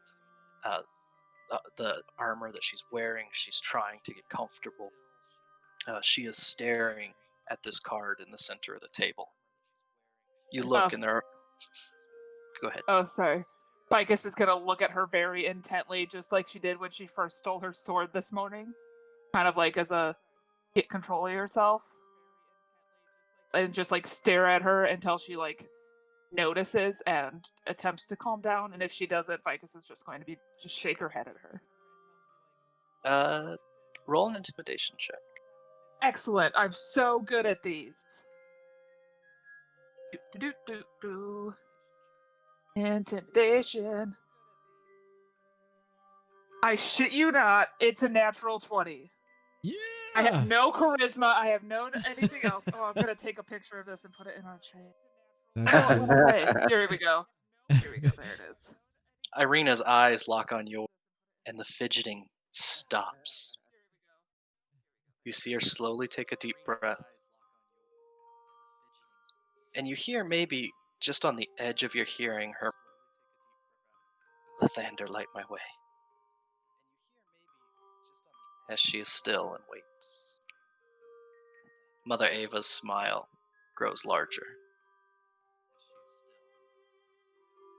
armor that she's wearing. She's trying to get comfortable. She is staring at this card in the center of the table. You look and there are... Go ahead. Oh, sorry. Ficus is going to look at her very intently, just like she did when she first stole her sword this morning. Kind of like as a get control of yourself. And just like stare at her until she like notices and attempts to calm down. And if she doesn't, Ficus is just going to just shake her head at her. Roll an intimidation check. Excellent. I'm so good at these. Intimidation. I shit you not, it's a natural 20. Yeah! I have no charisma, I have no anything else. Oh, I'm gonna take a picture of this and put it in our chat. Oh, okay. Here we go. There it is. Ireena's eyes lock on yours, and the fidgeting stops. You see her slowly take a deep breath. And you hear, maybe just on the edge of your hearing, her Lathander light my way. As she is still and waits. Mother Ava's smile grows larger.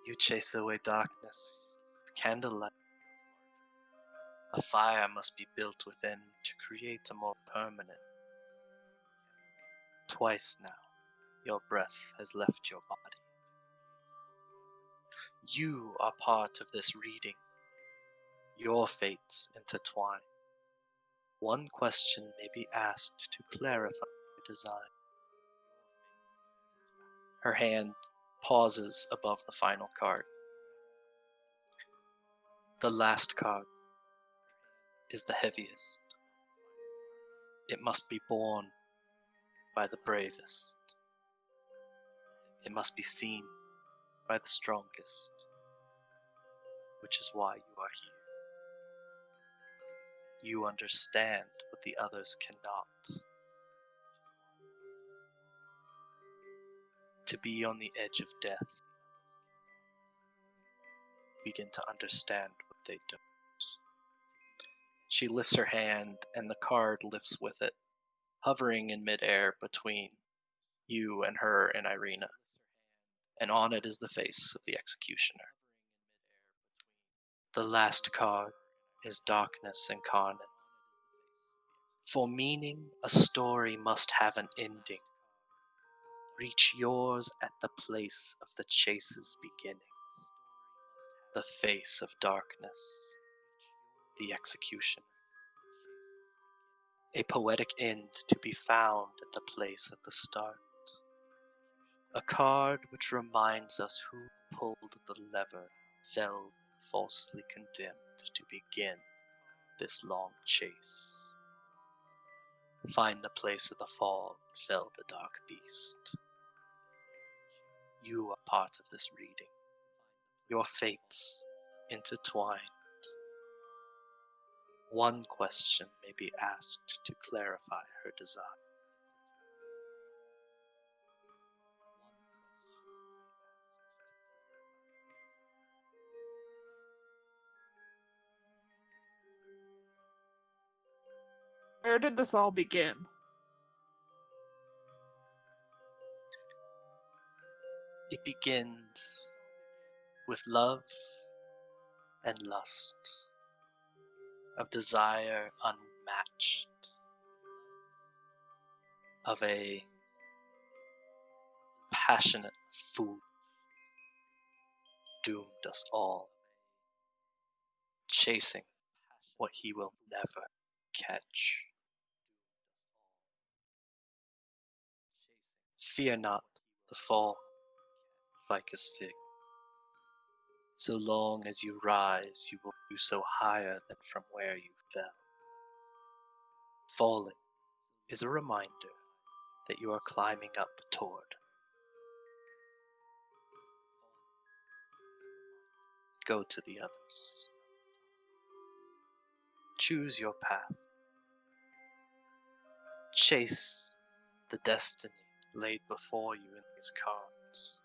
You chase away darkness with candlelight. A fire must be built within to create a more permanent. Twice now, your breath has left your body. You are part of this reading. Your fates intertwine. One question may be asked to clarify your design. Her hand pauses above the final card. The last card is the heaviest. It must be borne by the bravest. It must be seen by the strongest, which is why you are here. You understand what the others cannot. To be on the edge of death, begin to understand what they don't. She lifts her hand, and the card lifts with it, hovering in midair between you and her and Ireena. And on it is the face of the executioner. The last card is darkness incarnate. For meaning, a story must have an ending. Reach yours at the place of the chase's beginning. The face of darkness, the executioner. A poetic end to be found at the place of the start. A card which reminds us who pulled the lever, fell falsely condemned to begin this long chase. Find the place of the fall, fell the dark beast. You are part of this reading. Your fates intertwined. One question may be asked to clarify her design. Where did this all begin? It begins with love and lust, of desire unmatched, of a passionate fool doomed us all, chasing what he will never catch. Fear not the fall, Ficus fig. So long as you rise, you will do so higher than from where you fell. Falling is a reminder that you are climbing up toward. Go to the others. Choose your path. Chase the destiny laid before you in these cards.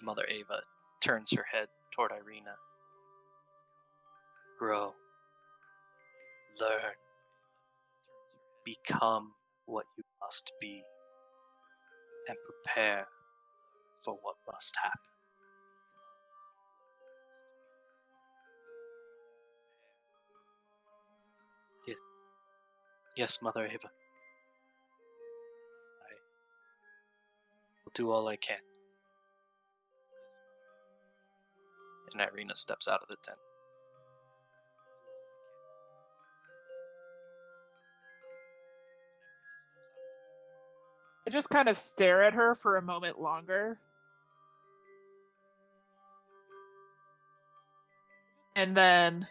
Mother Ava turns her head toward Ireena. Grow. Learn. Become what you must be. And prepare for what must happen. Yes, Mother Ava. I will do all I can. And Ireena steps out of the tent. I just kind of stare at her for a moment longer. And then,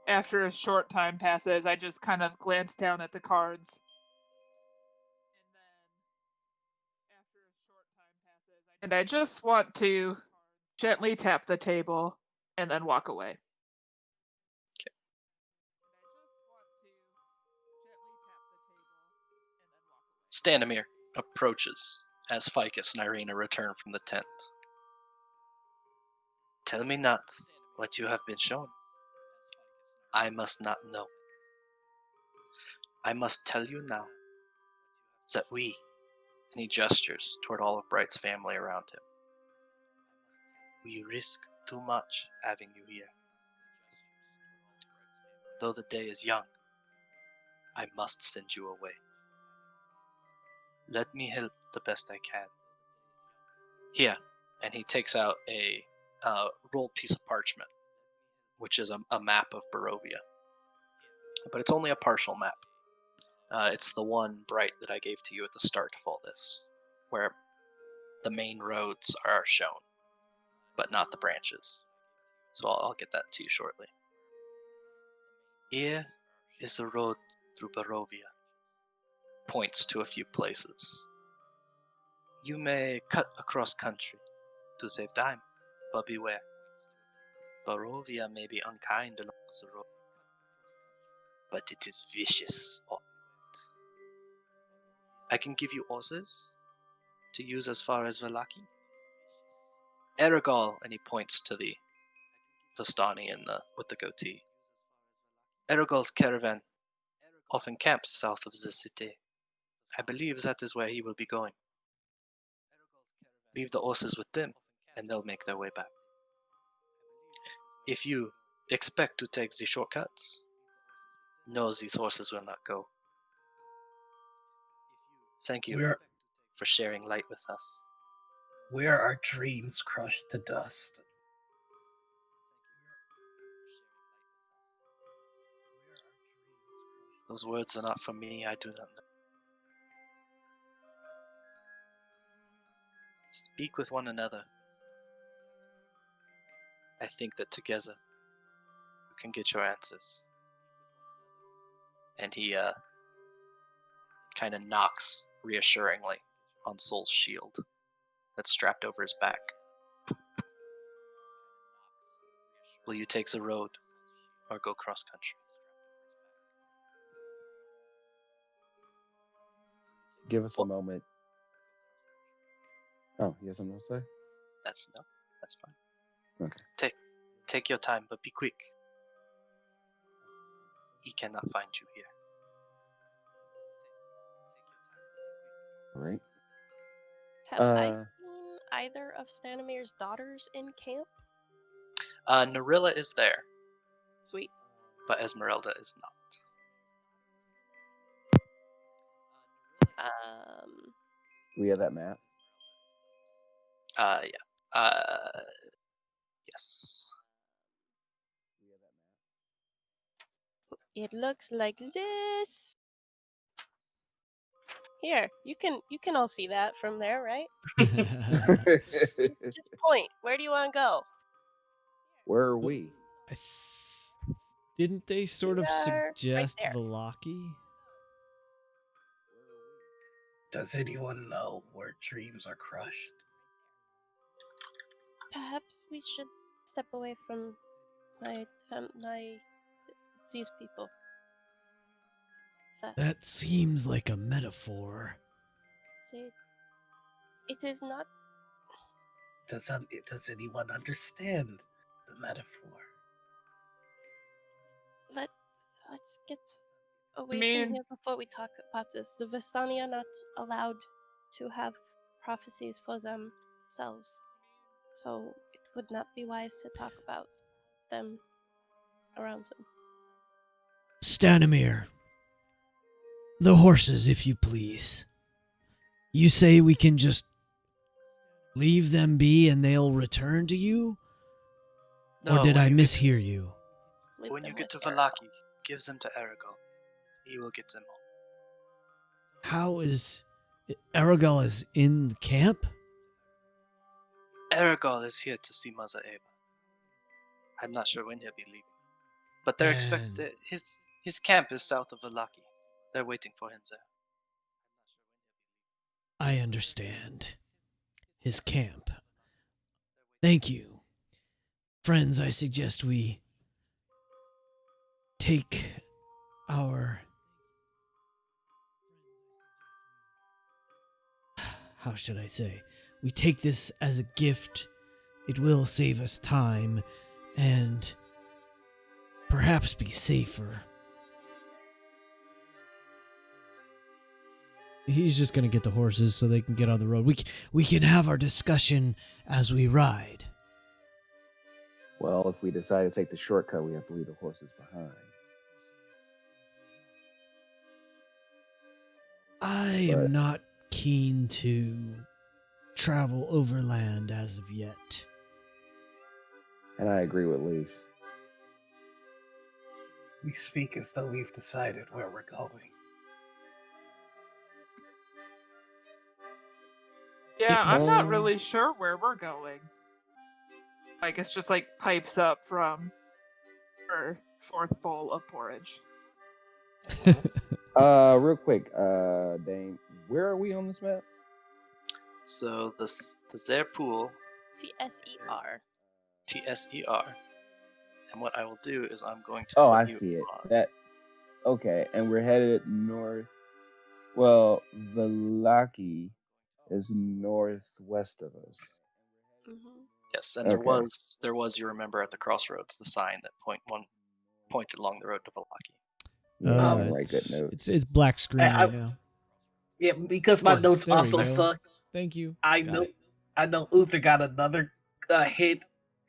after a short time passes, I just kind of glance down at the cards. And I just want to gently tap the table and then walk away. Okay. Stanimir approaches as Ficus and Ireena return from the tent. Tell me not what you have been shown. I must not know. I must tell you now that we, and he gestures toward all of Bright's family around him, we risk too much having you here. Though the day is young, I must send you away. Let me help the best I can. Here, and he takes out a rolled piece of parchment, which is a map of Barovia. But it's only a partial map. It's the one, Bright, that I gave to you at the start of all this, where the main roads are shown, but not the branches. So I'll get that to you shortly. Here is the road through Barovia. Points to a few places. You may cut across country to save time, but beware. Barovia may be unkind along the road, but it is vicious. I can give you horses to use as far as Valaki. Erigol, and he points to the Vistani with the goatee. Erigol's caravan often camps south of the city. I believe that is where he will be going. Leave the horses with them, and they'll make their way back. If you expect to take the shortcuts, know these horses will not go. Thank you for sharing light with us. Where are dreams crushed to dust? Those words are not for me, I do not know. Speak with one another. I think that together you can get your answers. And he kind of knocks reassuringly on Soul's shield that's strapped over his back. Will you take the road or go cross country? Give us a moment. Oh, you have something to say? That's fine. Okay. Take your time, but be quick. He cannot find you here. All right. Have I seen either of Stanimir's daughters in camp? Narilla is there, Sweet. but Esmeralda is not. Do we have that map? Yeah. Yes. It looks like this. Here, you can all see that from there, right? Just point. Where do you want to go? Where are we? Didn't they sort of We are suggest right there. Vallaki? Does anyone know where dreams are crushed? Perhaps we should step away from these people. First. That seems like a metaphor. See, it is not. Does anyone understand the metaphor? Let's get away mean- from here before we talk about this. The Vistani are not allowed to have prophecies for themselves, so it would not be wise to talk about them around them. Stanimir, the horses, if you please. You say we can just leave them be and they'll return to you? No, Or did when I you get mishear you? Leave When them you get to with Eric. Vallaki, give them to Aragol. He will get them all. How is... Aragol is in the camp? Aragol is here to see Mother Ava. I'm not sure when he'll be leaving. But they're expected. His camp is south of Vallaki. They're waiting for him there. I understand. His camp. Thank you. Friends, I suggest we take our... How should I say? We take this as a gift. It will save us time and perhaps be safer. He's just going to get the horses so they can get on the road. We can have our discussion as we ride. Well, if we decide to take the shortcut, we have to leave the horses behind. I am not keen to travel overland as of yet. And I agree with Leaf. We speak as though we've decided where we're going. Yeah, I'm not Um, really sure where we're going. Like, it's just like pipes up from her fourth bowl of porridge. Real quick, Dane, where are we on this map? So the Zer pool, TSER. TSER. And what I will do is I'm going to. Oh, put I you see it. on- Okay, and we're headed north. Well, Vallaki is northwest of us. Mm-hmm. Yes, and Okay. there was, you remember, at the crossroads, the sign that pointed along the road to Vallaki. Yeah, I didn't write good it's, notes. it's black screen I- right now. Yeah, because my Oh, notes there we also go. suck. Thank you. I Got know. it. I know Uther got another hit.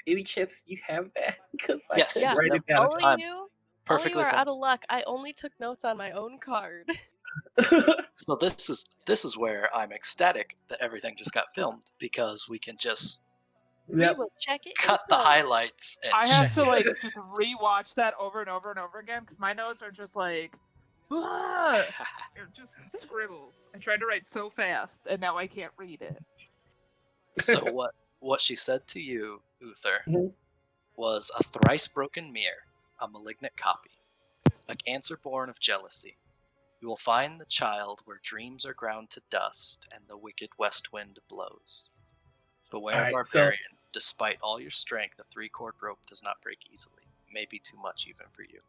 Any chance you have that? Because I Yes, couldn't Yeah. write it down. All time. of you Perfectly are fine. out of luck. I only took notes on my own card. So this is where I'm ecstatic that everything just got filmed, because we can just Yep. We will check it. cut in the post. highlights and I have check to it. like just rewatch that over and over and over again because my notes are just like Ah! It just scribbles. I tried to write so fast, and now I can't read it. So what she said to you, Uther, Mhm. was a thrice broken mirror, a malignant copy, a cancer born of jealousy. You will find the child where dreams are ground to dust and the wicked west wind blows. Beware, Alright, so- barbarian. Despite all your strength, a 3-cord rope does not break easily. It may be too much even for you.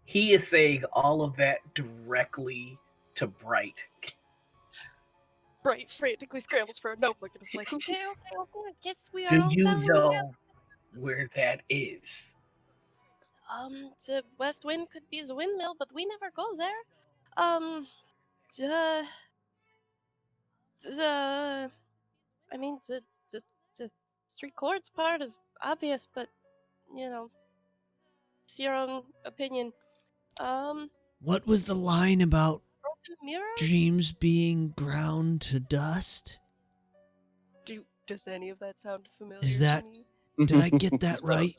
He is saying all of that directly to Bright. Bright frantically scrambles for a notebook and is like, okay, I guess we are Do all you done. know where that is? The west wind could be the windmill, but we never go there. I mean, the 3 chords part is obvious, but, you know, it's your own opinion. What was the line about Broken mirrors? dreams being ground to dust? Does any of that sound familiar Is that- to me? Did I get that So- right?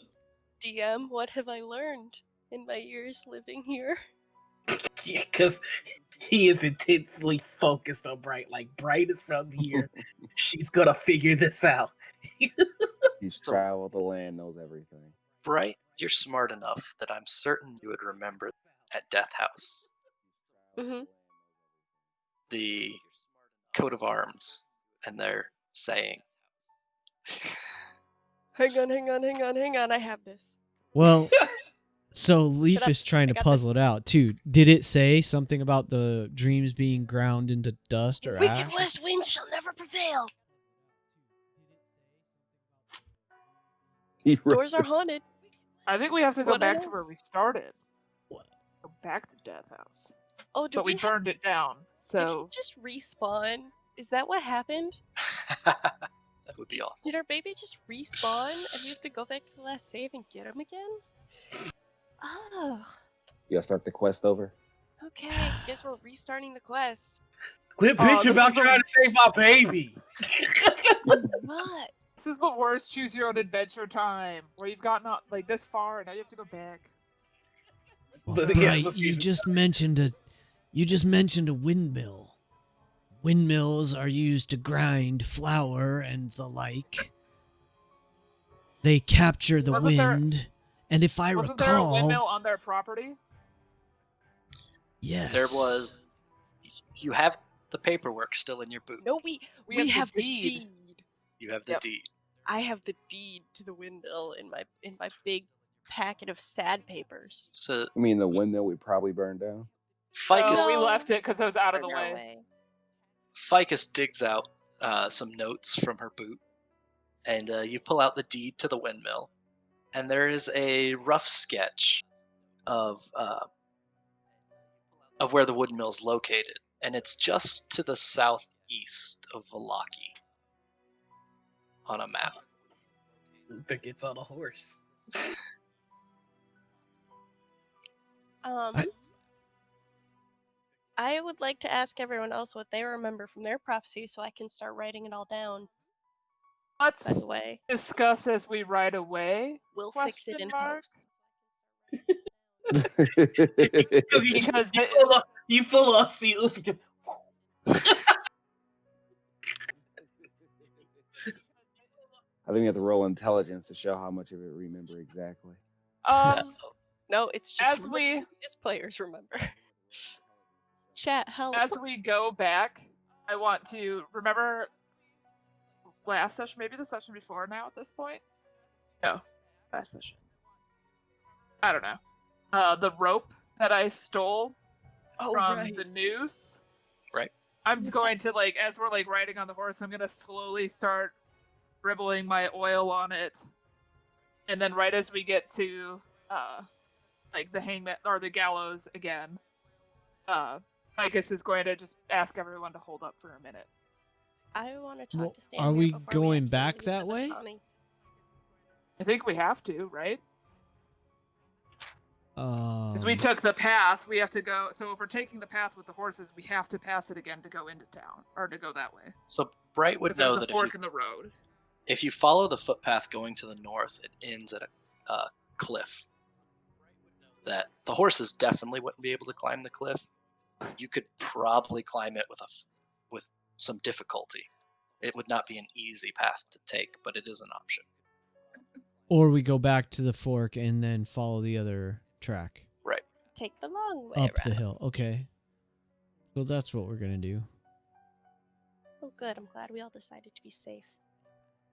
DM, what have I learned in my years living here? Because he is intensely focused on Bright. Like, Bright is from here. She's gonna figure this out. He's So- traveled the land, knows everything. Bright, you're smart enough that I'm certain you would remember at Death House, Mm-hmm. the coat of arms, and their saying. Hang on. I have this. Well, so Leaf Shut up. is trying I to got puzzle this. it out too. Did it say something about the dreams being ground into dust or Wicked ash? west winds shall never prevail. He wrote Doors are haunted. I think we have to go What I back to know? where we started. What? Go back to Death House. Oh, did But we we burned it down. Did he So just respawn? Is that what happened? That would be awful. Did our baby just respawn and we have to go back to the last save and get him again? Oh, You gotta start the quest over. okay. Guess we're restarting the quest. Quit Oh, bitching this about is the- trying to save my baby. What? this is the worst choose your own adventure time where you've gotten like this far and now you have to go back. Well, But yeah, Bright, let's you use- just mentioned a windmill. Windmills are used to grind flour and the like. They capture the Wasn't there- wind, and if I Wasn't there a recall, windmill on their property? yes, There was. You have the paperwork still in your boot. No, we have the the deed. deed. You have the Yep. deed. I have the deed to the windmill in my big packet of sad papers. So I mean, the windmill we probably burned down. Ficus, Oh, we No. left it because it was out of the Further way. away. Ficus digs out some notes from her boot, and you pull out the deed to the windmill, and there is a rough sketch of where the windmill's located, and it's just to the southeast of Valaki on a map. Uther gets on a horse. I would like to ask everyone else what they remember from their prophecy so I can start writing it all down, by Let's the way. discuss as we ride away. We'll fix it in Question mark? post. Because You full of see Uther just I think we have to roll intelligence to show how much of it we remember exactly. No, it's just As how much we- his players remember. Chat, help. as we go back, I want to remember last session, maybe the session before now at this point. No, last session. I don't know. The rope that I stole Oh, from right. the noose. Right. I'm going to as we're riding on the horse, I'm gonna slowly start dribbling my oil on it, and then right as we get to the hangman or the gallows again, Ficus is going to just ask everyone to hold up for a minute. I want to talk Well, to Stan. are here we before going actually back leave that for way? Vistani. I think we have to, right? Because we Um, took the path, we have to go. So if we're taking the path with the horses, we have to pass it again to go into town or to go that way. So Bright would 'Cause there's know a that fork in the road. if you follow the footpath going to the north, it ends at a cliff. that the horses definitely wouldn't be able to climb the cliff. You could probably climb it with some difficulty. It would not be an easy path to take, but it is an option. Or we go back to the fork and then follow the other track. Right. Take the long way Up around. the hill. Okay. So that's what we're going to do. Oh, good. I'm glad we all decided to be safe.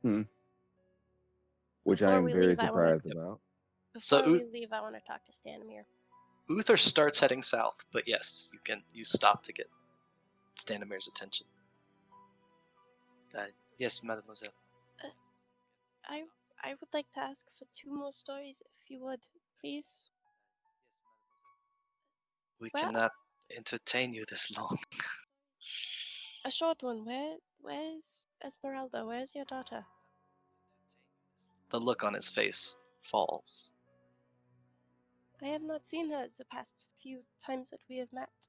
Which Before I am we very leave, I wanna- surprised about. So Before we leave, I want to talk to Stanimir. Uther starts heading south, but yes, you stop to get Stanimir's attention. Yes, mademoiselle. I would like to ask for 2 more stories, if you would, please. We Well- cannot entertain you this long. A short one. Where's Esmeralda? Where's your daughter? The look on his face falls. I have not seen her the past few times that we have met.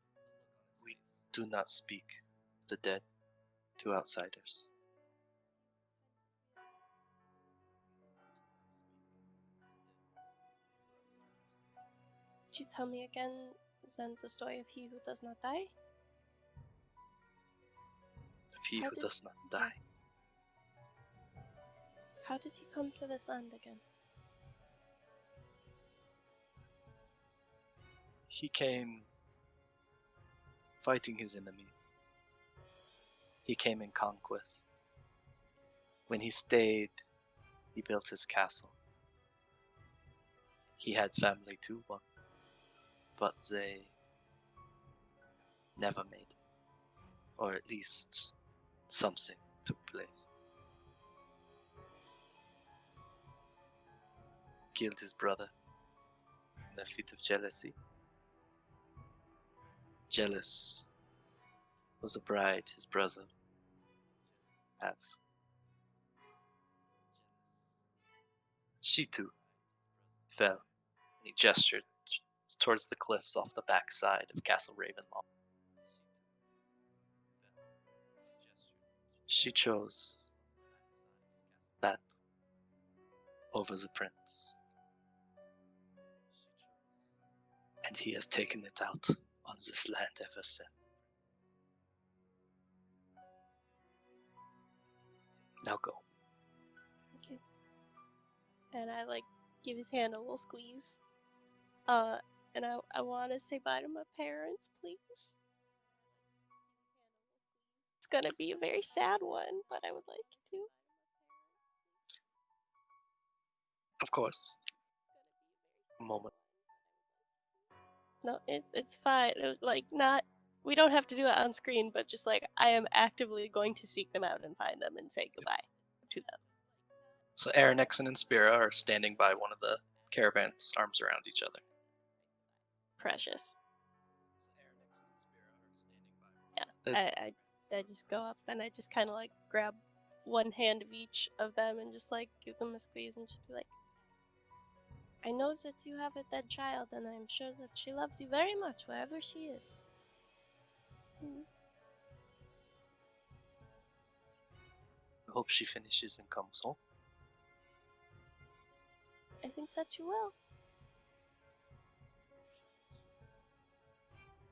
We do not speak the dead to outsiders. Could you tell me again, then, the story of he who does not die? Of he How who does- does not die. How did he come to this land again? He came fighting his enemies. He came in conquest. When he stayed, he built his castle. He had family too, but they never made it. Or at least something took place. Killed his brother in a fit of jealousy. Jealous was a bride his brother have. She too fell. He gestured towards the cliffs off the backside of Castle Ravenloft. She chose that over the prince. And he has taken it out on this land ever since. Now go. Okay. And I give his hand a little squeeze. And I want to say bye to my parents, please. It's gonna be a very sad one, but I would like to. Of course. A moment. No, it's fine. Not. We don't have to do it on screen, but just I am actively going to seek them out and find them and say goodbye to them. So Aronexon and Spira are standing by one of the caravans, arms around each other. Precious. The- I just go up and I just kind of grab one hand of each of them and just give them a squeeze and just be like, I know that you have a dead child and I'm sure that she loves you very much wherever she is. I hope she finishes and comes home. I think that you will.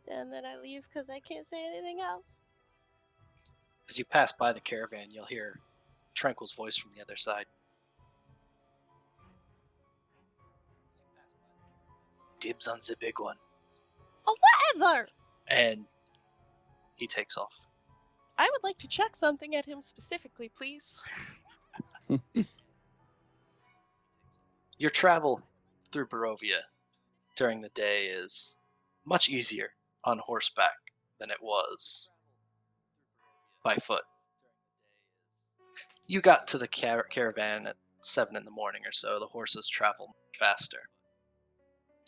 And then I leave because I can't say anything else. As you pass by the caravan, you'll hear Tranquil's voice from the other side. Dibs on the big one. Oh, whatever! And he takes off. I would like to check something at him specifically, please. Your travel through Barovia during the day is much easier on horseback than it was by foot. You got to the caravan at 7 in the morning or so. The horses travel faster.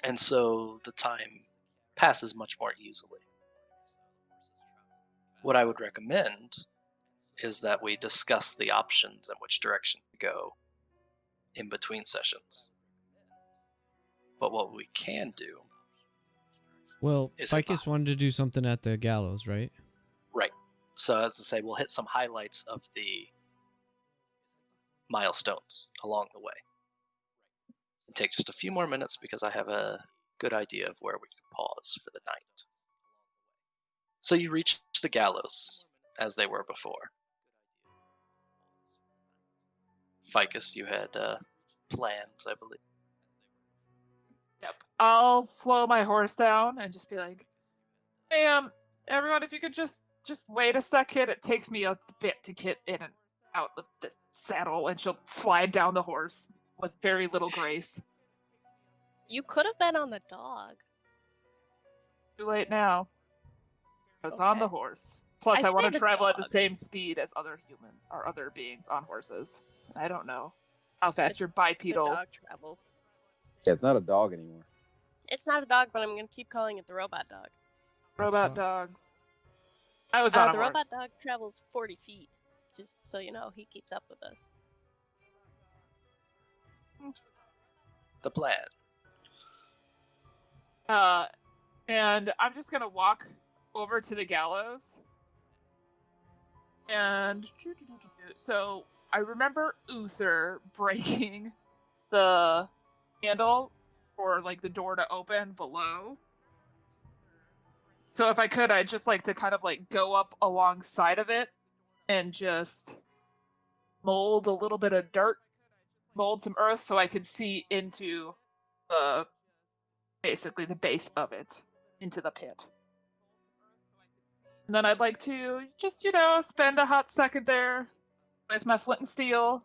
And so the time passes much more easily. What I would recommend is that we discuss the options and which direction to go in between sessions. But what we can do... Well, Is it Ficus wanted to do something at the gallows, right? Right. So as I say, we'll hit some highlights of the milestones along the way. It'll take just a few more minutes because I have a good idea of where we could pause for the night. So you reach the gallows, as they were before. Ficus, you had plans, I believe. Yep. I'll slow my horse down and just be like, "Hey, everyone, if you could just wait a second. It takes me a bit to get in and out of this saddle," and she'll slide down the horse with very little grace. You could have been on the dog. Too late now. I was on the Okay. horse. Plus, I I want say to the travel at the dog. same speed as other human or other beings on horses. I don't know how fast your The bipedal. dog travels. Yeah, it's not a dog anymore. It's not a dog, but I'm gonna keep calling it the robot dog. Robot fine. dog. I was on a The horse. robot dog travels 40 feet. Just so you know, he keeps up with us. The plan. And I'm just gonna walk over to the gallows. And so I remember Uther breaking the handle for like the door to open below. So if I could, I'd just like to kind of like go up alongside of it and just mold a little bit of dirt, mold some earth so I could see into basically the base of it, into the pit. And then I'd like to just, spend a hot second there with my flint and steel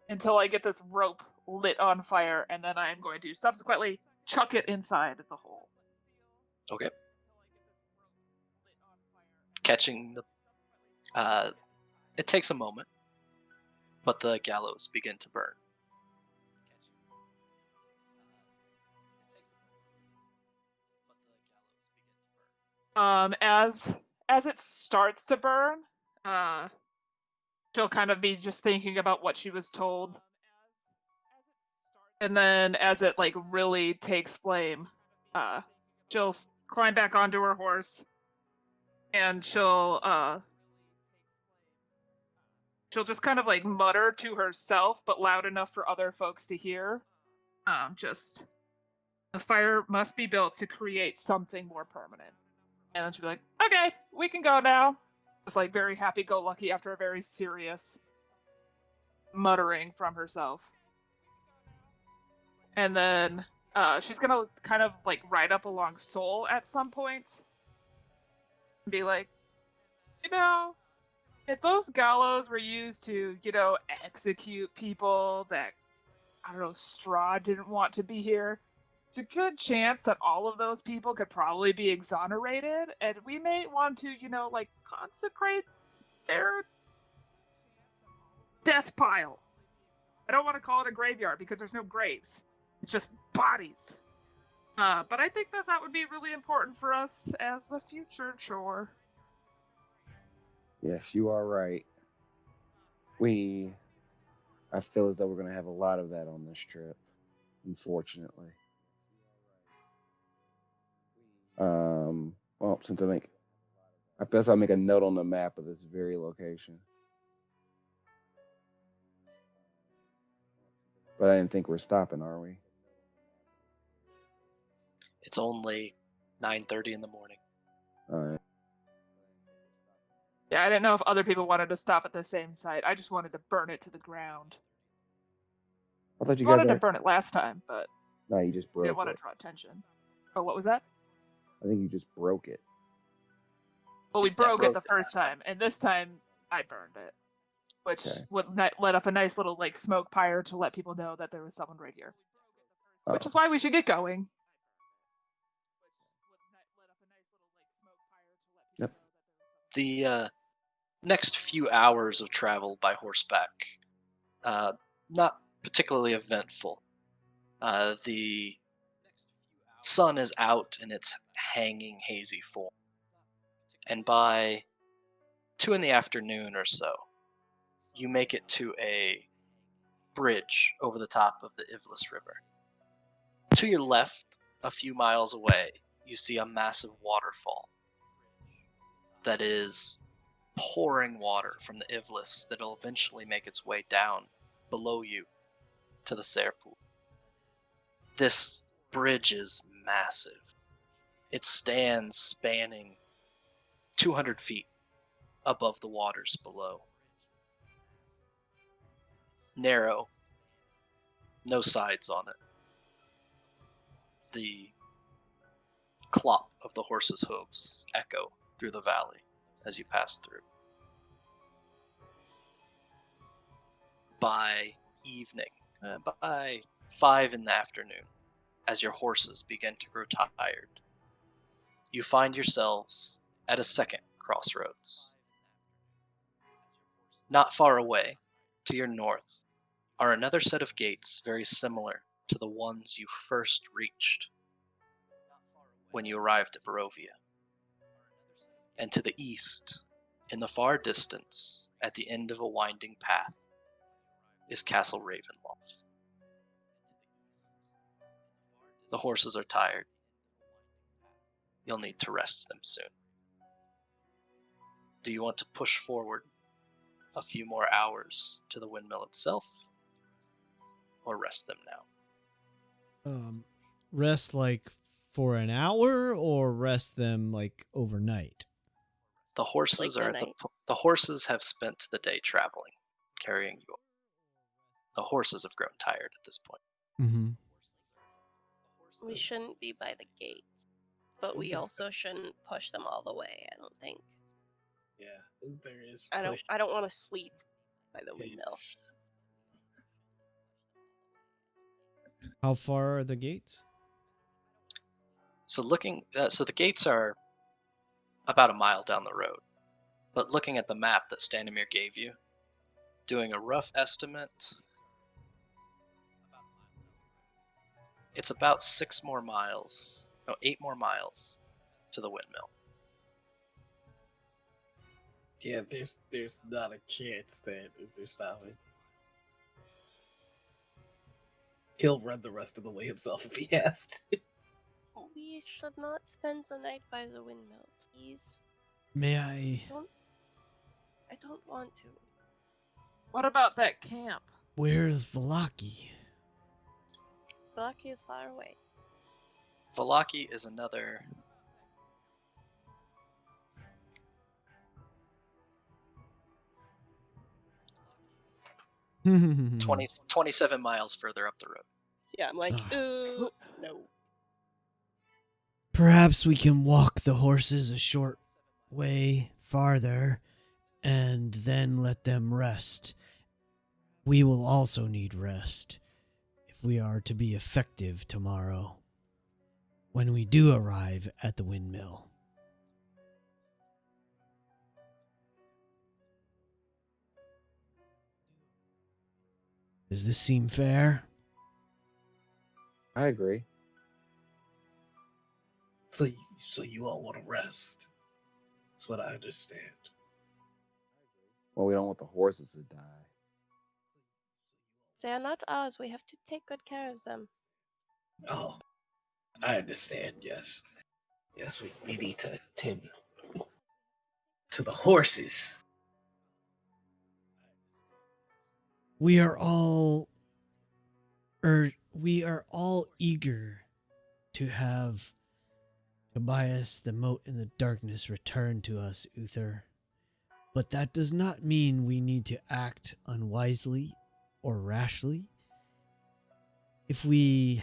until I get this rope lit on fire, and then I'm going to subsequently chuck it inside the hole. Okay. Catching the... it takes a moment, but the gallows begin to burn. As it starts to burn, she'll kind of be just thinking about what she was told. And then as it like really takes flame, she'll climb back onto her horse, and she'll just kind of like mutter to herself, but loud enough for other folks to hear. Just the fire must be built to create something more permanent. And then she'll be like, "Okay, we can go now." Just like very happy-go-lucky after a very serious muttering from herself. And then she's gonna kind of like ride up along Soul at some point and be like, if those gallows were used to, execute people that, I don't know, Strahd didn't want to be here, it's a good chance that all of those people could probably be exonerated, and we may want to, consecrate their death pile. I don't want to call it a graveyard because there's no graves. It's just bodies. But I think that would be really important for us as a future chore. Yes, you are right. I feel as though we're going to have a lot of that on this trip, unfortunately. Well, since I guess I'll make a note on the map of this very location. But I didn't think we're stopping, are we? It's only 9:30 in the morning. All right. Yeah, I didn't know if other people wanted to stop at the same site. I just wanted to burn it to the ground. I thought you I guys wanted to burn it last time, but No, you just I broke didn't want to it. draw attention. Oh, what was that? I think you just broke it. Well, we broke it broke the it first time, and this time I burned it, which Okay. would let off a nice little like smoke pyre to let people know that there was someone right here. Oh. Which is why we should get going. Yep. The next few hours of travel by horseback, not particularly eventful. The sun is out in its hanging, hazy form. And by 2 in the afternoon or so, you make it to a bridge over the top of the Ivlis River. To your left, a few miles away, you see a massive waterfall that is pouring water from the Ivlis that'll eventually make its way down below you to the Solaire pool. This bridge is massive. It stands spanning 200 feet above the waters below. Narrow, no sides on it. The clop of the horse's hooves echo through the valley as you pass through. By evening, by 5 in the afternoon, as your horses begin to grow tired, you find yourselves at a second crossroads. Not far away, to your north, are another set of gates very similar to the ones you first reached when you arrived at Barovia. And to the east, in the far distance, at the end of a winding path, is Castle Ravenloft. The horses are tired. You'll need to rest them soon. Do you want to push forward a few more hours to the windmill itself, or rest them now? Rest like for an hour, or rest them like overnight? The horses Like are a at night. the horses have spent the day traveling, carrying you. The horses have grown tired at this point. Mm-hmm. We shouldn't be by the gates, but we also shouldn't push them all the way, I don't think. Yeah, Uther is. I don't want to sleep by the windmill. How far are the gates? So the gates are about a mile down the road. But looking at the map that Stanimir gave you, doing a rough estimate, it's about 8 more miles to the windmill. Yeah, there's not a chance that Uther's stopping. He'll run the rest of the way himself if he has to. We should not spend the night by the windmill, please. May I? I don't want to. What about that camp? Where's Vallaki? Vallaki is far away. Vallaki is another 27 miles further up the road. Yeah, I'm like, Ah. no. Perhaps we can walk the horses a short way farther and then let them rest. We will also need rest if we are to be effective tomorrow when we do arrive at the windmill. Does this seem fair? I agree. So you all want to rest. That's what I understand. Well, we don't want the horses to die. They are not ours. We have to take good care of them. Oh, I understand. Yes, we need to attend to the horses. We are all eager to have Tobias the Mote in the Darkness return to us, Uther. But that does not mean we need to act unwisely or rashly. If we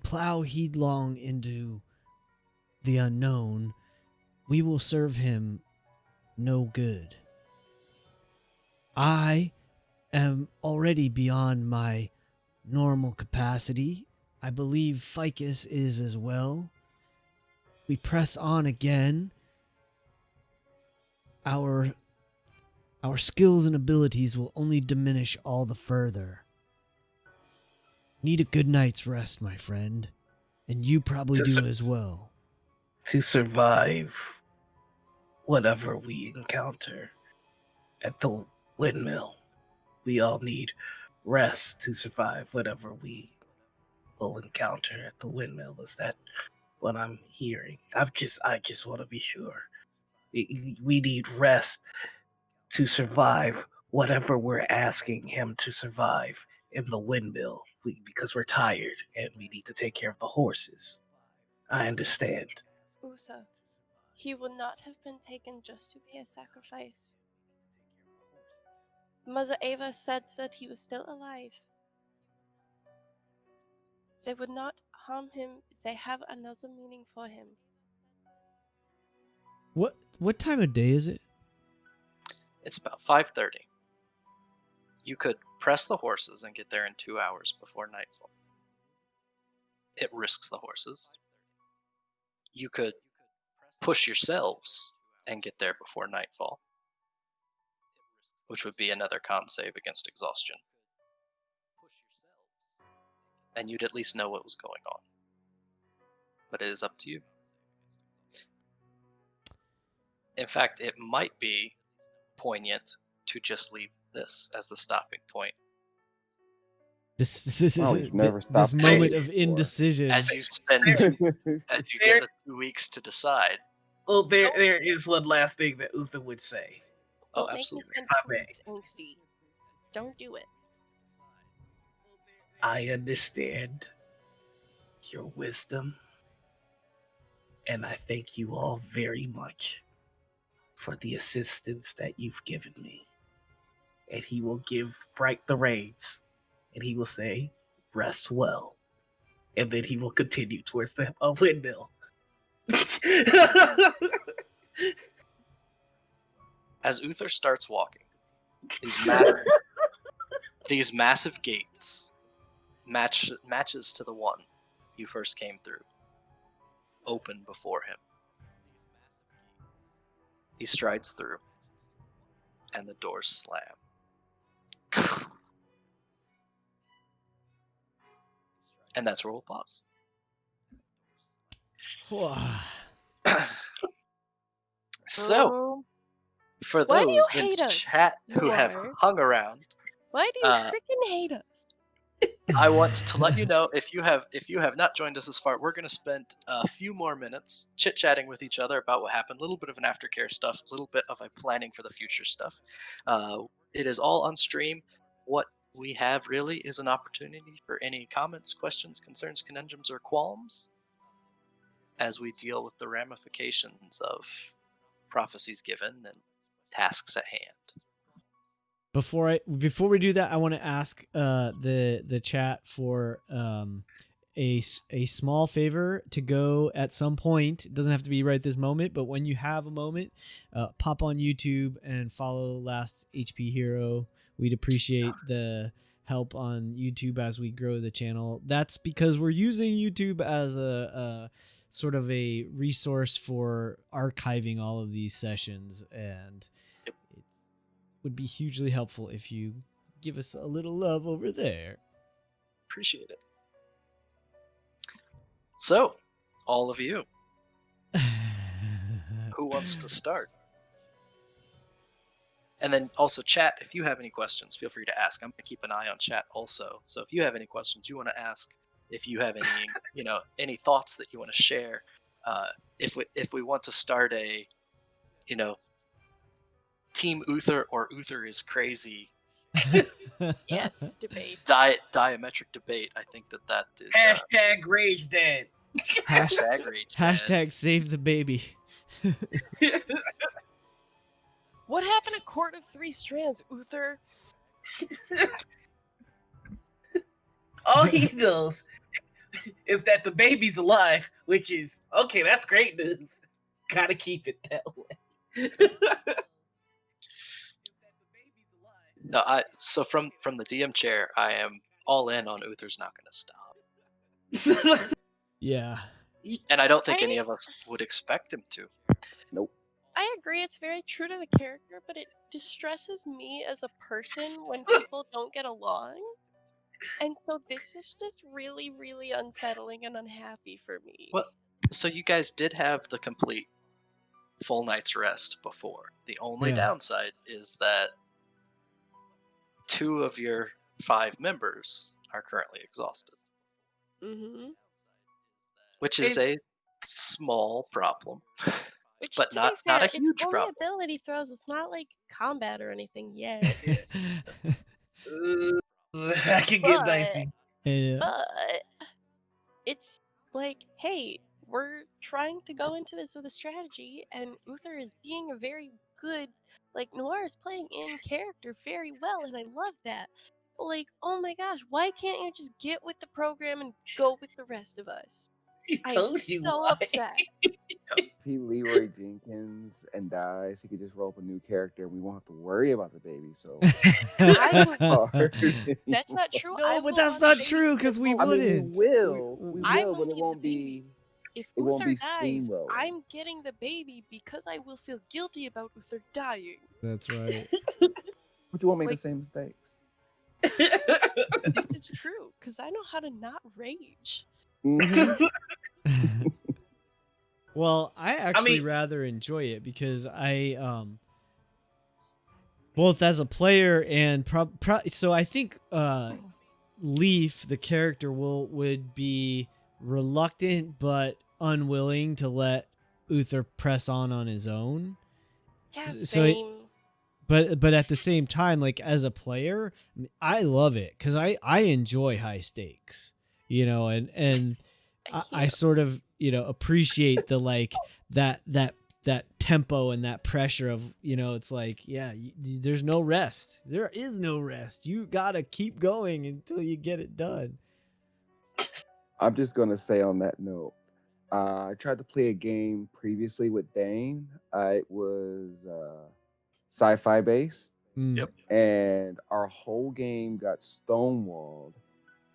plow headlong into the unknown, we will serve him no good. I am already beyond my normal capacity. I believe Ficus is as well. We press on again. Our skills and abilities will only diminish all the further. Need a good night's rest, my friend. And you probably do as well. To survive whatever we encounter at the windmill, we all need rest to survive whatever we will encounter at the windmill. Is that what I'm hearing? I just want to be sure. We need rest to survive whatever we're asking him to survive in the windmill, because we're tired and we need to take care of the horses. I understand. Uther, he would not have been taken just to be a sacrifice. Mother Ava said that he was still alive. They would not harm him. They have another meaning for him. What time of day is it? It's about 5:30. You could press the horses and get there in 2 hours before nightfall. It risks the horses. You could push yourselves and get there before nightfall, which would be another con save against exhaustion. And you'd at least know what was going on. But it is up to you. In fact, it might be poignant to just leave this as the stopping point. This Oh, you've never stopped moment playing of before. indecision. As you spend, as you get the 2 weeks to decide. Well, there is one last thing that Uther would say. Oh, Don't make me absolutely. spend I 2 may. weeks angsty. Don't do it. I understand your wisdom, and I thank you all very much for the assistance that you've given me. And he will give Bright the reins, and he will say, "Rest well," and then he will continue towards the windmill. As Uther starts walking, these massive gates matches to the one you first came through open before him. He strides through, and the doors slam. And that's where we'll pause. So, Oh, for Why do you those in hate us, chat who have Noir? hung around, why do you Uh, freaking hate us? I want to let you know if you have not joined us this far, we're going to spend a few more minutes chit-chatting with each other about what happened, a little bit of an aftercare stuff, a little bit of a planning for the future stuff. It is all on stream. What we have really is an opportunity for any comments, questions, concerns, conundrums, or qualms as we deal with the ramifications of prophecies given and tasks at hand. Before we do that, I want to ask the chat for a small favor to go at some point. It doesn't have to be right this moment, but when you have a moment, pop on YouTube and follow Last HP Hero. We'd appreciate the help on YouTube as we grow the channel. That's because we're using YouTube as a sort of a resource for archiving all of these sessions, and it would be hugely helpful if you give us a little love over there. Appreciate it. So, all of you, who wants to start? And then also chat, if you have any questions, feel free to ask. I'm going to keep an eye on chat also. So if you have any questions you want to ask, if you have any, any thoughts that you want to share, if we want to start a, Team Uther or Uther is crazy Yes, debate. diametric debate, I think that is Hashtag rage dead. hashtag rage. Hashtag save the baby. What happened at Court of Three Strands, Uther? All he knows is that the baby's alive, which is okay. That's great news. Gotta keep it that way. No, so from the DM chair, I am all in on Uther's not going to stop. Yeah. And I don't think any of us would expect him to. Nope. I agree, it's very true to the character, but it distresses me as a person when people don't get along. And so this is just really, really unsettling and unhappy for me. Well, so you guys did have the complete full night's rest before. The only downside is that 2 of your 5 members are currently exhausted. Mm-hmm. Which is a small problem. Which, but to not be fair, a huge it's only problem. ability throws. It's not like combat or anything yet. I can get dicey. Yeah. But it's like, hey, we're trying to go into this with a strategy, and Uther is being a very good, like, Noir is playing in character very well, and I love that. But, like, oh my gosh, why can't you just get with the program and go with the rest of us? He I'm told you so why. upset. If he Leroy Jenkins and dies, he could just roll up a new character and we won't have to worry about the baby. So I would. hard That's not true. I No, will but that's want a not baby true because we before- I mean, we wouldn't. will, I but will it get won't the baby. be. If It won't Uther be dies, steamrolling. I'm getting the baby because I will feel guilty about Uther dying. That's right. But you won't make Like- the same mistakes. This is true because I know how to not rage. Mhm. Well, I actually mean- rather enjoy it because I both as a player and so I think Leaf, the character, would be reluctant but unwilling to let Uther press on his own. Yeah, So it- same. But at the same time, like as a player, I love it because I enjoy high stakes, and I can't. sort of appreciate the like that tempo and that pressure of it's like there's no rest. There is no rest. You gotta keep going until you get it done. I'm just gonna say on that note, I tried to play a game previously with Dane. It was sci-fi based, Yep. and our whole game got stonewalled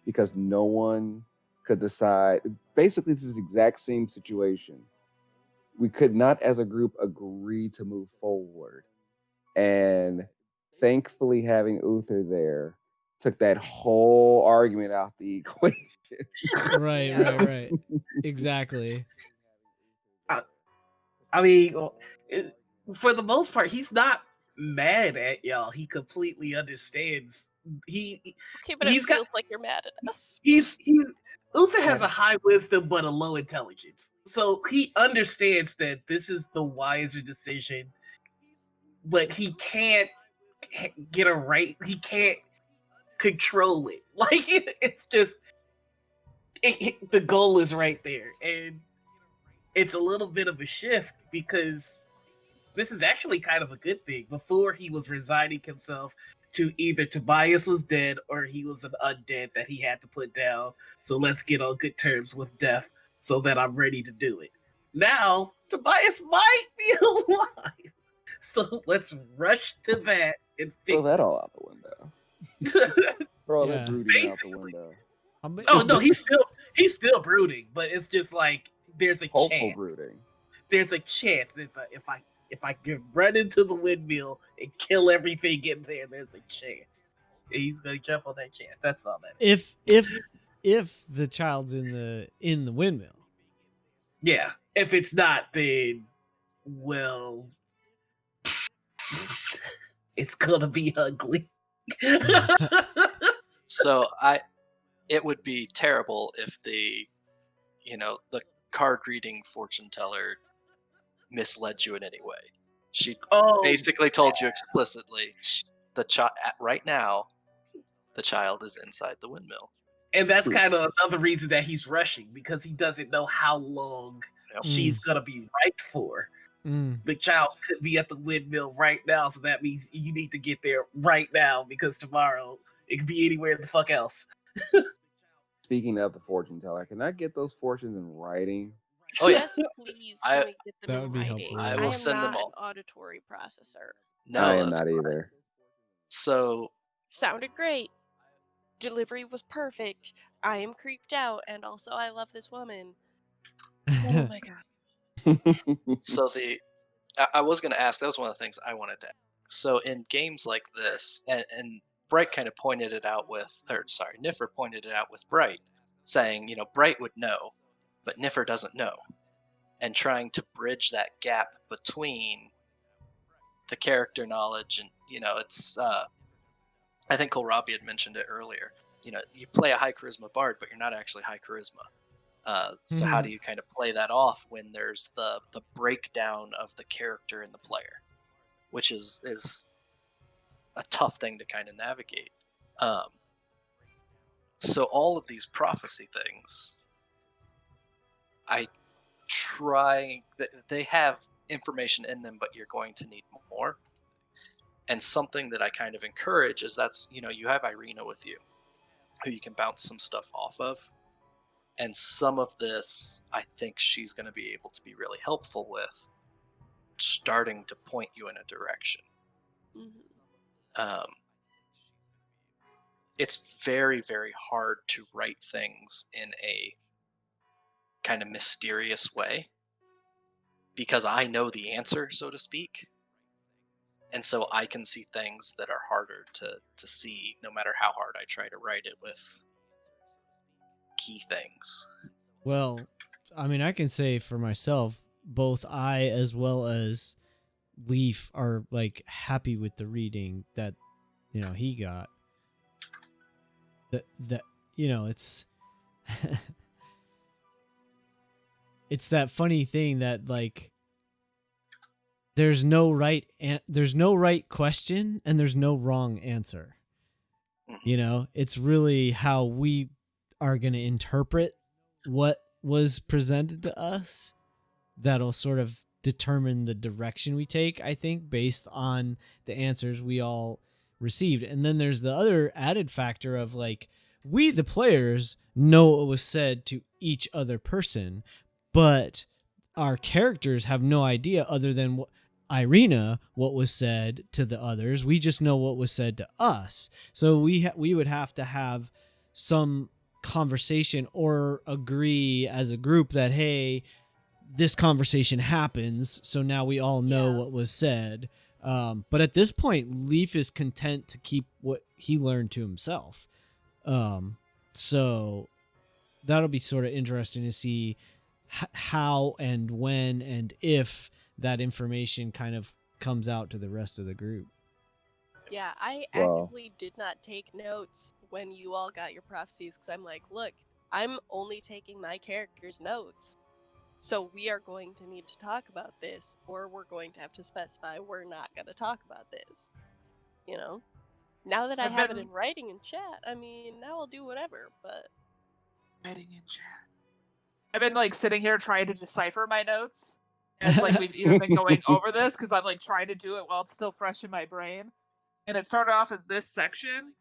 because no one could decide. Basically, this is the exact same situation. We could not, as a group, agree to move forward, and thankfully, having Uther there took that whole argument out the equation. Right. Exactly. I mean, for the most part, he's not mad at y'all. He completely understands. Okay, but he's it got- feels like you're mad at us. Uther has a high wisdom but a low intelligence, so he understands that this is the wiser decision. But he can't get a right. He can't control it. Like it's just the goal is right there, and it's a little bit of a shift because this is actually kind of a good thing. Before, he was resigning himself to either Tobias was dead or he was an undead that he had to put down. So let's get on good terms with death so that I'm ready to do it. Now, Tobias might be alive. So let's rush to that and Throw fix that all out the window. it. Throw all Yeah. that brooding out the Basically. window. Oh no, he's still brooding, but it's just like there's a Hopeful chance. brooding. There's a chance. If I can run into the windmill and kill everything in there, there's a chance. And he's gonna jump on that chance. That's all that is. if the child's in the windmill. Yeah. If it's not, then well, it's gonna be ugly. So it would be terrible if the card reading fortune teller misled you in any way. She basically told you explicitly right now the child is inside the windmill. And that's kind of another reason that he's rushing, because he doesn't know how long Yep. she's gonna be ripe for. Mm. The child could be at the windmill right now, so that means you need to get there right now, because tomorrow it could be anywhere the fuck else. Speaking of the fortune teller, can I get those fortunes in writing? Oh yeah, Yes, please. Can we get them That in would be writing? helpful, I yeah. will am send not them all. an auditory processor. no, I am that's not fine. either. So Sounded great. Delivery was perfect. I am creeped out, and also I love this woman. Oh my god. so I was going to ask, that was one of the things I wanted to ask. So in games like this, and Bright kind of pointed it out Niffer pointed it out with Bright, saying, Bright would know, but Niffer doesn't know. And trying to bridge that gap between the character knowledge and, it's, I think Kohlrabi had mentioned it earlier. You play a high charisma bard, but you're not actually high charisma. So how do you kind of play that off when there's the breakdown of the character and the player, which is a tough thing to kind of navigate. So all of these prophecy things, they have information in them, but you're going to need more. And something that I kind of encourage is you have Ireena with you, who you can bounce some stuff off of. And some of this, I think she's going to be able to be really helpful with, starting to point you in a direction. Mhm. It's very, very hard to write things in a kind of mysterious way because I know the answer, so to speak. And so I can see things that are harder to see no matter how hard I try to write it with key things. Well, I mean, I can say for myself, both I as well as Leaf are like happy with the reading that he got. That it's it's that funny thing that like there's no right question and there's no wrong answer. It's really how we are going to interpret what was presented to us that'll sort of determine the direction we take, I think, based on the answers we all received. And then there's the other added factor of like, we, the players, know what was said to each other person, but our characters have no idea other than Ireena what was said to the others. We just know what was said to us. So we would have to have some conversation or agree as a group that, hey, this conversation happens, so now we all know what was said. But at this point, Leaf is content to keep what he learned to himself. So that'll be sort of interesting to see how and when and if that information kind of comes out to the rest of the group. Yeah, I Well- actively did not take notes when you all got your prophecies because I'm like, look, I'm only taking my character's notes. So we are going to need to talk about this, or we're going to have to specify we're not going to talk about this. Now that I have it in writing in chat, I mean, now I'll do whatever, but... Writing in chat. I've been, like, sitting here trying to decipher my notes as, like, we've even been going over this, because I'm, like, trying to do it while it's still fresh in my brain. And it started off as this section,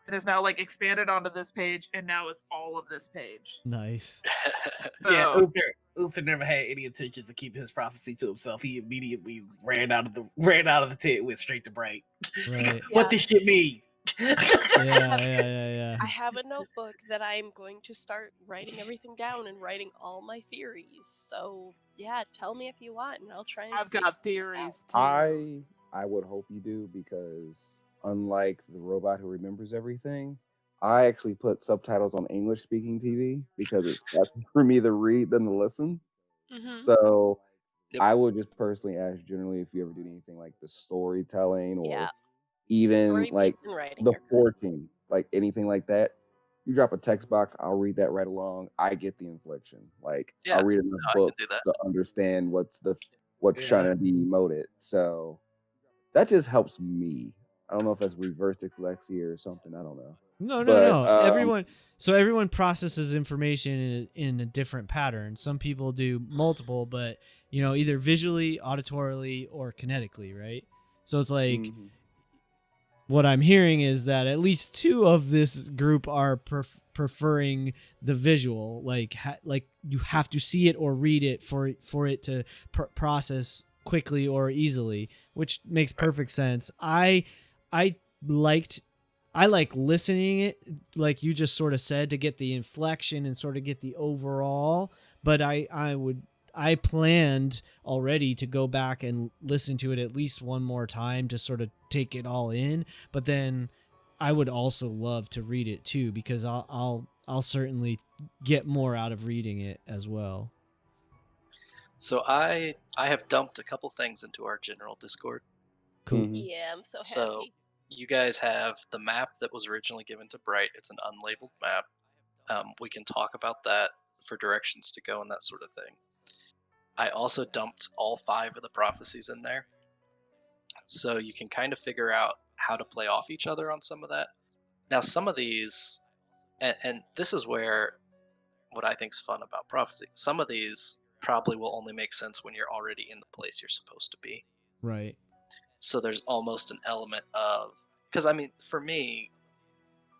and is now, like, expanded onto this page, and now is all of this page. Nice. Yeah, So- Uther never had any intentions of keeping his prophecy to himself. He immediately ran out of the tent, went straight to Bright. Right. What this shit mean? Yeah. I have a notebook that I'm going to start writing everything down and writing all my theories. So, yeah, tell me if you want, and I'll try and I've figure got it theories, too. I would hope you do, because unlike the robot who remembers everything, I actually put subtitles on English speaking TV because it's faster for me to read than to listen. Mhm. So Yep. I would just personally ask generally if you ever did anything like the storytelling or Yeah. even Story like beats and writing the are good. 14, like anything like that. You drop a text box, I'll read that right along. I get the inflection. Like Yeah, I'll read enough I can books do that. to understand what's Yeah. trying to be emoted. So that just helps me. I don't know if that's reverse dyslexia or something. I don't know. No. But, Everyone processes information in a different pattern. Some people do multiple, but either visually, auditorily, or kinetically, right? So it's like Mhm. what I'm hearing is that at least two of this group are preferring the visual, like you have to see it or read it for it to process quickly or easily, which makes perfect sense. I like listening it, like you just sort of said, to get the inflection and sort of get the overall. But I planned already to go back and listen to it at least one more time to sort of take it all in. But then I would also love to read it too, because I'll certainly get more out of reading it as well. So I have dumped a couple things into our general Discord. Cool. Mhm. Yeah, I'm so So happy. you guys have the map that was originally given to Bright. It's an unlabeled map. We can talk about that for directions to go and that sort of thing. I also dumped all 5 of the prophecies in there, so you can kind of figure out how to play off each other on some of that. Now, some of these, and this is where what I think is fun about prophecy, some of these probably will only make sense when you're already in the place you're supposed to be. Right. So there's almost an element of, because I mean, for me,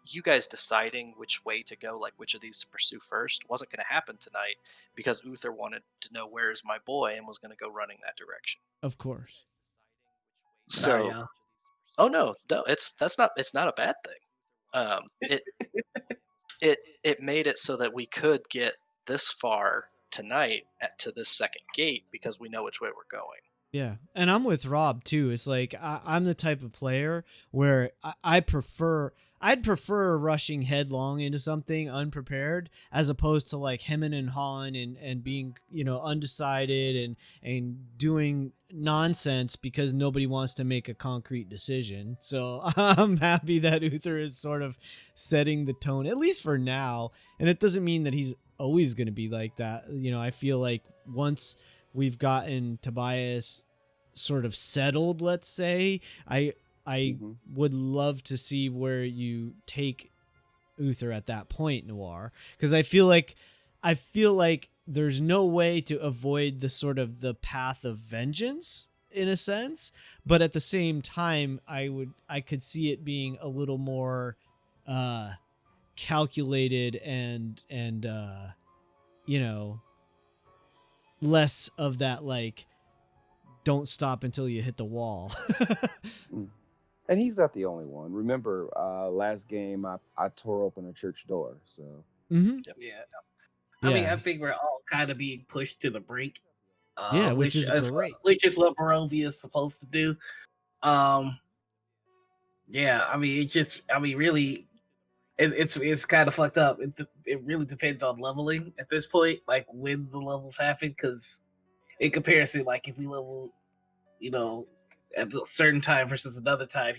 you guys deciding which way to go, like which of these to pursue first, wasn't going to happen tonight because Uther wanted to know where is my boy and was going to go running that direction. Of course. So, yeah. oh no, it's not a bad thing. It made it so that we could get this far tonight to this second gate because we know which way we're going. Yeah, and I'm with Rob too. It's like I'm the type of player where I'd prefer rushing headlong into something unprepared as opposed to like hemming and hawing and being undecided and doing nonsense because nobody wants to make a concrete decision. So I'm happy that Uther is sort of setting the tone, at least for now. And it doesn't mean that he's always going to be like that. I feel like once we've gotten Tobias sort of settled, let's say, I would love to see where you take Uther at that point, Noir, because I feel like there's no way to avoid the sort of the path of vengeance in a sense, but at the same time I could see it being a little more calculated and less of that like don't stop until you hit the wall. And he's not the only one. Remember, last game I tore open a church door. So Mm-hmm. Yeah. I mean, I think we're all kind of being pushed to the brink. Which is great. Which is what Barovia is supposed to do. Yeah, I mean, really, it's kind of fucked up. It really depends on leveling at this point, like when the levels happen. Because in comparison, like if we level, at a certain time versus another time,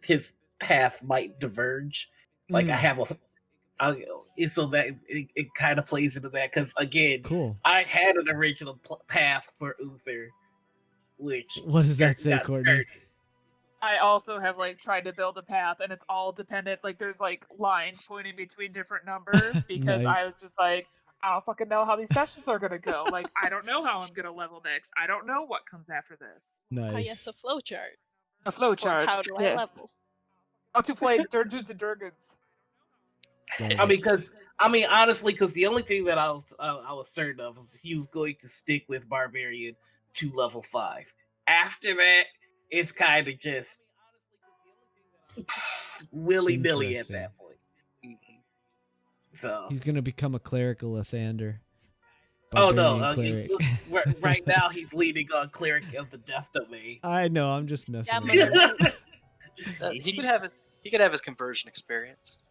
his path might diverge. Like I have so that it kind of plays into that because again, cool. I had an original path for Uther, which what does that say, Courtney? I also have like tried to build a path, and it's all dependent. Like there's like lines pointing between different numbers because Nice. I was just like, I don't fucking know how these sessions are gonna go. Like I don't know how I'm gonna level next. I don't know what comes after this. Nice. Ah, yes, a flowchart. A flowchart. How do I yes. level? How to play Dungeons and Dragons. Honestly, because the only thing that I was certain of was he was going to stick with Barbarian to level 5. After that, it's kind of just willy-nilly at that point. Mm-hmm. So he's gonna become a clerical Lathander. Oh no! Right now he's leading on cleric of the death domain. I know. I'm just messing. He could have his conversion experience.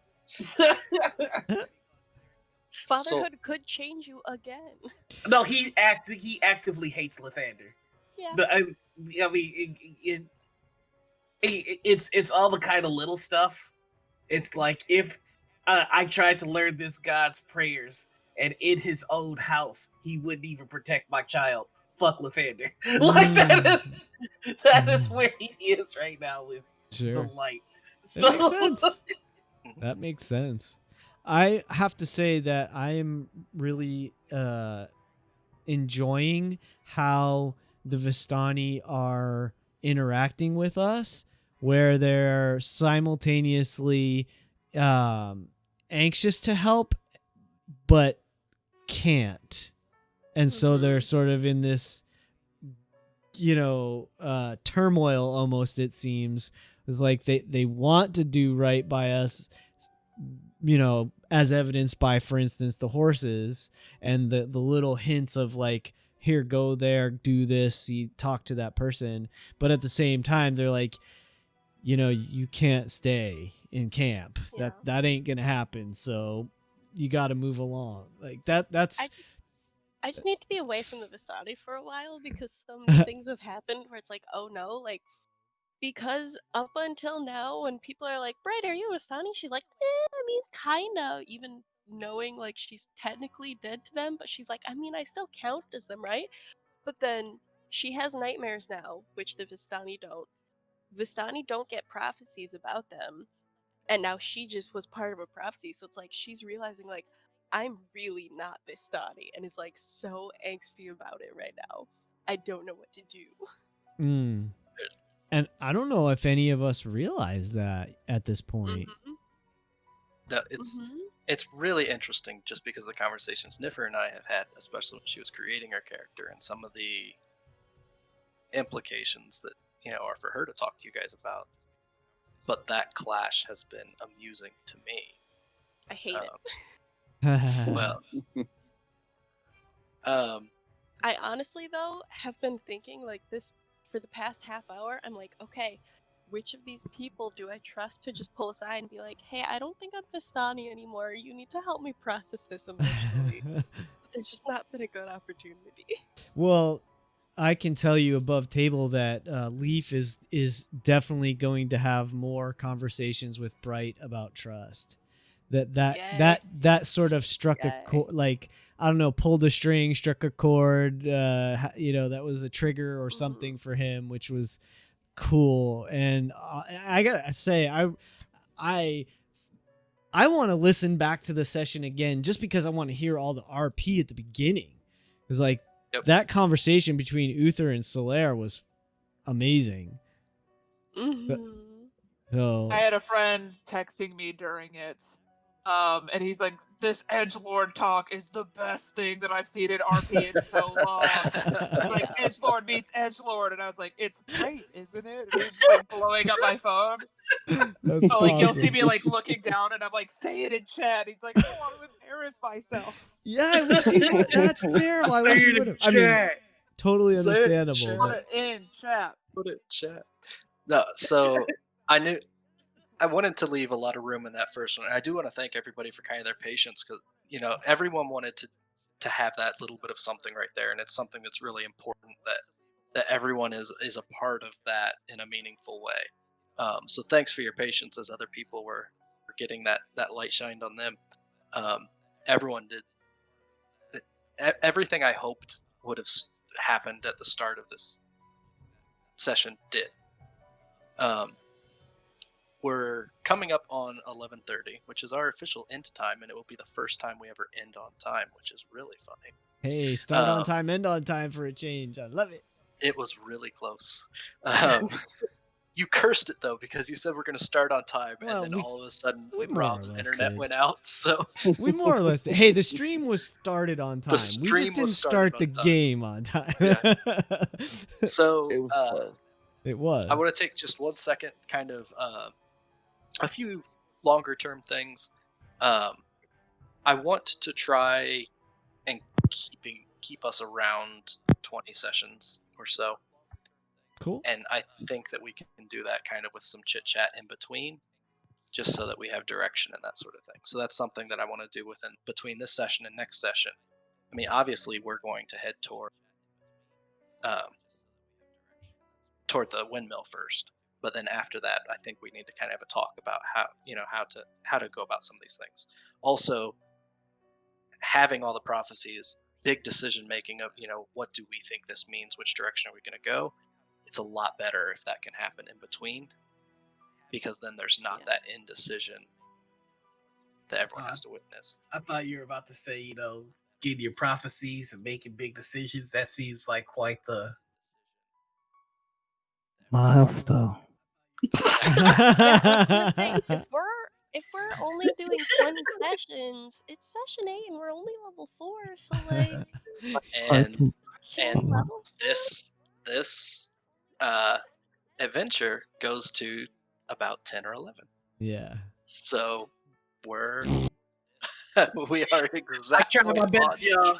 Fatherhood could change you again. No, he actively hates Lathander. Yeah. It's all the kind of little stuff. It's like if I tried to learn this god's prayers, and in his own house he wouldn't even protect my child. Fuck Lathander. Like that is where he is right now with the light. That makes sense. That makes sense. I have to say that I am really enjoying how the Vistani are interacting with us, where they're simultaneously anxious to help but can't, and so they're sort of in this turmoil almost. It seems it's like they want to do right by us, as evidenced by, for instance, the horses and the little hints of like, here, go there, do this, talk to that person. But at the same time, they're like, you can't stay in camp. Yeah. That ain't gonna happen. So you got to move along. Like that's. I just need to be away from the Vistani for a while because so many things have happened where it's like, oh no, like. Because up until now, when people are like, Bright, are you Vistani? She's like, I mean, kinda, even knowing, like, she's technically dead to them, but she's like, I mean, I still count as them, right? But then, she has nightmares now, which the Vistani don't. Vistani don't get prophecies about them, and now she just was part of a prophecy, so it's like, she's realizing, like, I'm really not Vistani and is like so angsty about it right now. I don't know what to do. Mm. And I don't know if any of us realize that at this point. Mhm. No, it's really interesting just because the conversations Niffer and I have had, especially when she was creating her character, and some of the implications that are for her to talk to you guys about. But that clash has been amusing to me. I hate it. Well, I honestly though have been thinking like this for the past half hour. I'm like, okay, which of these people do I trust to just pull aside and be like, hey, I don't think I'm Vistani anymore. You need to help me process this emotionally. But there's just not been a good opportunity. Well, I can tell you above table that Leaf is definitely going to have more conversations with Bright about trust. That sort of struck a chord, like, I don't know, pulled a string, struck a chord. That was a trigger or something for him, which was cool. And I gotta say, I want to listen back to the session again just because I want to hear all the RP at the beginning. It's like that conversation between Uther and Solaire was amazing. So I had a friend texting me during it, and he's like, "This edgelord talk is the best thing that I've seen in RP in so long." It's like edgelord meets edgelord, and I was like, "It's great, isn't it?" And he's just like blowing up my phone. That's so like awesome. you'll see me like looking down, and I'm like, "Say it in chat." He's like, "I don't want to embarrass myself." Yeah, I wish he would. That's terrible. I wish he would have. I mean, totally understandable. Put it in chat. Put it in chat. No, so I wanted to leave a lot of room in that first one. And I do want to thank everybody for kind of their patience because everyone wanted to have that little bit of something right there, and it's something that's really important that everyone is a part of that in a meaningful way. So thanks for your patience as other people were getting that light shined on them. Everyone did everything I hoped would have happened at the start of this session did. We're coming up on 11:30, which is our official end time, and it will be the first time we ever end on time, which is really funny. Hey, start on time, end on time for a change. I love it. It was really close. You cursed it though because you said we're going to start on time, and then all of a sudden Rob's internet went out. So we more or less did. Hey, the stream was started on time. We just didn't start the game on time. Yeah. So it was. I want to take just 1 second, kind of a few longer term things. I want to try and keep us around 20 sessions or so. Cool. And I think that we can do that kind of with some chit chat in between, just so that we have direction and that sort of thing. So that's something that I want to do between this session and next session. I mean, obviously we're going to head toward the windmill first, but then after that, I think we need to kind of have a talk about how to go about some of these things. Also, having all the prophecies, big decision making of what do we think this means, which direction are we going to go. It's a lot better if that can happen in between, because then there's not that indecision that everyone has to witness. I thought you were about to say, getting your prophecies and making big decisions. That seems like quite the milestone. I was gonna say, if we're only doing 20 sessions, it's session 8 and we're only level 4, so like and this adventure goes to about 10 or 11. Yeah. So we are exactly. I tried my best, y'all.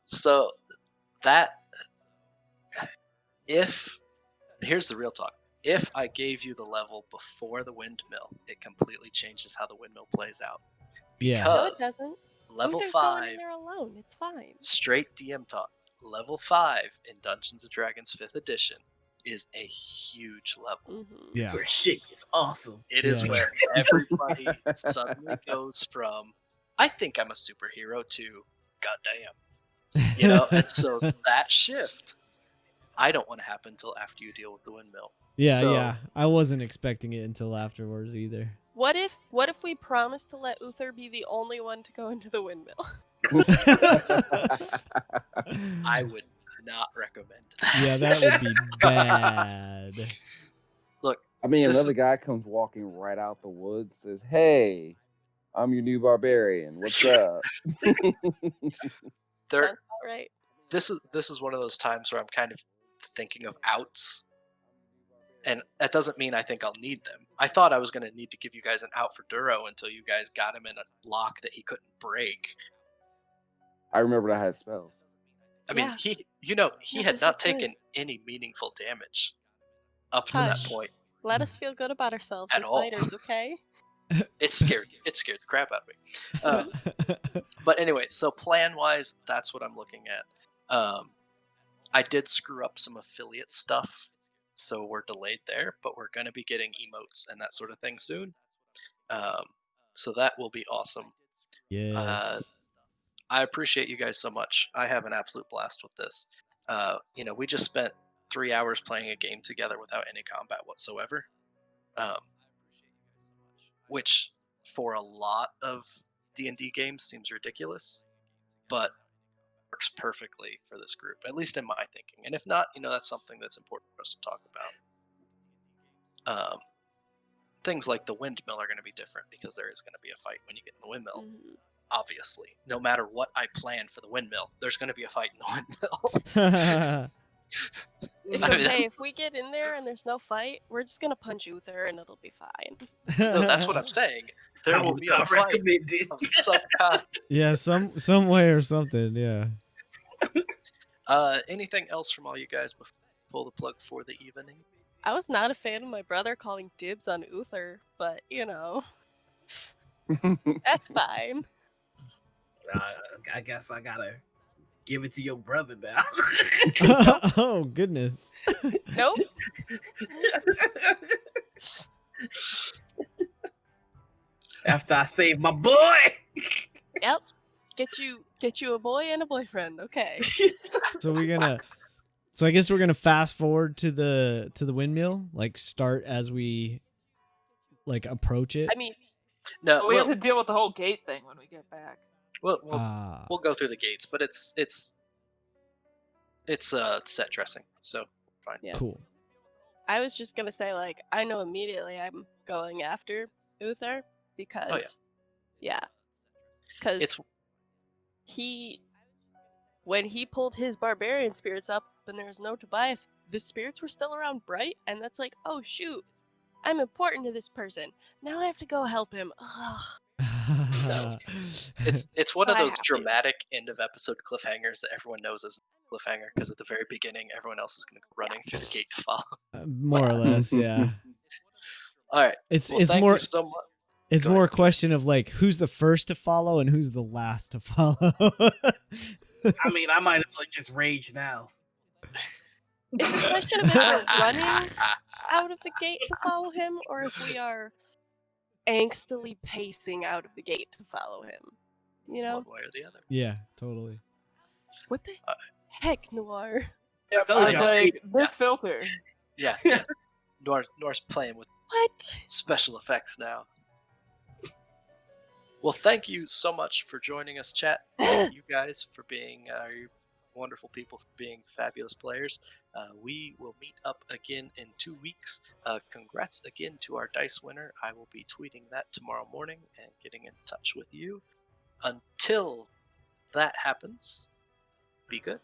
So here's the real talk. If I gave you the level before the windmill, it completely changes how the windmill plays out. Yeah. No, it doesn't. Level Uther's 5. Going in there alone. It's fine. Straight DM talk. Level 5 in Dungeons and Dragons 5th edition is a huge level. Yeah. It's where shit gets awesome. It is where everybody suddenly goes from, I think I'm a superhero, to, goddamn. And so that shift, I don't want to happen until after you deal with the windmill. Yeah, I wasn't expecting it until afterwards either. What if we promise to let Uther be the only one to go into the windmill? I would not recommend that. Yeah, that would be bad. Look, I mean, This another is- guy comes walking right out the woods, says, "Hey, I'm your new barbarian. What's up?" there. Sounds about right. This is one of those times where I'm kind of thinking of outs, and that doesn't mean I think I'll need them. I thought I was going to need to give you guys an out for Duro until you guys got him in a lock that he couldn't break. I remembered I had spells. I mean, Yeah. he Yeah, had this not is good. taken any meaningful damage up to Hush. that point. Let us feel good about ourselves At as all. fighters, okay? It scared the crap out of me. But anyway, so plan-wise, that's what I'm looking at. I did screw up some affiliate stuff, so we're delayed there, but we're going to be getting emotes and that sort of thing soon. So that will be awesome. Yes. I appreciate you guys so much. I have an absolute blast with this. We just spent 3 hours playing a game together without any combat whatsoever, which for a lot of D&D games seems ridiculous, but works perfectly for this group, at least in my thinking. And if not, that's something that's important for us to talk about. Things like the windmill are going to be different because there is going to be a fight when you get in the windmill. Mhm. Obviously, no matter what I plan for the windmill, there's going to be a fight in the windmill. It's I mean, okay that's- if we get in there and there's no fight. We're just gonna punch Uther and it'll be fine. No, that's what I'm saying. There I will would be a not fight recommend it. of some kind. Yeah, some way or something. Yeah. Anything else from all you guys before I pull the plug for the evening? I was not a fan of my brother calling dibs on Uther, but that's fine. I guess I gotta give it to your brother now. Oh goodness. Nope. After I save my boy. Yep. Get you a boy and a boyfriend. Okay. So I guess we're gonna fast forward to the windmill, like start as we like approach it. I mean, No, But we have to deal with the whole gate thing when we get back. we'll Ah, go through the gates, but it's set dressing, so fine. Yeah. cool. I was just gonna say, like, I know immediately I'm going after Uther because, because It's when he pulled his barbarian spirits up and there was no Tobias, the spirits were still around Bright, and that's like, oh shoot, I'm important to this person. Now I have to go help him. Ugh. So- it's one So of I those have to. dramatic end of episode cliffhangers that everyone knows is a cliffhanger because at the very beginning everyone else is going to go running through the gate to follow. More or less, yeah. All right, It's well, it's thank more you so much. it's Go more a ahead. question of like who's the first to follow and who's the last to follow. I mean, I might as well just rage now. It's a question of if we're running out of the gate to follow him or if we are angstily pacing out of the gate to follow him. You know? One way or the other. Yeah, totally. What the Uh, heck, Noir? Yep, told I was you. like, this filter. Yeah. Noir's playing with What? special effects now. Well, thank you so much for joining us, chat. Thank you guys for being you wonderful people, for being fabulous players. We will meet up again in 2 weeks. Congrats again to our dice winner. I will be tweeting that tomorrow morning and getting in touch with you. Until that happens, be good.